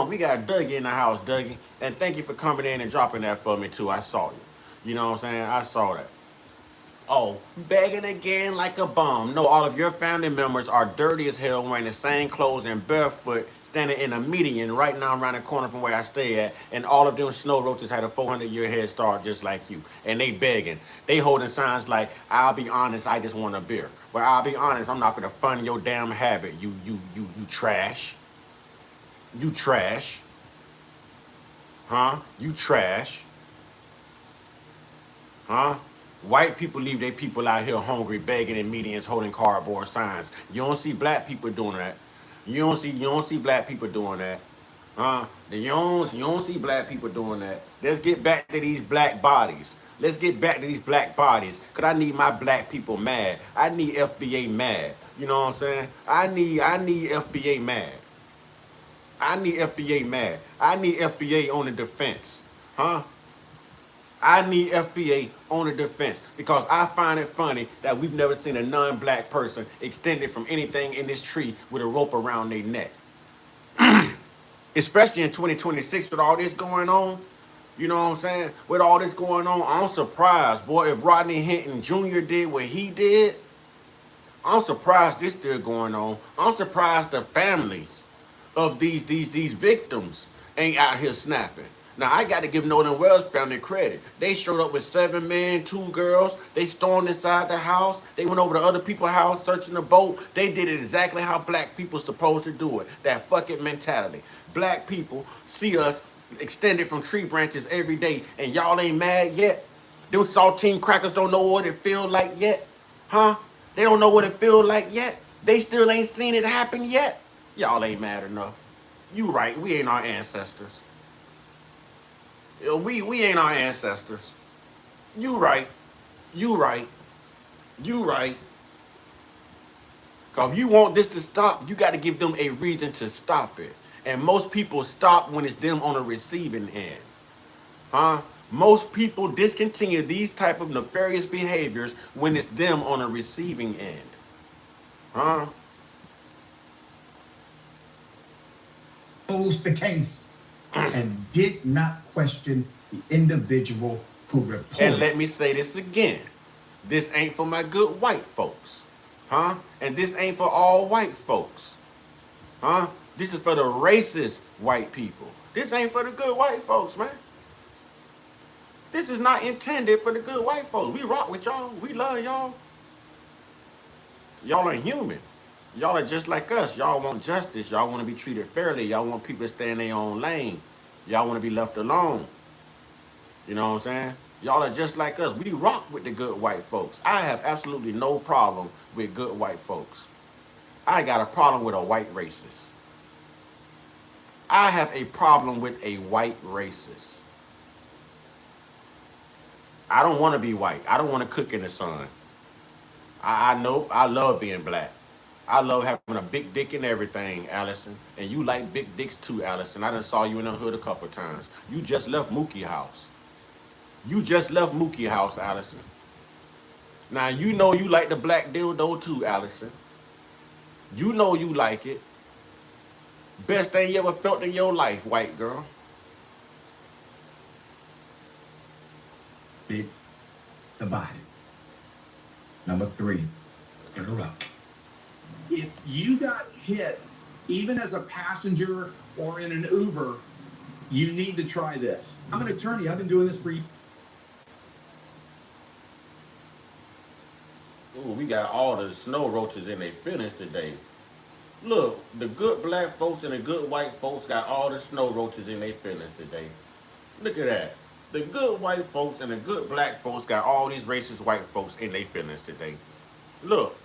We got Dougie in the house, Dougie. And thank you for coming in and dropping that for me, too. I saw you. You know what I'm saying? I saw that. Oh, begging again like a bum. No, all of your family members are dirty as hell, wearing the same clothes and barefoot, standing in a median right now around the corner from where I stay at, and all of them snow roaches had a 400-year head start just like you. And they begging. They holding signs like, I'll be honest, I just want a beer. But I'll be honest, I'm not for the fun of your damn habit, you trash. You trash. Huh? You trash. Huh? White people leave their people out here hungry, begging in medians, holding cardboard signs. You don't see black people doing that. You don't see black people doing that. You don't see black people doing that. Let's get back to these black bodies. Let's get back to these black bodies. Cause I need my black people mad. I need FBA mad. You know what I'm saying? I need FBA mad. I need FBA mad. I need FBA on the defense. Huh? I need FBA on the defense because I find it funny that we've never seen a non-black person extended from anything in this tree with a rope around their neck. Especially in 2026 with all this going on. You know what I'm saying? With all this going on, I'm surprised, boy, if Rodney Hinton Jr. did what he did, I'm surprised this still going on. I'm surprised the families of these victims ain't out here snapping. Now, I got to give Nolan Wells family credit. They showed up with 7 men, 2 girls. They stormed inside the house. They went over to other people's house, searching the boat. They did it exactly how black people supposed to do it. That fuck it mentality. Black people see us extended from tree branches every day, and y'all ain't mad yet? Them saltine crackers don't know what it feels like yet? Huh? They don't know what it feels like yet? They still ain't seen it happen yet? Y'all ain't mad enough. You right, we ain't our ancestors. We ain't our ancestors. You right. Cause if you want this to stop, you got to give them a reason to stop it. And most people stop when it's them on the receiving end. Huh? Most people discontinue these type of nefarious behaviors when it's them on the receiving end. Huh? Closed the case and did not question the individual who reported. And let me say this again. This ain't for my good white folks. Huh? And this ain't for all white folks. Huh? This is for the racist white people. This ain't for the good white folks, man. This is not intended for the good white folks. We rock with y'all. We love y'all. Y'all are human. Y'all are just like us. Y'all want justice. Y'all want to be treated fairly. Y'all want people to stay in their own lane. Y'all want to be left alone. You know what I'm saying? Y'all are just like us. We rock with the good white folks. I have absolutely no problem with good white folks. I got a problem with a white racist. I have a problem with a white racist. I don't want to be white. I don't want to cook in the sun. I know I love being black. I love having a big dick and everything, Allison. And you like big dicks too, Allison. I done saw you in the hood a couple times. You just left Mookie house. You just left Mookie house, Allison. Now, you know you like the black dildo too, Allison. You know you like it. Best thing you ever felt in your life, white girl. Bit the body. Number 3, interrupt. If you got hit, even as a passenger or in an Uber, you need to try this. I'm an attorney. I've been doing this for years. Ooh, we got all the snow roaches in their feelings today. Look, the good black folks and the good white folks got all the snow roaches in their feelings today. Look at that. The good white folks and the good black folks got all these racist white folks in their feelings today. Look,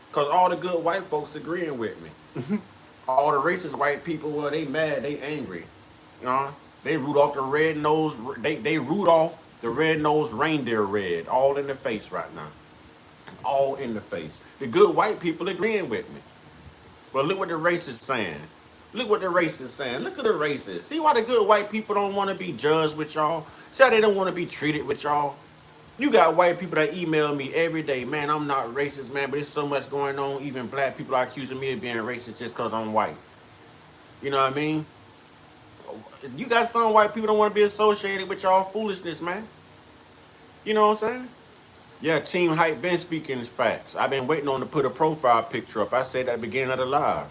because all the good white folks agreeing with me. All the racist white people, well, they mad, they angry. They root off the red nose, they root off the red-nosed reindeer red, all in the face right now. All in the face. The good white people agreeing with me. But look what the racists saying. Look what the racists saying. Look at the racists. See why the good white people don't want to be judged with y'all? See how they don't want to be treated with y'all? You got white people that email me every day. Man, I'm not racist, man, but there's so much going on. Even black people are accusing me of being racist just because I'm white. You know what I mean? You got some white people don't want to be associated with y'all foolishness, man. You know what I'm saying? Yeah, Team Hype been speaking facts. I've been waiting on to put a profile picture up. I said at the beginning of the live.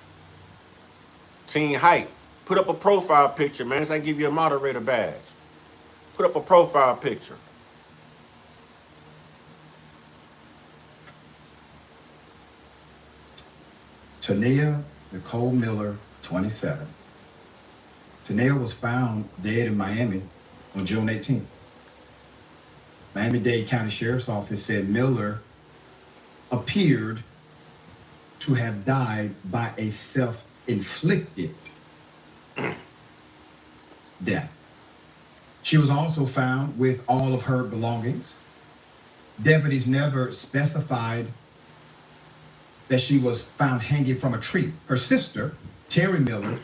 Team Hype, put up a profile picture, man, so I can give you a moderator badge. Put up a profile picture. Tania Nicole Miller, 27. Tania was found dead in Miami on June 18th. Miami-Dade County Sheriff's Office said Miller appeared to have died by a self-inflicted death. She was also found with all of her belongings. Deputies never specified that she was found hanging from a tree. Her sister, Terry Miller,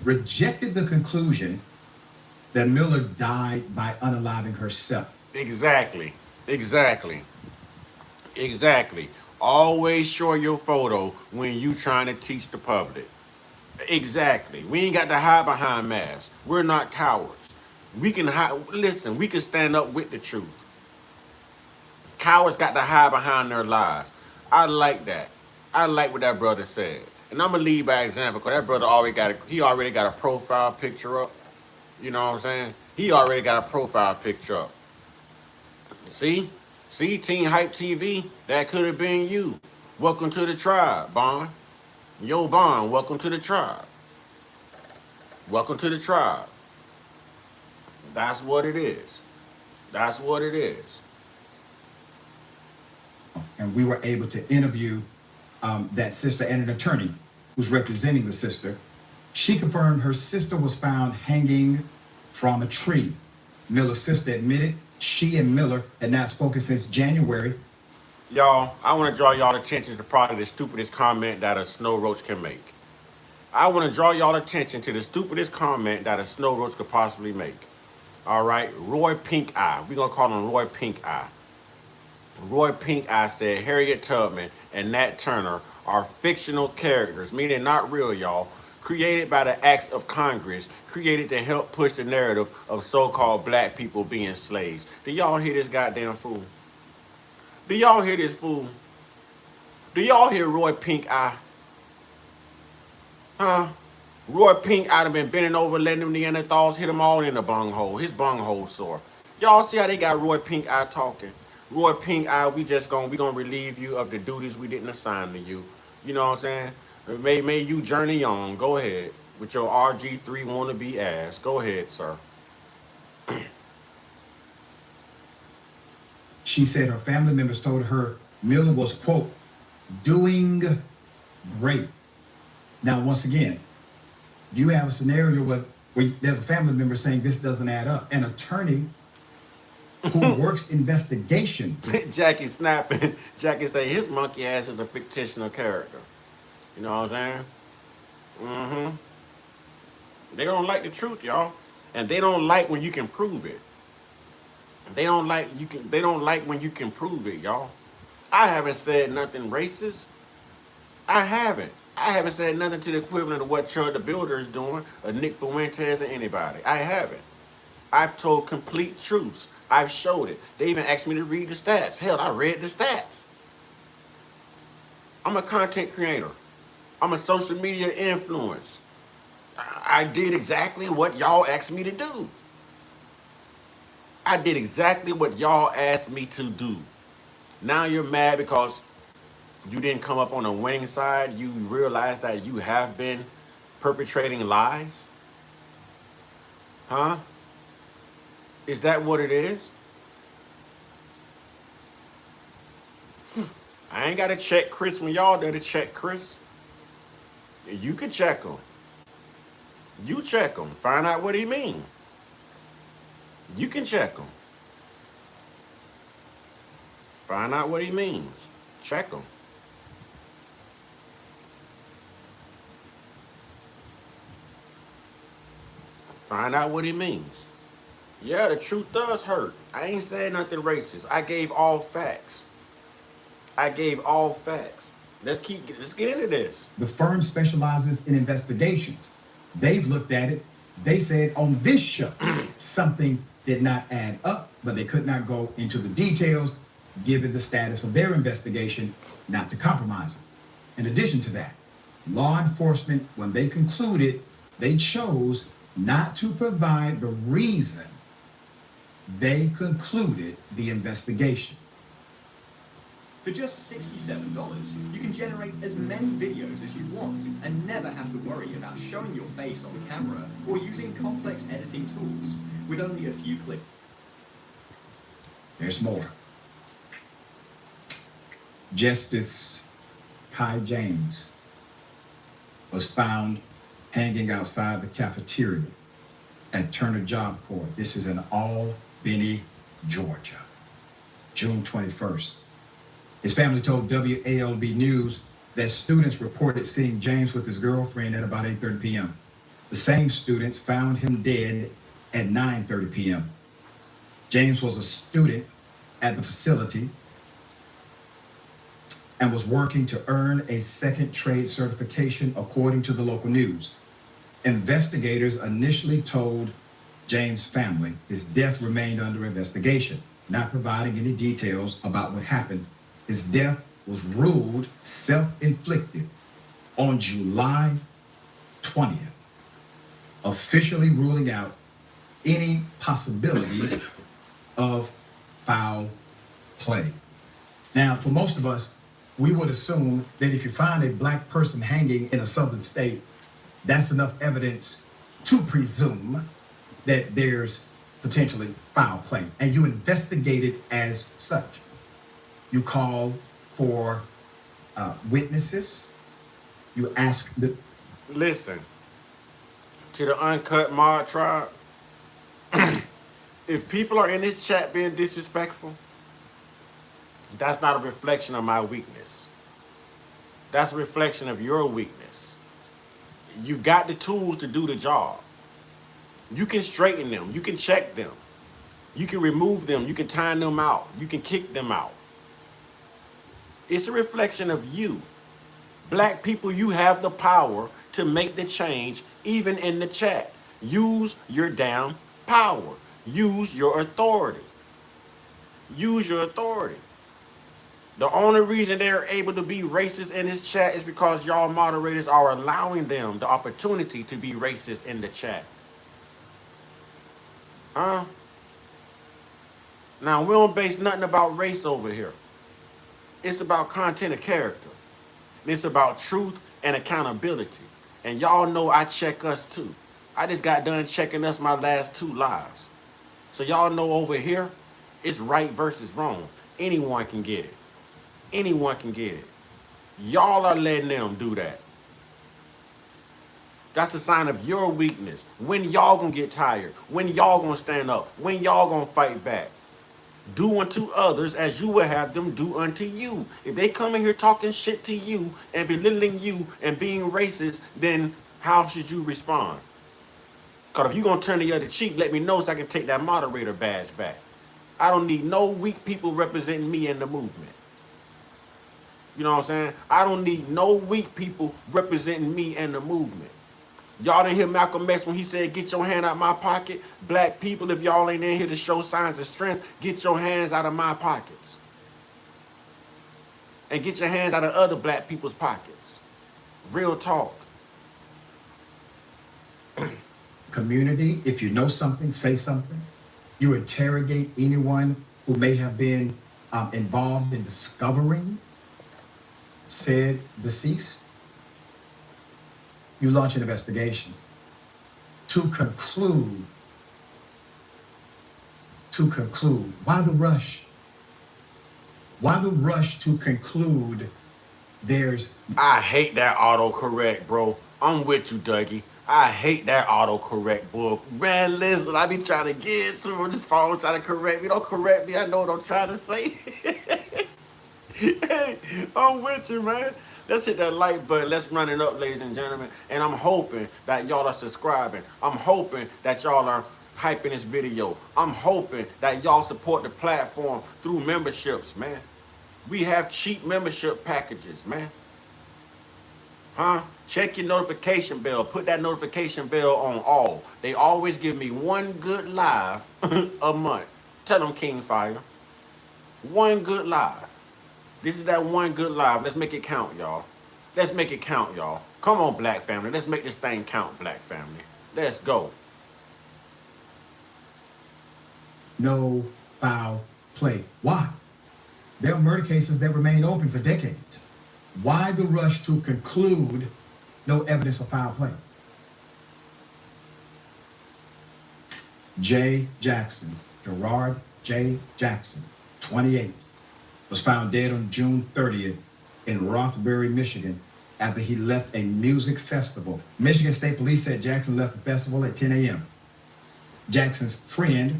rejected the conclusion that Miller died by unaliving herself. Exactly. Always show your photo when you trying to teach the public. Exactly. We ain't got to hide behind masks. We're not cowards. We can hide. Listen, we can stand up with the truth. Cowards got to hide behind their lies. I like that. I like what that brother said. And I'm going to lead by example because that brother already got a profile picture up. You know what I'm saying? He already got a profile picture up. See, Teen Hype TV, that could have been you. Welcome to the tribe, Bond. Yo, Bond, welcome to the tribe. Welcome to the tribe. That's what it is. That's what it is. And we were able to interview that sister and an attorney who's representing the sister. She confirmed her sister was found hanging from a tree. Miller's sister admitted she and Miller had not spoken since January. Y'all, I want to draw y'all attention to probably the stupidest comment that a snow roach can make. I want to draw y'all attention to the stupidest comment that a snow roach could possibly make. All right, Roy Pink Eye. We're gonna call him Roy Pink Eye. Roy Pink Eye said Harriet Tubman and Nat Turner are fictional characters, meaning not real, y'all, created by the acts of Congress, created to help push the narrative of so-called black people being slaves. Do y'all hear this goddamn fool? Do y'all hear this fool? Do y'all hear Roy Pink Eye? Huh? Roy Pink Eye done been bending over, letting them Neanderthals hit him all in the bunghole. His bunghole sore. Y'all see how they got Roy Pink Eye talking? Roy Pink Eye, we gonna relieve you of the duties we didn't assign to you. You know what I'm saying? May you journey on. Go ahead with your RG3 wannabe ass. Go ahead, sir. She said her family members told her Miller was, quote, doing great. Now, once again, you have a scenario where there's a family member saying this doesn't add up. An attorney who works investigations. Jackie snapping. Jackie say his monkey ass is a fictional character. You know what I'm saying? They don't like the truth, y'all. And they don't like when you can prove it. They don't like when you can prove it, y'all. I haven't said nothing racist. I haven't said nothing to the equivalent of what Chud the Builder is doing, or Nick Fuentes, or anybody. I haven't. I've told complete truths. I've showed it. They even asked me to read the stats. Hell, I read the stats. I'm a content creator. I'm a social media influencer. I did exactly what y'all asked me to do. I did exactly what y'all asked me to do. Now you're mad because you didn't come up on the winning side. You realize that you have been perpetrating lies? Huh? Is that what it is? I ain't got to check Chris when y'all there to check Chris. You can check him. You check him. Find out what he mean. You can check him. Find out what he means. Check him. Find out what he means. Yeah, the truth does hurt. I ain't saying nothing racist. I gave all facts. Let's get into this. The firm specializes in investigations. They've looked at it. They said on this show, something did not add up, but they could not go into the details, given the status of their investigation, not to compromise it. In addition to that, law enforcement, when they concluded, they chose not to provide the reason they concluded the investigation. For just $67, you can generate as many videos as you want and never have to worry about showing your face on camera or using complex editing tools with only a few clicks. There's more. Justice Kai James was found hanging outside the cafeteria at Turner Job Corps. This is in Albany, Georgia, June 21st. His family told WALB News that students reported seeing James with his girlfriend at about 8:30 p.m. The same students found him dead at 9:30 p.m. James was a student at the facility and was working to earn a second trade certification, according to the local news. Investigators initially told James' family his death remained under investigation, not providing any details about what happened. His death was ruled self-inflicted on July 20th, officially ruling out any possibility of foul play. Now, for most of us, we would assume that if you find a black person hanging in a southern state, that's enough evidence to presume that there's potentially foul play, and you investigate it as such. You call for witnesses. You ask the... Listen, to the Uncut Mod Tribe, if people are in this chat being disrespectful, that's not a reflection of my weakness. That's a reflection of your weakness. You've got the tools to do the job. You can straighten them. You can check them. You can remove them. You can time them out. You can kick them out. It's a reflection of you. Black people, you have the power to make the change, even in the chat. Use your damn power. Use your authority. Use your authority. The only reason they're able to be racist in this chat is because y'all moderators are allowing them the opportunity to be racist in the chat. Huh? Now, we don't base nothing about race over here. It's about content and character. It's about truth and accountability. And y'all know I check us too. I just got done checking us my last 2 lives. So y'all know over here, it's right versus wrong. Anyone can get it. Anyone can get it. Y'all are letting them do that. That's a sign of your weakness. When y'all gonna get tired? When y'all gonna stand up? When y'all gonna fight back? Do unto others as you would have them do unto you. If they come in here talking shit to you and belittling you and being racist, then how should you respond? Because if you're going to turn the other cheek, let me know so I can take that moderator badge back. I don't need no weak people representing me in the movement. You know what I'm saying? I don't need no weak people representing me in the movement. Y'all didn't hear Malcolm X when he said, get your hand out my pocket. Black people, if y'all ain't in here to show signs of strength, get your hands out of my pockets. And get your hands out of other black people's pockets. Real talk. Community, if you know something, say something. You interrogate anyone who may have been involved in discovering said deceased. You launch an investigation to conclude. Why the rush? Why the rush to conclude there's... I hate that autocorrect, bro. I'm with you, Dougie. I hate that autocorrect book. Man, listen, I be trying to get to this phone, trying to correct me. Don't correct me. I know what I'm trying to say. Hey, I'm with you, man. Let's hit that like button. Let's run it up, ladies and gentlemen. And I'm hoping that y'all are subscribing. I'm hoping that y'all are hyping this video. I'm hoping that y'all support the platform through memberships, man. We have cheap membership packages, man. Huh? Check your notification bell. Put that notification bell on all. They always give me one good live a month. Tell them, King Fire. One good live. This is that one good live. Let's make it count, y'all. Let's make it count, y'all. Come on, Black family. Let's make this thing count, Black family. Let's go. No foul play. Why? There are murder cases that remain open for decades. Why the rush to conclude no evidence of foul play? J. Jackson, Gerard J. Jackson, 28, was found dead on June 30th in Rothbury, Michigan, after he left a music festival. Michigan State Police said Jackson left the festival at 10 a.m. Jackson's friend,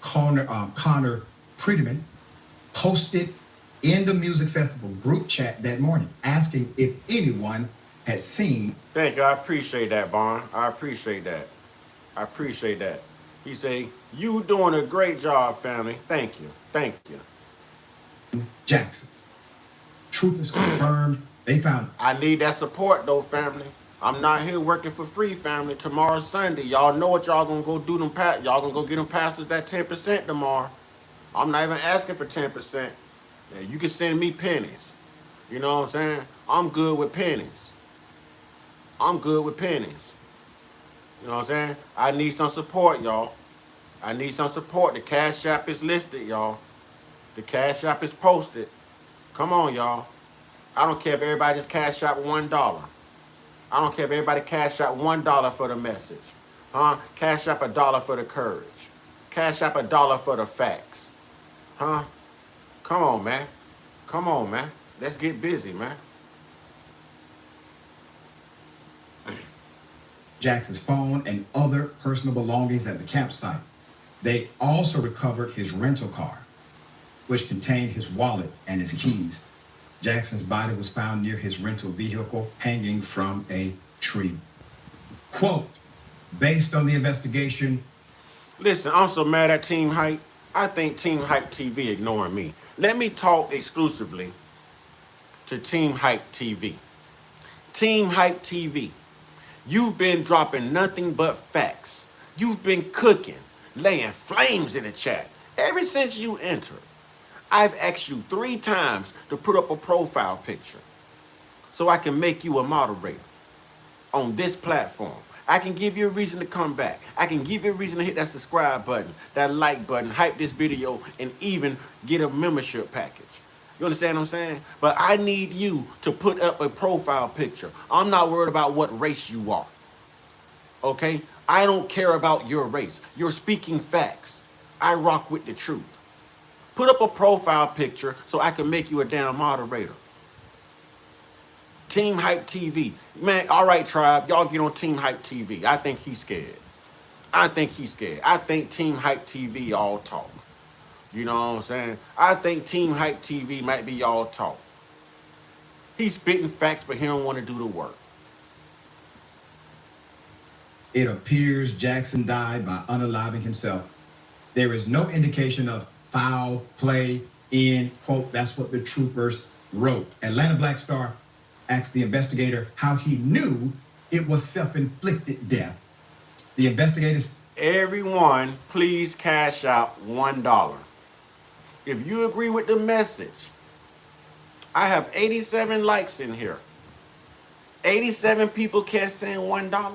Connor Priedeman, posted in the music festival group chat that morning, asking if anyone had seen. Thank you. I appreciate that, Barn. I appreciate that. I appreciate that. He say, you doing a great job, family. Thank you. Thank you. Jackson. Troopers confirmed they found. I need that support, though, family. I'm not here working for free, family. Tomorrow's Sunday. Y'all know what y'all gonna go do them. Y'all gonna go get them pastors that 10% tomorrow. I'm not even asking for 10%. You can send me pennies. You know what I'm saying? I'm good with pennies. I'm good with pennies. You know what I'm saying? I need some support, y'all. I need some support. The Cash App is listed, y'all. The Cash App is posted. Come on, y'all. I don't care if everybody just Cash App $1. I don't care if everybody Cash App $1 for the message. Huh? Cash App $1 for the courage. Cash App $1 for the facts. Huh? Come on, man. Come on, man. Let's get busy, man. Jackson's phone and other personal belongings at the campsite. They also recovered his rental car, which contained his wallet and his keys. Jackson's body was found near his rental vehicle, hanging from a tree. Quote, based on the investigation. Listen, I'm so mad at Team Hype. I think Team Hype TV ignoring me. Let me talk exclusively to Team Hype TV. Team Hype TV, you've been dropping nothing but facts. You've been cooking, laying flames in the chat ever since you entered. I've asked you 3 times to put up a profile picture so I can make you a moderator on this platform. I can give you a reason to come back. I can give you a reason to hit that subscribe button, that like button, hype this video, and even get a membership package. You understand what I'm saying? But I need you to put up a profile picture. I'm not worried about what race you are. Okay? I don't care about your race. You're speaking facts. I rock with the truth. Put up a profile picture so I can make you a damn moderator. Team Hype TV. Man, all right, tribe. Y'all get on Team Hype TV. I think he's scared. I think he's scared. I think Team Hype TV all talk. You know what I'm saying? I think Team Hype TV might be y'all talk. He's spitting facts, but he don't want to do the work. It appears Jackson died by unaliving himself. There is no indication of foul play in, quote, that's what the troopers wrote. Atlanta Black Star asked the investigator how he knew it was self-inflicted death. The investigators... Everyone, please cash out $1. If you agree with the message, I have 87 likes in here. 87 people can't send $1.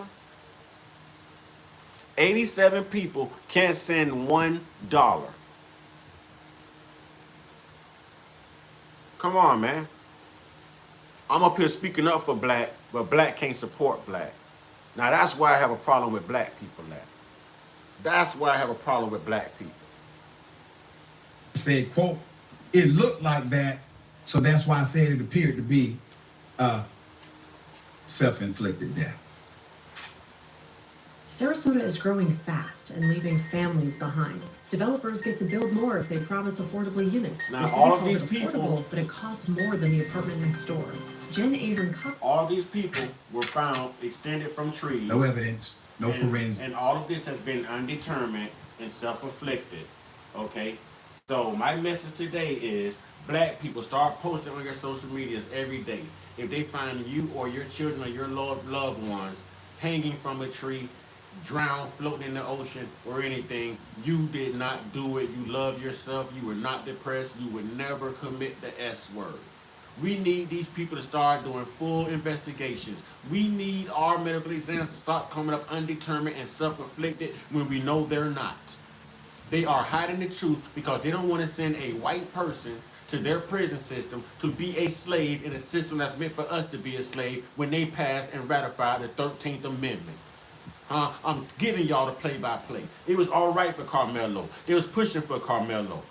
87 people can't send $1. Come on, man. I'm up here speaking up for black, but black can't support black. Now that's why I have a problem with black people now. That's why I have a problem with black people. Said, quote, it looked like that, so that's why I said it appeared to be self-inflicted death. Sarasota is growing fast and leaving families behind. Developers get to build more if they promise affordable units. Now, The city all of calls these it people, affordable, but it costs more than the apartment next door. Jen Ahern. All these people were found extended from trees. No evidence, no forensic. And all of this has been undetermined and self-inflicted. Okay? So my message today is black people, start posting on your social medias every day. If they find you or your children or your loved ones hanging from a tree, drowned, floating in the ocean or anything, you did not do it. You love yourself. You were not depressed. You would never commit the S word. We need these people to start doing full investigations. We need our medical exams to start coming up undetermined and self-inflicted when we know they're not. They are hiding the truth because they don't want to send a white person to their prison system to be a slave in a system that's meant for us to be a slave when they pass and ratify the 13th Amendment. I'm giving y'all the play-by-play. It was all right for Carmelo. They was pushing for Carmelo.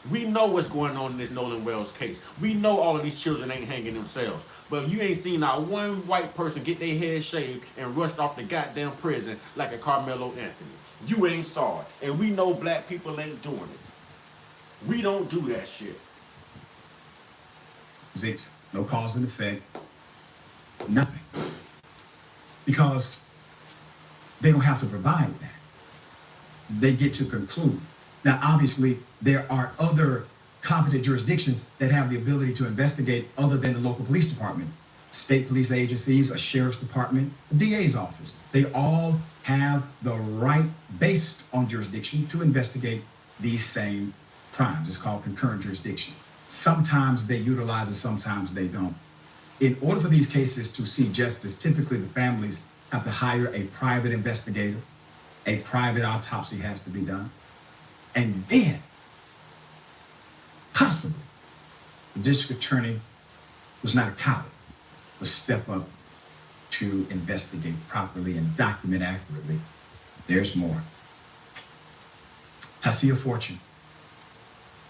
We know what's going on in this Nolan Wells case. We know all of these children ain't hanging themselves. But you ain't seen not one white person get their head shaved and rushed off the goddamn prison like a Carmelo Anthony. You ain't saw it. And we know black people ain't doing it. We don't do that shit. No cause and effect. Nothing. Because they don't have to provide that. They get to conclude. Now, obviously, there are other competent jurisdictions that have the ability to investigate other than the local police department. State police agencies, a sheriff's department, a DA's office. They all have the right, based on jurisdiction, to investigate these same crimes. It's called concurrent jurisdiction. Sometimes they utilize it, sometimes they don't. In order for these cases to see justice, typically the families have to hire a private investigator. A private autopsy has to be done. And then, possibly, the district attorney, who's not a coward, will step up to investigate properly and document accurately. There's more. Tasia Fortune.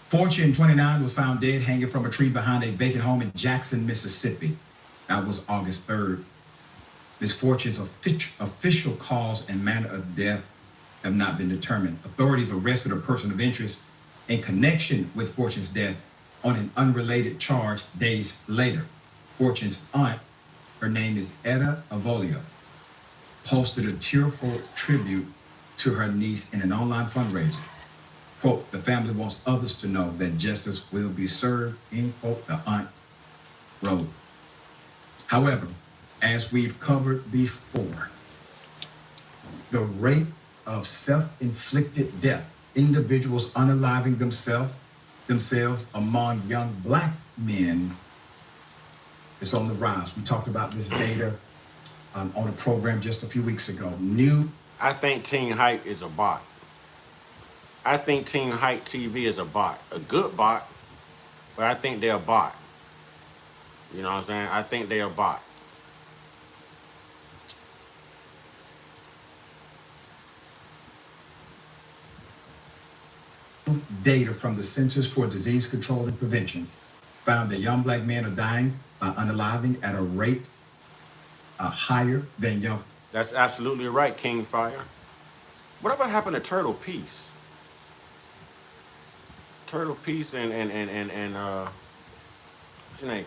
Fortune, 29, was found dead hanging from a tree behind a vacant home in Jackson, Mississippi. That was August 3rd. Ms. Fortune's official cause and manner of death have not been determined. Authorities arrested a person of interest in connection with Fortune's death on an unrelated charge days later. Fortune's aunt, her name is Etta Avolio, posted a tearful tribute to her niece in an online fundraiser. Quote, the family wants others to know that justice will be served, end quote, the aunt wrote. However, as we've covered before, the rate of self-inflicted death, individuals unaliving themselves among young Black men is on the rise. We talked about this data on a program just a few weeks ago. I think Teen Hype is a bot. I think Teen Hype TV is a bot. A good bot, but I think they're a bot. You know what I'm saying? I think they're a bot. Data from the Centers for Disease Control and Prevention found that young Black men are dying by unaliving at a rate higher than young. That's absolutely right, King Fire. Whatever happened to Turtle Peace? Turtle Peace and what's your name?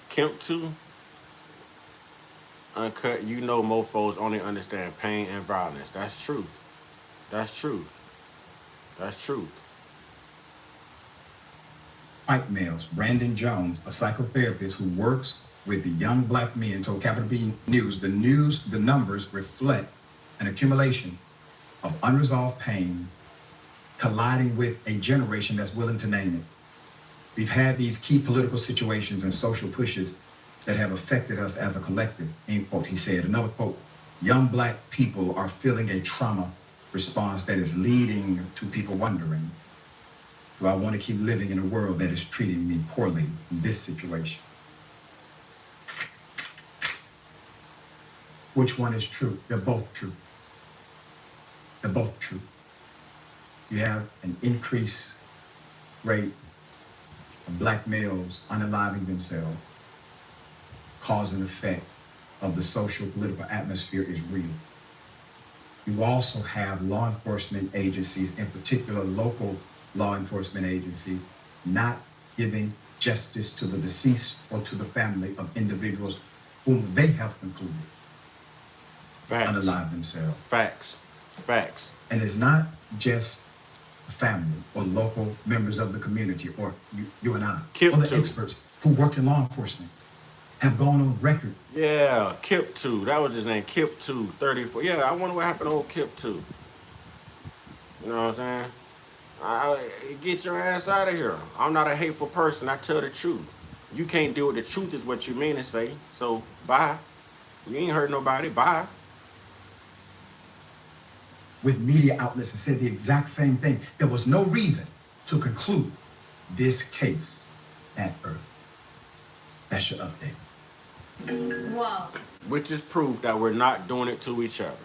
Kemp2? Uncut, you know mofos only understand pain and violence. That's truth. That's truth. That's truth. White males. Brandon Jones, a psychotherapist who works with young Black men, told Capital B News, the numbers reflect an accumulation of unresolved pain colliding with a generation that's willing to name it. We've had these key political situations and social pushes that have affected us as a collective, end quote, he said. Another quote, young Black people are feeling a trauma response that is leading to people wondering, do I want to keep living in a world that is treating me poorly in this situation? Which one is true? They're both true. They're both true. You have an increased rate of Black males unaliving themselves. Cause and effect of the social political atmosphere is real. You also have law enforcement agencies, in particular local law enforcement agencies, not giving justice to the deceased or to the family of individuals whom they have concluded unalive themselves. Facts. And it's not just family or local members of the community or you and I, or the experts who work in law enforcement have gone on record. Yeah, Kip2. That was his name. Kip2, 34. Yeah, I wonder what happened to old Kip2. You know what I'm saying? Get your ass out of here. I'm not a hateful person. I tell the truth. You can't do it. The truth is what you mean to say. So, bye. You ain't hurt nobody. Bye. With media outlets and said the exact same thing. There was no reason to conclude this case at birth. That's your update. Wow. Which is proof that we're not doing it to each other.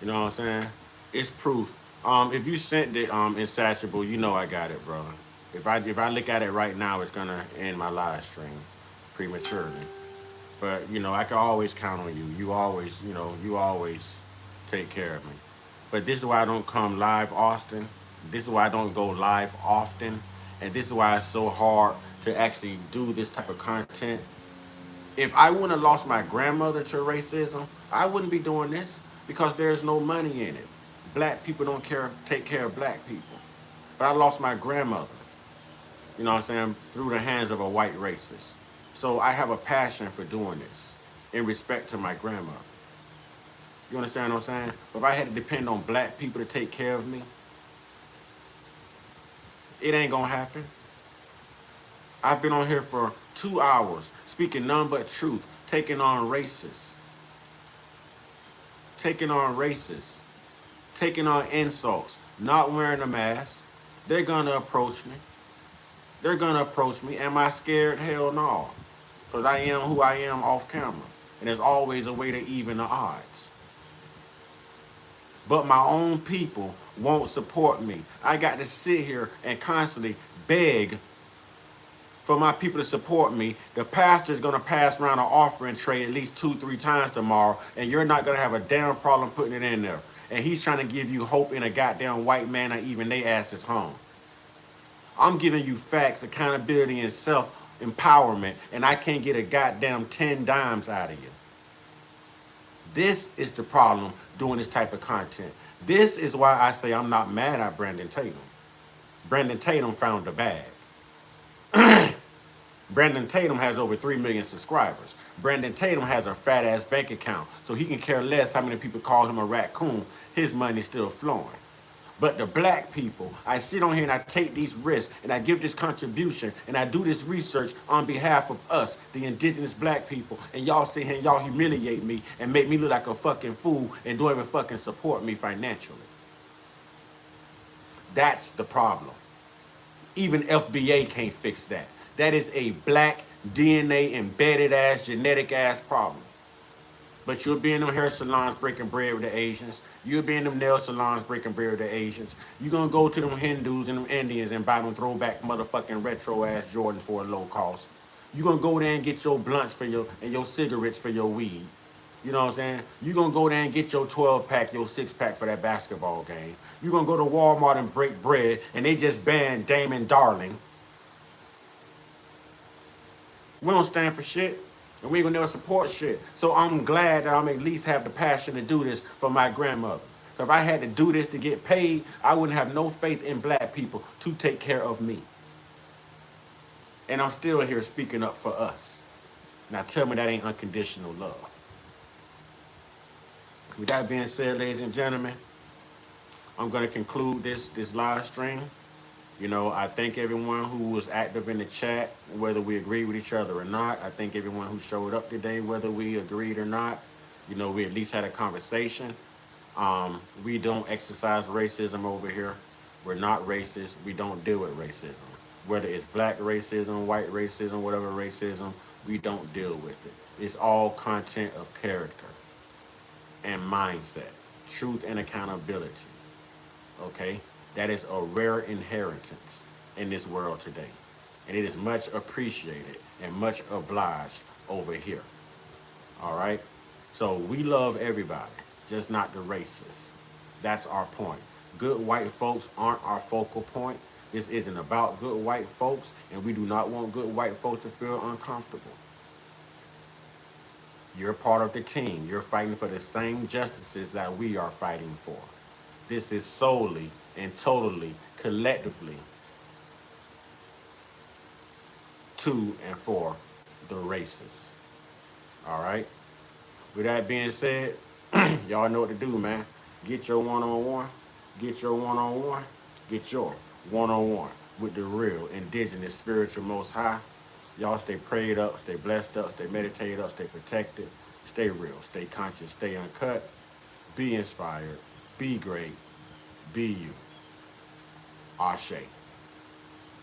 You know what I'm saying? It's proof. If you sent it insatiable, you know I got it, brother. If I look at it right now, it's gonna end my live stream prematurely. But you know, I can always count on you. You always take care of me. But this is why I don't come live often. This is why I don't go live often. And this is why it's so hard to actually do this type of content. If I wouldn't have lost my grandmother to racism, I wouldn't be doing this because there's no money in it. Black people don't take care of Black people. But I lost my grandmother, you know what I'm saying, through the hands of a white racist. So I have a passion for doing this in respect to my grandmother. You understand what I'm saying? But if I had to depend on Black people to take care of me, it ain't gonna happen. I've been on here for 2 hours speaking none but truth, taking on racists, taking on insults, not wearing a mask. They're gonna approach me. Am I scared? Hell no. Because I am who I am off camera. And there's always a way to even the odds. But my own people won't support me. I got to sit here and constantly beg for my people to support me. The pastor's going to pass around an offering tray at least 2-3 times tomorrow, and you're not going to have a damn problem putting it in there. And he's trying to give you hope in a goddamn white man or even they asses home. I'm giving you facts, accountability, and self empowerment, and I can't get a goddamn 10 dimes out of you. This is the problem doing this type of content. This is why I say I'm not mad at Brandon Tatum. Brandon Tatum found the bag. Brandon Tatum has over 3 million subscribers. Brandon Tatum has a fat ass bank account, so he can care less how many people call him a raccoon. His money's still flowing. But the black people, I sit on here and I take these risks and I give this contribution and I do this research on behalf of us, the indigenous black people, and y'all sit here and y'all humiliate me and make me look like a fucking fool and don't even fucking support me financially. That's the problem. Even FBA can't fix that. That is a black DNA embedded ass, genetic ass problem. But you'll be in them hair salons breaking bread with the Asians. You'll be in them nail salons breaking bread with the Asians. You're going to go to them Hindus and them Indians and buy them throwback motherfucking retro ass Jordans for a low cost. You're going to go there and get your blunts for your cigarettes for your weed. You know what I'm saying? You're going to go there and get your 12-pack, your 6-pack for that basketball game. You're going to go to Walmart and break bread and they just banned Damon Darling. We don't stand for shit. And we ain't gonna never support shit. So I'm glad that I'm at least have the passion to do this for my grandmother. If I had to do this to get paid, I wouldn't have no faith in black people to take care of me. And I'm still here speaking up for us. Now tell me that ain't unconditional love. With that being said, ladies and gentlemen, I'm gonna conclude this live stream. You know, I thank everyone who was active in the chat, whether we agree with each other or not. I thank everyone who showed up today, whether we agreed or not. You know, we at least had a conversation. We don't exercise racism over here. We're not racist. We don't deal with racism. Whether it's black racism, white racism, whatever racism, we don't deal with it. It's all content of character and mindset, truth and accountability, okay? That is a rare inheritance in this world today. And it is much appreciated and much obliged over here. All right? So we love everybody, just not the racists. That's our point. Good white folks aren't our focal point. This isn't about good white folks, and we do not want good white folks to feel uncomfortable. You're part of the team. You're fighting for the same justices that we are fighting for. This is solely and totally, collectively, to and for the racists. All right? With that being said, y'all know what to do, man. Get your one-on-one. Get your one-on-one. Get your one-on-one with the real, indigenous, spiritual Most High. Y'all stay prayed up, stay blessed up, stay meditated up, stay protected, stay real, stay conscious, stay uncut, be inspired, be great, be you. Ashe.